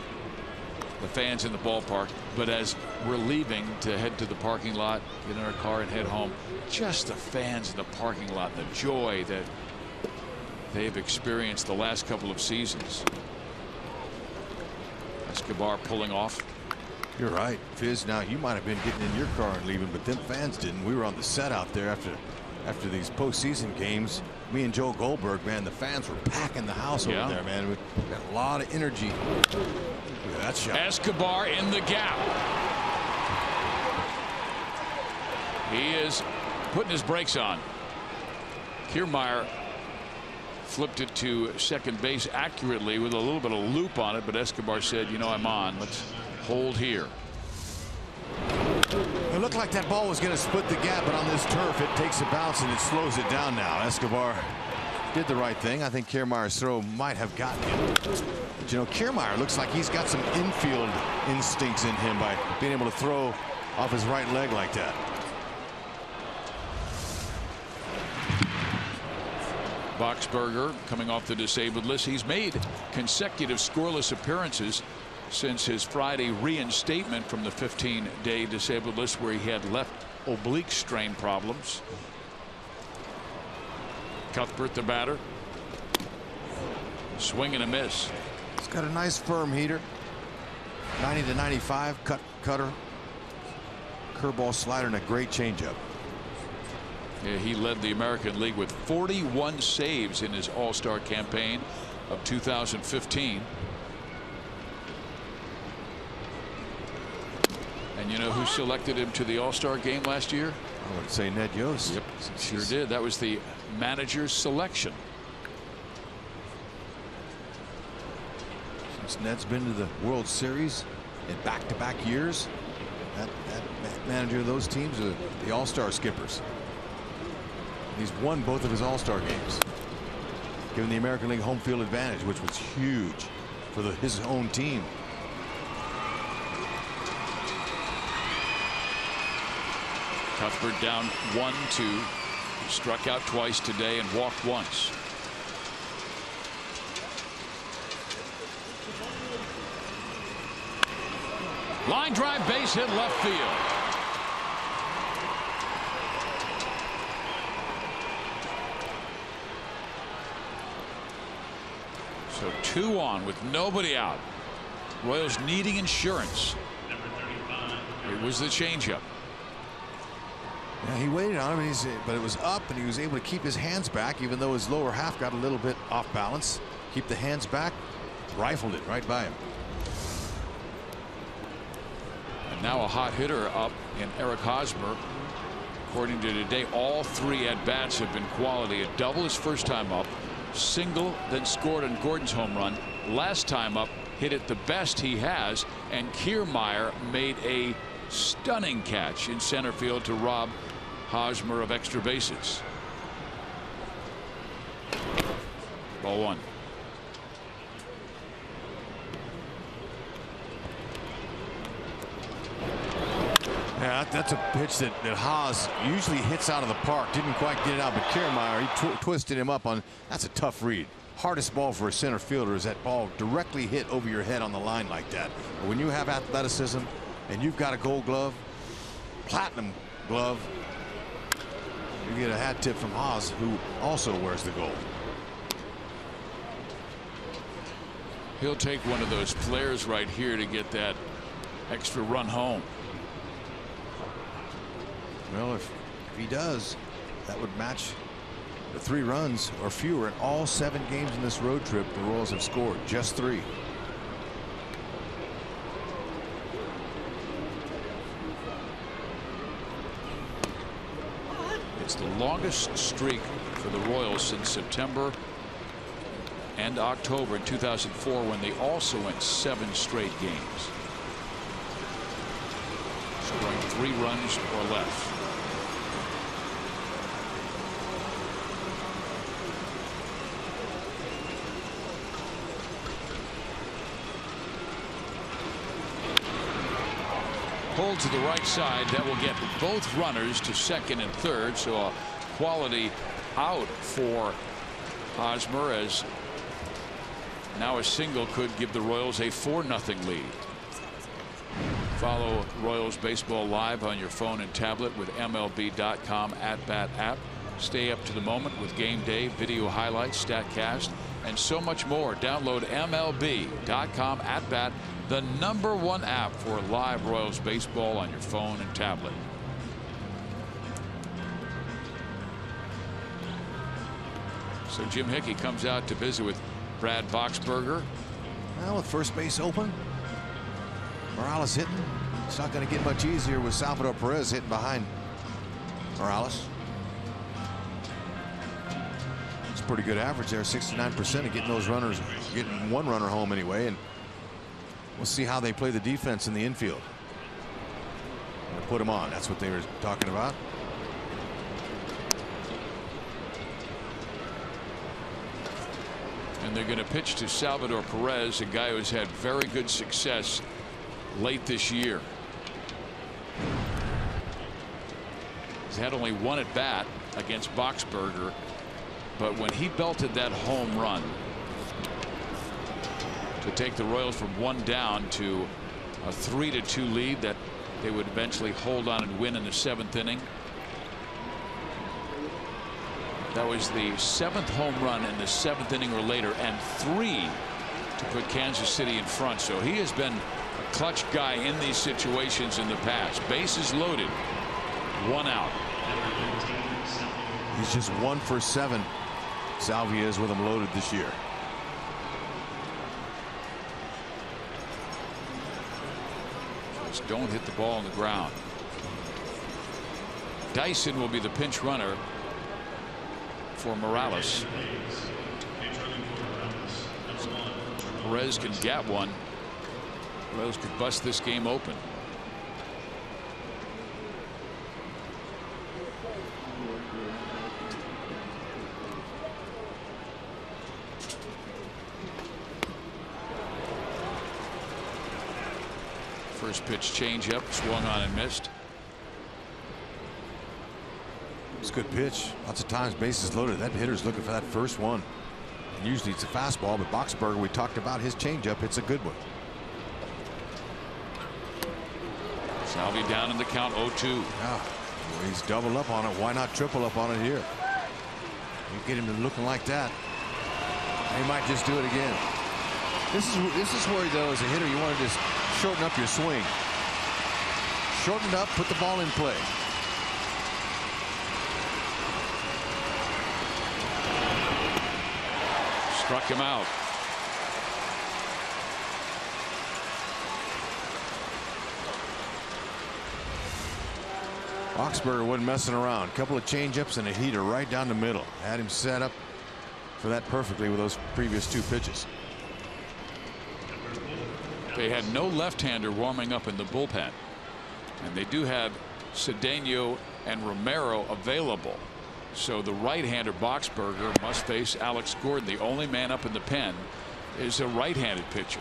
the fans in the ballpark, but as we're leaving to head to the parking lot, get in our car and head home, just the fans in the parking lot, the joy that they've experienced the last couple of seasons. Escobar pulling off. You're right, Fizz. Now you might have been getting in your car and leaving, but them fans didn't. We were on the set out there after these postseason games. Me and Joe Goldberg, man, the fans were packing the house over there, man. We got a lot of energy. Look at that shot. Escobar in the gap. He is putting his brakes on. Kiermaier flipped it to second base accurately with a little bit of loop on it, but Escobar said, you know, I'm on. Let's hold here. It looked like that ball was going to split the gap, but on this turf it takes a bounce and it slows it down now. Escobar did the right thing. I think Kiermaier's throw might have gotten him. But you know, Kiermaier looks like he's got some infield instincts in him by being able to throw off his right leg like that. Boxberger coming off the disabled list. He's made consecutive scoreless appearances since his Friday reinstatement from the 15-day disabled list, where he had left oblique strain problems. Cuthbert, the batter. Swing and a miss. He's got a nice firm heater. 90-95 cutter, curveball, slider, and a great changeup. Yeah, he led the American League with 41 saves in his All-Star campaign of 2015. And you know who selected him to the All-Star game last year? I would say Ned Yost. Yep, sure did. That was the manager's selection. Since Ned's been to the World Series in back-to-back years, that manager of those teams are the All-Star skippers. He's won both of his All-Star games, giving the American League home field advantage, which was huge for his own team. Cuthbert down 1-2. He struck out twice today and walked once. Line drive, base hit, left field. So 2 on with nobody out. Royals needing insurance. It was the changeup. Yeah, he waited on him, but it was up, and he was able to keep his hands back, even though his lower half got a little bit off balance. Keep the hands back, rifled it right by him. And now a hot hitter up in Eric Hosmer. According to today, all 3 at-bats have been quality. A double his first time up, single, then scored on Gordon's home run. Last time up, hit it the best he has, and Kiermaier made a stunning catch in center field to rob Hosmer of extra bases. Ball 1. Yeah, that's a pitch that Haas usually hits out of the park. Didn't quite get it out, but Kiermaier, he twisted him up on. That's a tough read. Hardest ball for a center fielder is that ball directly hit over your head on the line like that. But when you have athleticism and you've got a gold glove, platinum glove, you get a hat tip from Haas, who also wears the gold. He'll take one of those players right here to get that extra run home. Well, if he does, that would match the 3 runs or fewer in all 7 games in this road trip. The Royals have scored just 3. It's the longest streak for the Royals since September and October in 2004, when they also went 7 straight games, scoring 3 runs or less. Pulled to the right side. That will get both runners to second and third. So a quality out for Hosmer, as now a single could give the Royals a 4-0 lead. Follow Royals Baseball live on your phone and tablet with MLB.com @bat app. Stay up to the moment with game day, video highlights, StatCast, and so much more. Download MLB.com @bat, the #1 app for live Royals baseball on your phone and tablet. So Jim Hickey comes out to visit with Brad Boxberger. Well, with first base open, Morales hitting. It's not going to get much easier with Salvador Perez hitting behind Morales. It's a pretty good average there, 69% of getting those runners, getting 1 runner home anyway. And we'll see how they play the defense in the infield. Put them on. That's what they were talking about. And they're going to pitch to Salvador Perez, a guy who's had very good success late this year. He's had only 1 at bat against Boxberger, but when he belted that home run to take the Royals from 1 down to a 3-2 lead that they would eventually hold on and win in the 7th inning. That was the 7th home run in the 7th inning or later, and 3 to put Kansas City in front. So he has been a clutch guy in these situations in the past. Bases loaded, 1 out. He's just 1 for 7. Salvia is with him loaded this year. Just don't hit the ball on the ground. Dyson will be the pinch runner for Morales. So Perez can get one. Royals could bust this game open. First pitch changeup, swung on and missed. It's a good pitch. Lots of times bases loaded. That hitter's looking for that first one. And usually it's a fastball, but Boxberger, we talked about his changeup. It's a good one. Salvi down in the count, 0-2. Yeah, well, he's doubled up on it. Why not triple up on it here? You get him to looking like that, he might just do it again. This is where, though, as a hitter, you want to just shorten up your swing. Shorten it up, put the ball in play. Struck him out. Boxberger wasn't messing around. A couple of changeups and a heater right down the middle. Had him set up for that perfectly with those previous 2 pitches. They had no left-hander warming up in the bullpen, and they do have Cedeno and Romero available. So the right-hander Boxberger must face Alex Gordon. The only man up in the pen is a right-handed pitcher.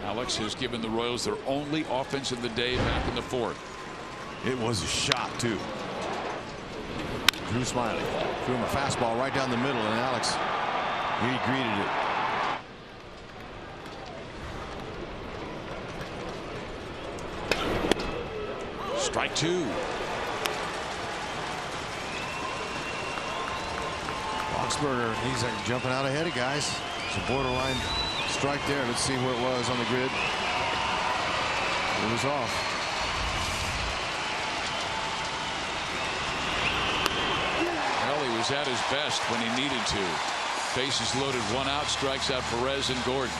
Alex has given the Royals their only offense of the day back in the 4th. It was a shot, too. Drew Smiley threw him a fastball right down the middle, and Alex, he greeted it. Strike two. Boxberger, he's like jumping out ahead of guys. It's a borderline strike there. Let's see where it was on the grid. It was off. Well, he was at his best when he needed to. Bases loaded, 1 out, strikes out Perez and Gordon.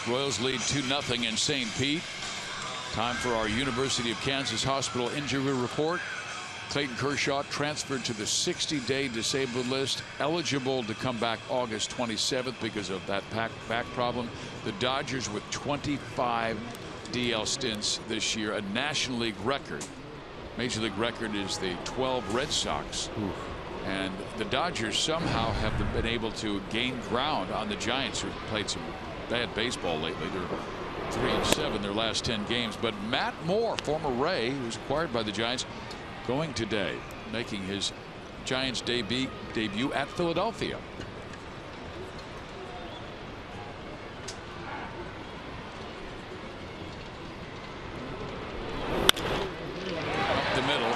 Royals lead 2-0 in St. Pete. Time for our University of Kansas Hospital injury report. Clayton Kershaw transferred to the 60-day disabled list, eligible to come back August 27th because of that back problem. The Dodgers with 25 DL stints this year, a National League record. Major League record is the 12 Red Sox. And the Dodgers somehow have been able to gain ground on the Giants, who played some bad baseball lately. They're 3-7 their last 10 games. But Matt Moore, former Ray, who was acquired by the Giants, going today, making his Giants debut at Philadelphia. Up the middle.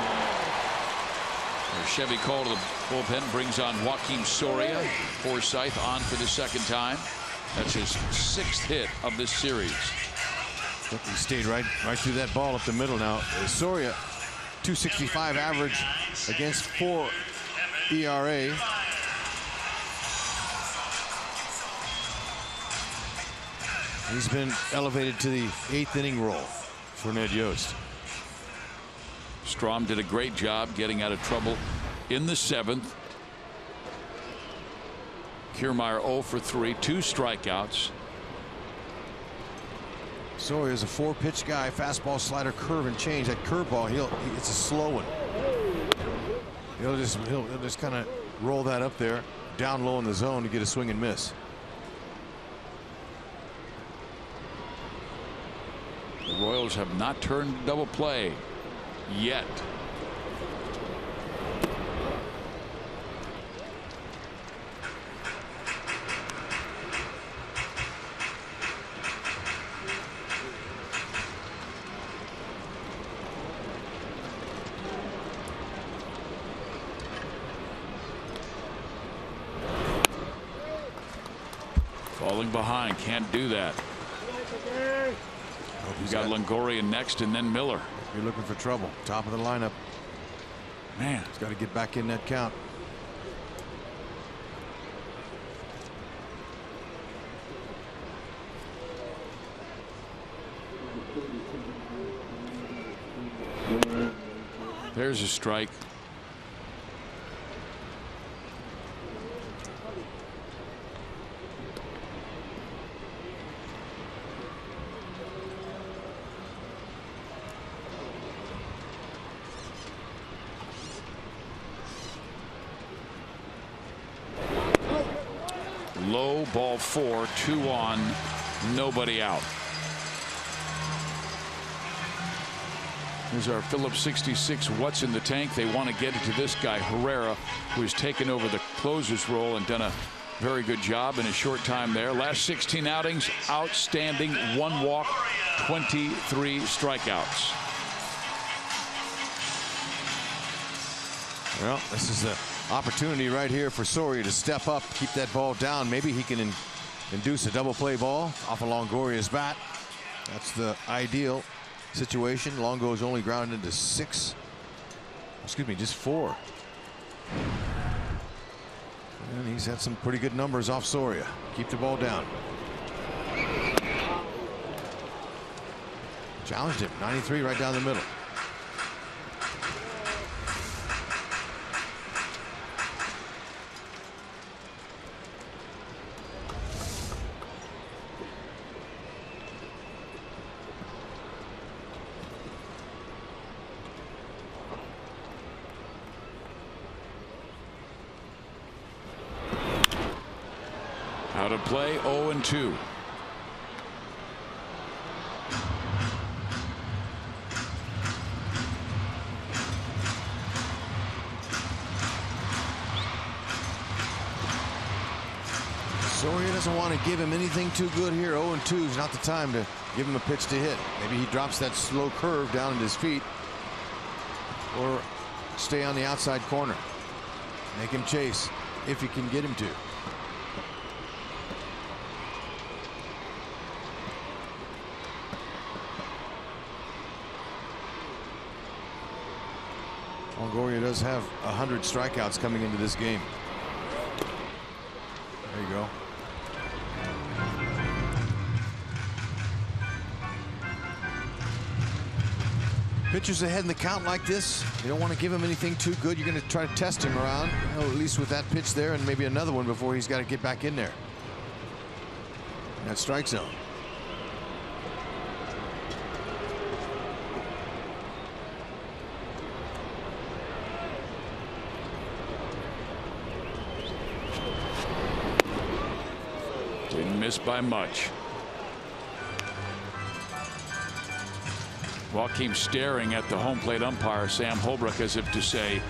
Chevy call to the bullpen brings on Joakim Soria. Forsythe on for the second time. That's his 6th hit of this series. He stayed right through that ball up the middle now. Soria, 2.65 average against 4 ERA. He's been elevated to the 8th inning role for Ned Yost. Strom did a great job getting out of trouble in the 7th. Kiermaier 0 for 3, 2 strikeouts. Sawyer is a 4-pitch guy, fastball, slider, curve, and change. That curveball, it's a slow one. He'll just kind of roll that up there, down low in the zone to get a swing and miss. The Royals have not turned double play yet. Falling behind, can't do that. He's got Longoria next and then Miller. You're looking for trouble. Top of the lineup. Man, he's got to get back in that count. There's a strike. Low, ball 4, 2 on, nobody out. Here's our Phillips 66. What's in the tank? They want to get it to this guy, Herrera, who's taken over the closer's role and done a very good job in a short time there. Last 16 outings, outstanding. 1 walk, 23 strikeouts. Well, this is the opportunity right here for Soria to step up, keep that ball down. Maybe he can induce a double play ball off of Longoria's bat. That's the ideal situation. Longo's only grounded into 6. Excuse me, just 4. And he's had some pretty good numbers off Soria. Keep the ball down. Challenged him. 93 right down the middle. Out of play, 0-2. Soria doesn't want to give him anything too good here. 0-2 is not the time to give him a pitch to hit. Maybe he drops that slow curve down at his feet, or stay on the outside corner. Make him chase if he can get him to. Longoria does have 100 strikeouts coming into this game. There you go. Pitchers ahead in the count like this, you don't want to give him anything too good. You're going to try to test him around, you know, at least with that pitch there, and maybe another one before he's got to get back in there. That strike zone. Didn't miss by much. Joaquin staring at the home plate umpire, Sam Holbrook, as if to say,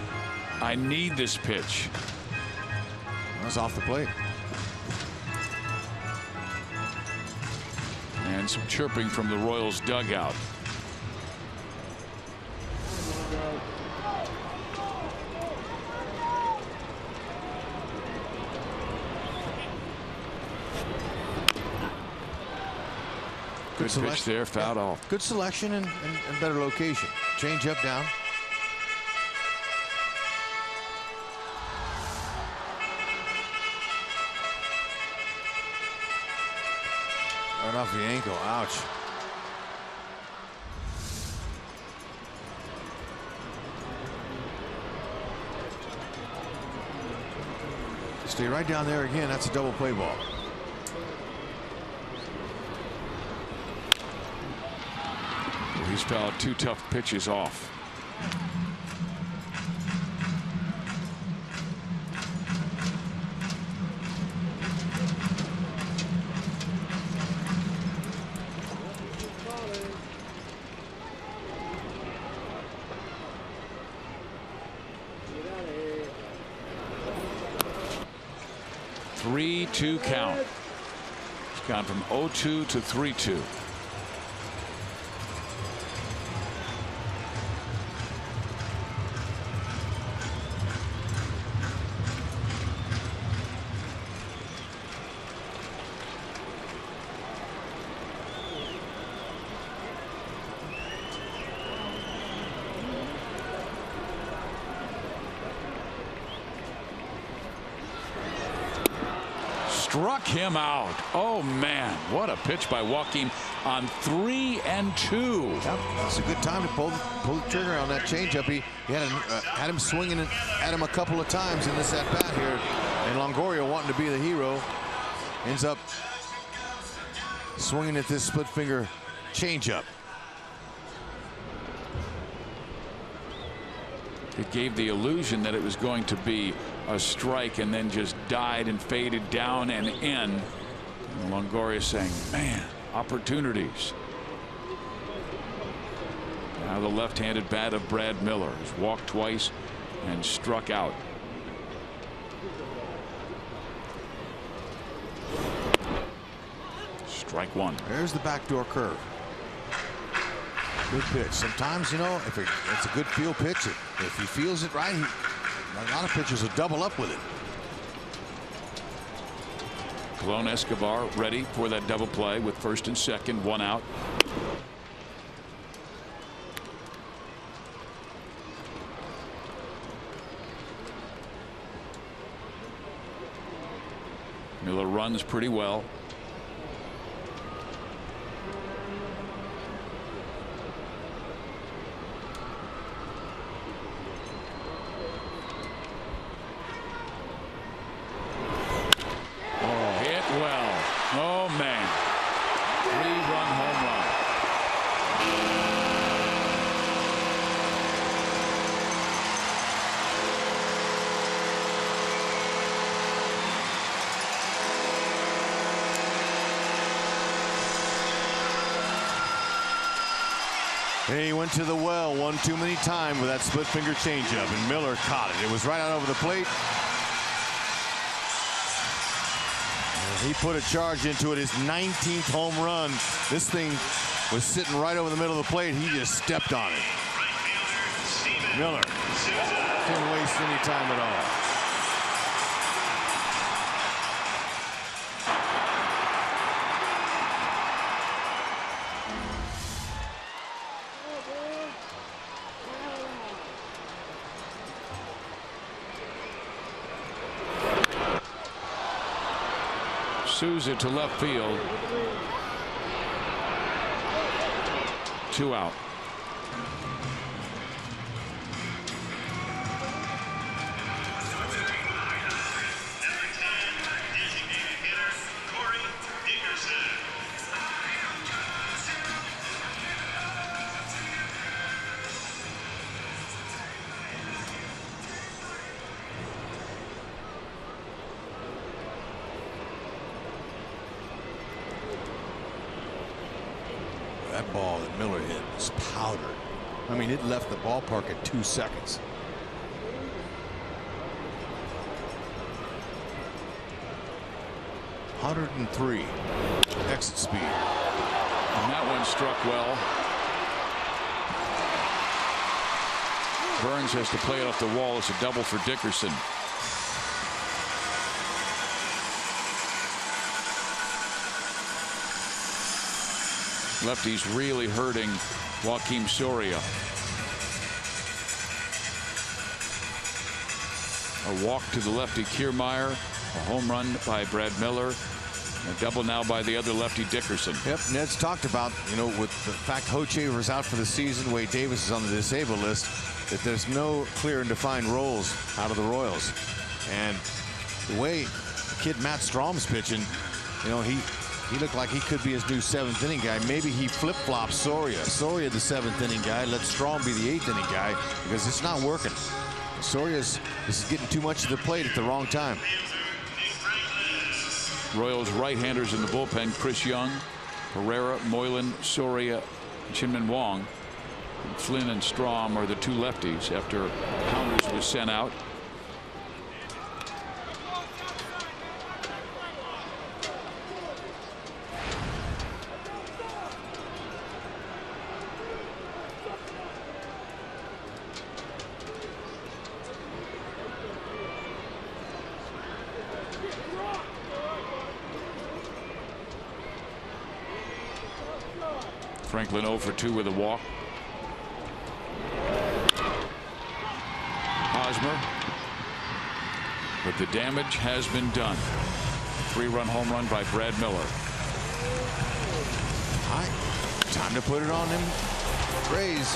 I need this pitch. That's off the plate. And some chirping from the Royals dugout. Good pitch there, fouled off. Good selection and better location. Change up down. Right off the ankle. Ouch. Stay right down there again. That's a double play ball. He's fouled 2 tough pitches off. Three-two count. It's gone from 0-2 to 3-2. Struck him out. Oh man, what a pitch by Joaquin on 3-2. Yep, that's a good time to pull the trigger on that changeup. He had him swinging at him a couple of times in this at bat here, and Longoria, wanting to be the hero, ends up swinging at this split finger changeup. It gave the illusion that it was going to be a strike and then just died and faded down and in. And Longoria saying, man, opportunities. Now the left-handed bat of Brad Miller has walked twice and struck out. Strike one. There's the backdoor curve. Good pitch. Sometimes, you know, if it's a good field pitch, if he feels it right, a lot of pitchers will double up with it. Colon Escobar ready for that double play with first and second, one out. Miller runs pretty well. He went to the well one too many times with that split finger changeup, and Miller caught it. It was right out over the plate. And he put a charge into it, his 19th home run. This thing was sitting right over the middle of the plate. He just stepped on it. Miller didn't waste any time at all. Souza to left field. 2 out. That ball that Miller hit was powdered. I mean, it left the ballpark at 2 seconds. .103 exit speed. And that one struck well. Burns has to play it off the wall. It's a double for Dickerson. Lefty's really hurting Joakim Soria. A walk to the lefty Kiermaier, a home run by Brad Miller, a double now by the other lefty Dickerson. Yep, Ned's talked about, you know, with the fact Hochevar's out for the season, Wade Davis is on the disabled list, that there's no clear and defined roles out of the Royals. And the way the kid Matt Strom's pitching, you know, he looked like he could be his new 7th inning guy. Maybe he flip-flops Soria. Soria the 7th inning guy. Let Strom be the 8th inning guy, because it's not working. This is getting too much to the plate at the wrong time. Royals right-handers in the bullpen: Chris Young, Pereira, Moylan, Soria, Chin-Min Wong. Flynn and Strom are the 2 lefties after Pounders was sent out. Franklin 0 for 2 with a walk. Hosmer. But the damage has been done. 3-run home run by Brad Miller. All right, time to put it on them Rays.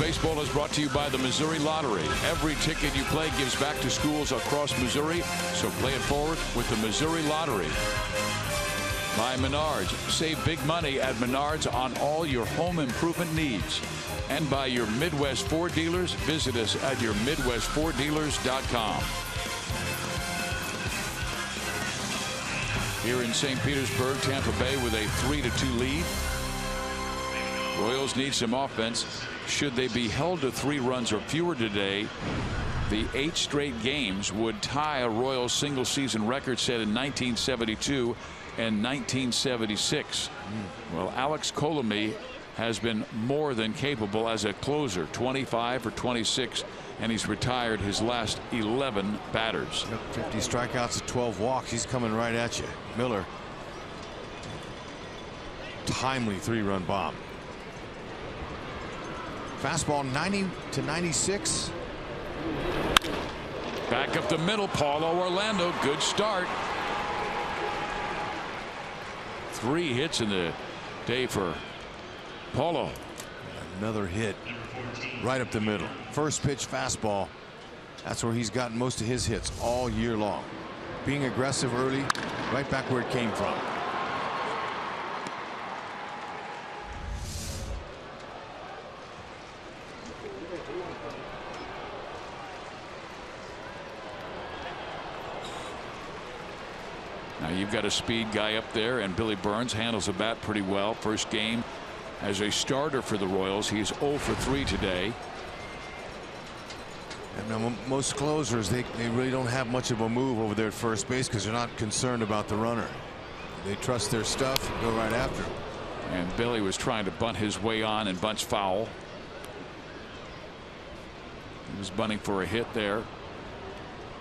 Baseball is brought to you by the Missouri Lottery. Every ticket you play gives back to schools across Missouri, so play it forward with the Missouri Lottery. By Menards. Save big money at Menards on all your home improvement needs. And by your Midwest Ford dealers. Visit us at yourmidwestforddealers.com. Here in St. Petersburg, Tampa Bay with a 3-2 lead. Royals need some offense. Should they be held to 3 runs or fewer today, the 8 straight games would tie a Royals single season record set in 1972 and 1976. Well, Alex Colomé has been more than capable as a closer, 25 for 26, and he's retired his last 11 batters. 50 strikeouts and 12 walks. He's coming right at you. Miller. Timely 3-run bomb. Fastball 90 to 96. Back up the middle, Paulo Orlando. Good start. 3 hits in the day for Paulo. Another hit right up the middle. First pitch fastball. That's where he's gotten most of his hits all year long. Being aggressive early, right back where it came from. Now you've got a speed guy up there, and Billy Burns handles the bat pretty well. First game as a starter for the Royals. He's 0 for 3 today. And now most closers, they really don't have much of a move over there at first base because they're not concerned about the runner. They trust their stuff and go right after him. And Billy was trying to bunt his way on and bunts foul. He was bunting for a hit there.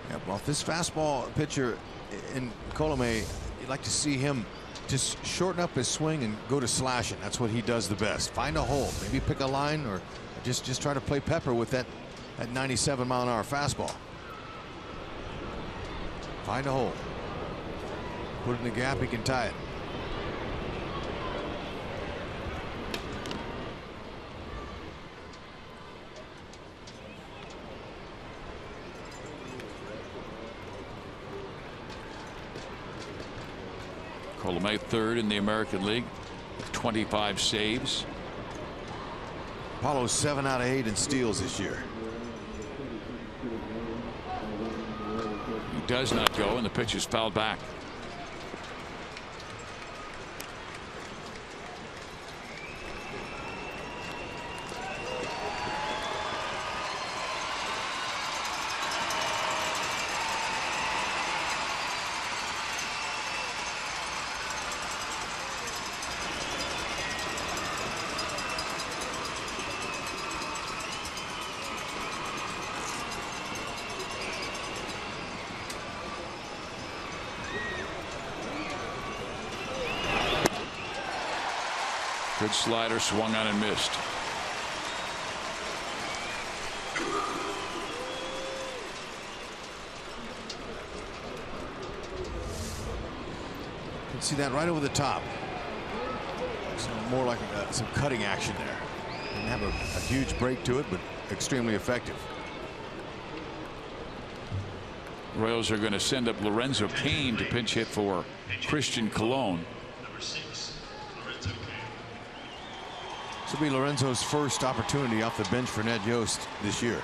Yeah, well, if this fastball pitcher in Colomé, you'd like to see him just shorten up his swing and go to slashing. That's what he does the best. Find a hole, maybe pick a line, or just try to play pepper with that 97-mile-an-hour fastball. Find a hole, put it in the gap, he can tie it. Colomé third in the American League with 25 saves. Paulo's 7 out of 8 in steals this year. He does not go, and the pitch is fouled back. Good slider, swung on and missed. You can see that right over the top. More like some cutting action there. Didn't have a huge break to it, but extremely effective. Royals are going to send up Lorenzo Cain to pinch hit for Christian Colon. This will be Lorenzo's first opportunity off the bench for Ned Yost this year.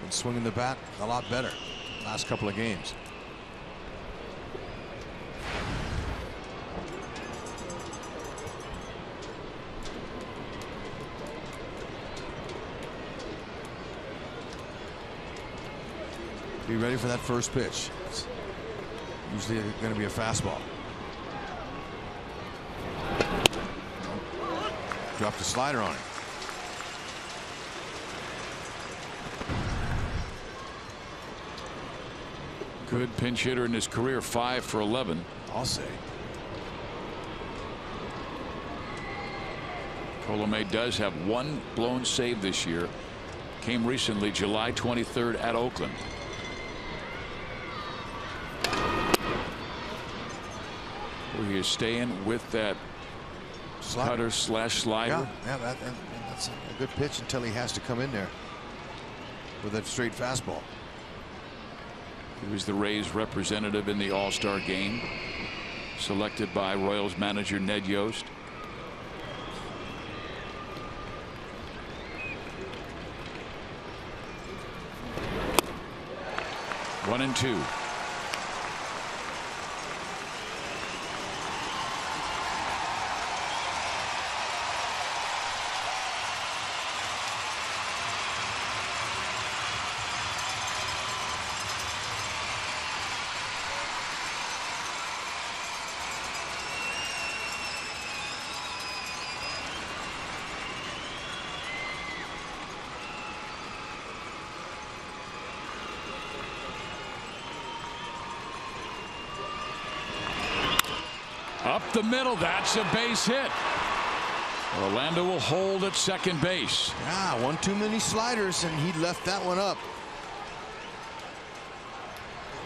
Been swinging the bat a lot better last couple of games. Be ready for that first pitch. It's usually going to be a fastball. Dropped a slider on it. Good pinch hitter in his career, 5 for 11. I'll say. Colomé does have 1 blown save this year. Came recently, July 23rd at Oakland. He is staying with that Cutter slash slider. Yeah, that's a good pitch until he has to come in there with that straight fastball. He was the Rays representative in the All-Star game, selected by Royals manager Ned Yost. One and two. Up the middle, that's a base hit. Orlando will hold at second base. Yeah, one too many sliders, and he left that one up.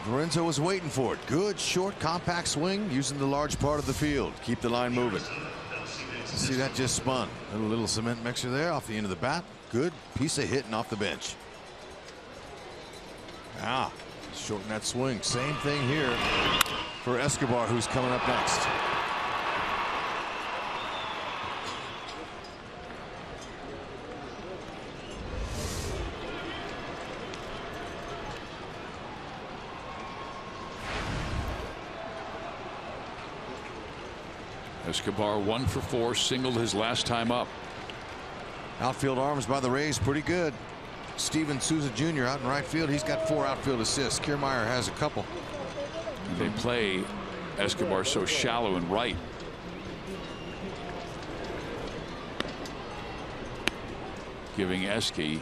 Lorenzo was waiting for it. Good short compact swing using the large part of the field. Keep the line moving. See, that just spun. A little cement mixer there off the end of the bat. Good piece of hitting off the bench. Ah, shorten that swing. Same thing here for Escobar, who's coming up next. Escobar 1 for 4, singled his last time up. Outfield arms by the Rays pretty good. Steven Souza Jr. out in right field. He's got 4 outfield assists. Kiermaier has a couple. They play Escobar so shallow and right. Giving Esky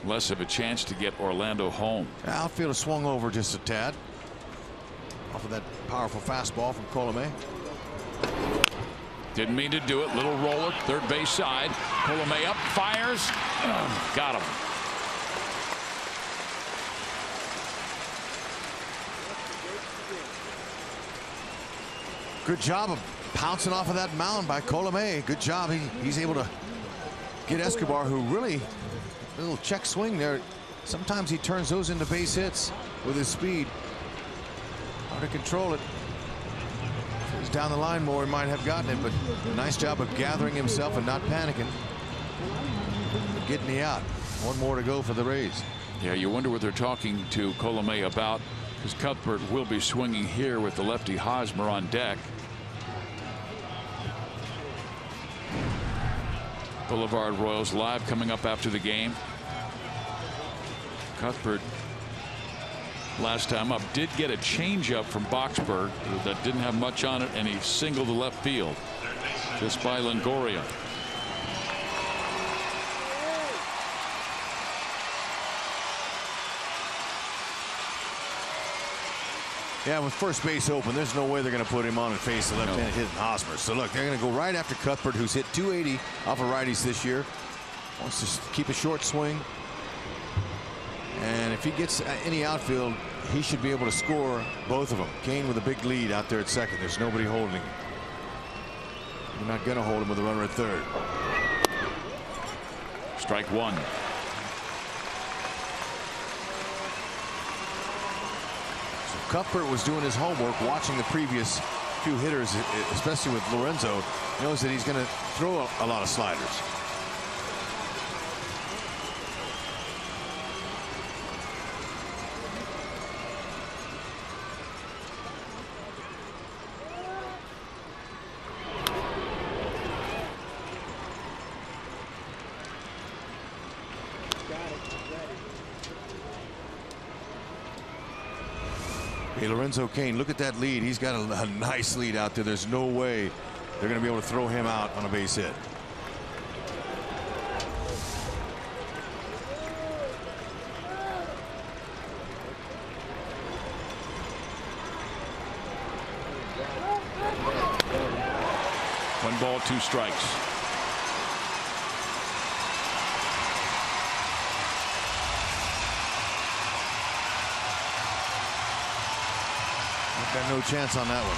less of a chance to get Orlando home. Outfielder swung over just a tad off of that powerful fastball from Colomé. Didn't mean to do it. Little roller, third base side. Colomé up, fires. Got him. Good job of pouncing off of that mound by Colomé. Good job. He's able to get Escobar, who really a little check swing there. Sometimes he turns those into base hits with his speed. Hard to control it. If he was down the line more, he might have gotten it, but nice job of gathering himself and not panicking. Getting the out. One more to go for the Rays. Yeah, you wonder what they're talking to Colomé about, because Cuthbert will be swinging here with the lefty Hosmer on deck. Boulevard Royals live coming up after the game. Cuthbert last time up did get a changeup from Boxberg that didn't have much on it, and he singled the left field just by Longoria. Yeah, with first base open, there's no way they're going to put him on and face the left-handed hitting Hosmer. So look, they're going to go right after Cuthbert, who's hit 280 off of righties this year. Wants to keep a short swing. And if he gets any outfield, he should be able to score both of them. Kane with a big lead out there at second. There's nobody holding him. You're not going to hold him with a runner at third. Strike one. Cuthbert was doing his homework, watching the previous few hitters, especially with Lorenzo. He knows that he's going to throw a lot of sliders. Hey, Lorenzo Cain, look at that lead. He's got a nice lead out there. There's no way they're going to be able to throw him out on a base hit. One ball, two strikes. Got no chance on that one.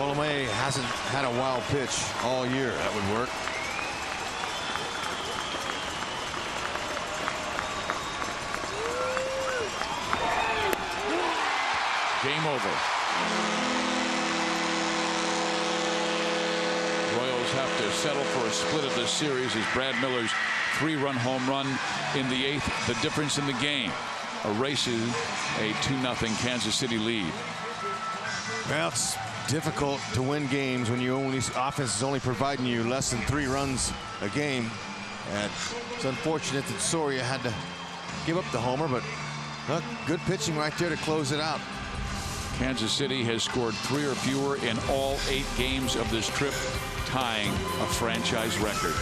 Colomé hasn't had a wild pitch all year. That would work. Game over. Royals have to settle for a split of this series as Brad Miller's 3-run home run in the 8th, the difference in the game, erases a 2-0 Kansas City lead. Well, it's difficult to win games when your offense is only providing you less than 3 runs a game. And it's unfortunate that Soria had to give up the homer, but good pitching right there to close it out. Kansas City has scored 3 or fewer in all 8 games of this trip, tying a franchise record.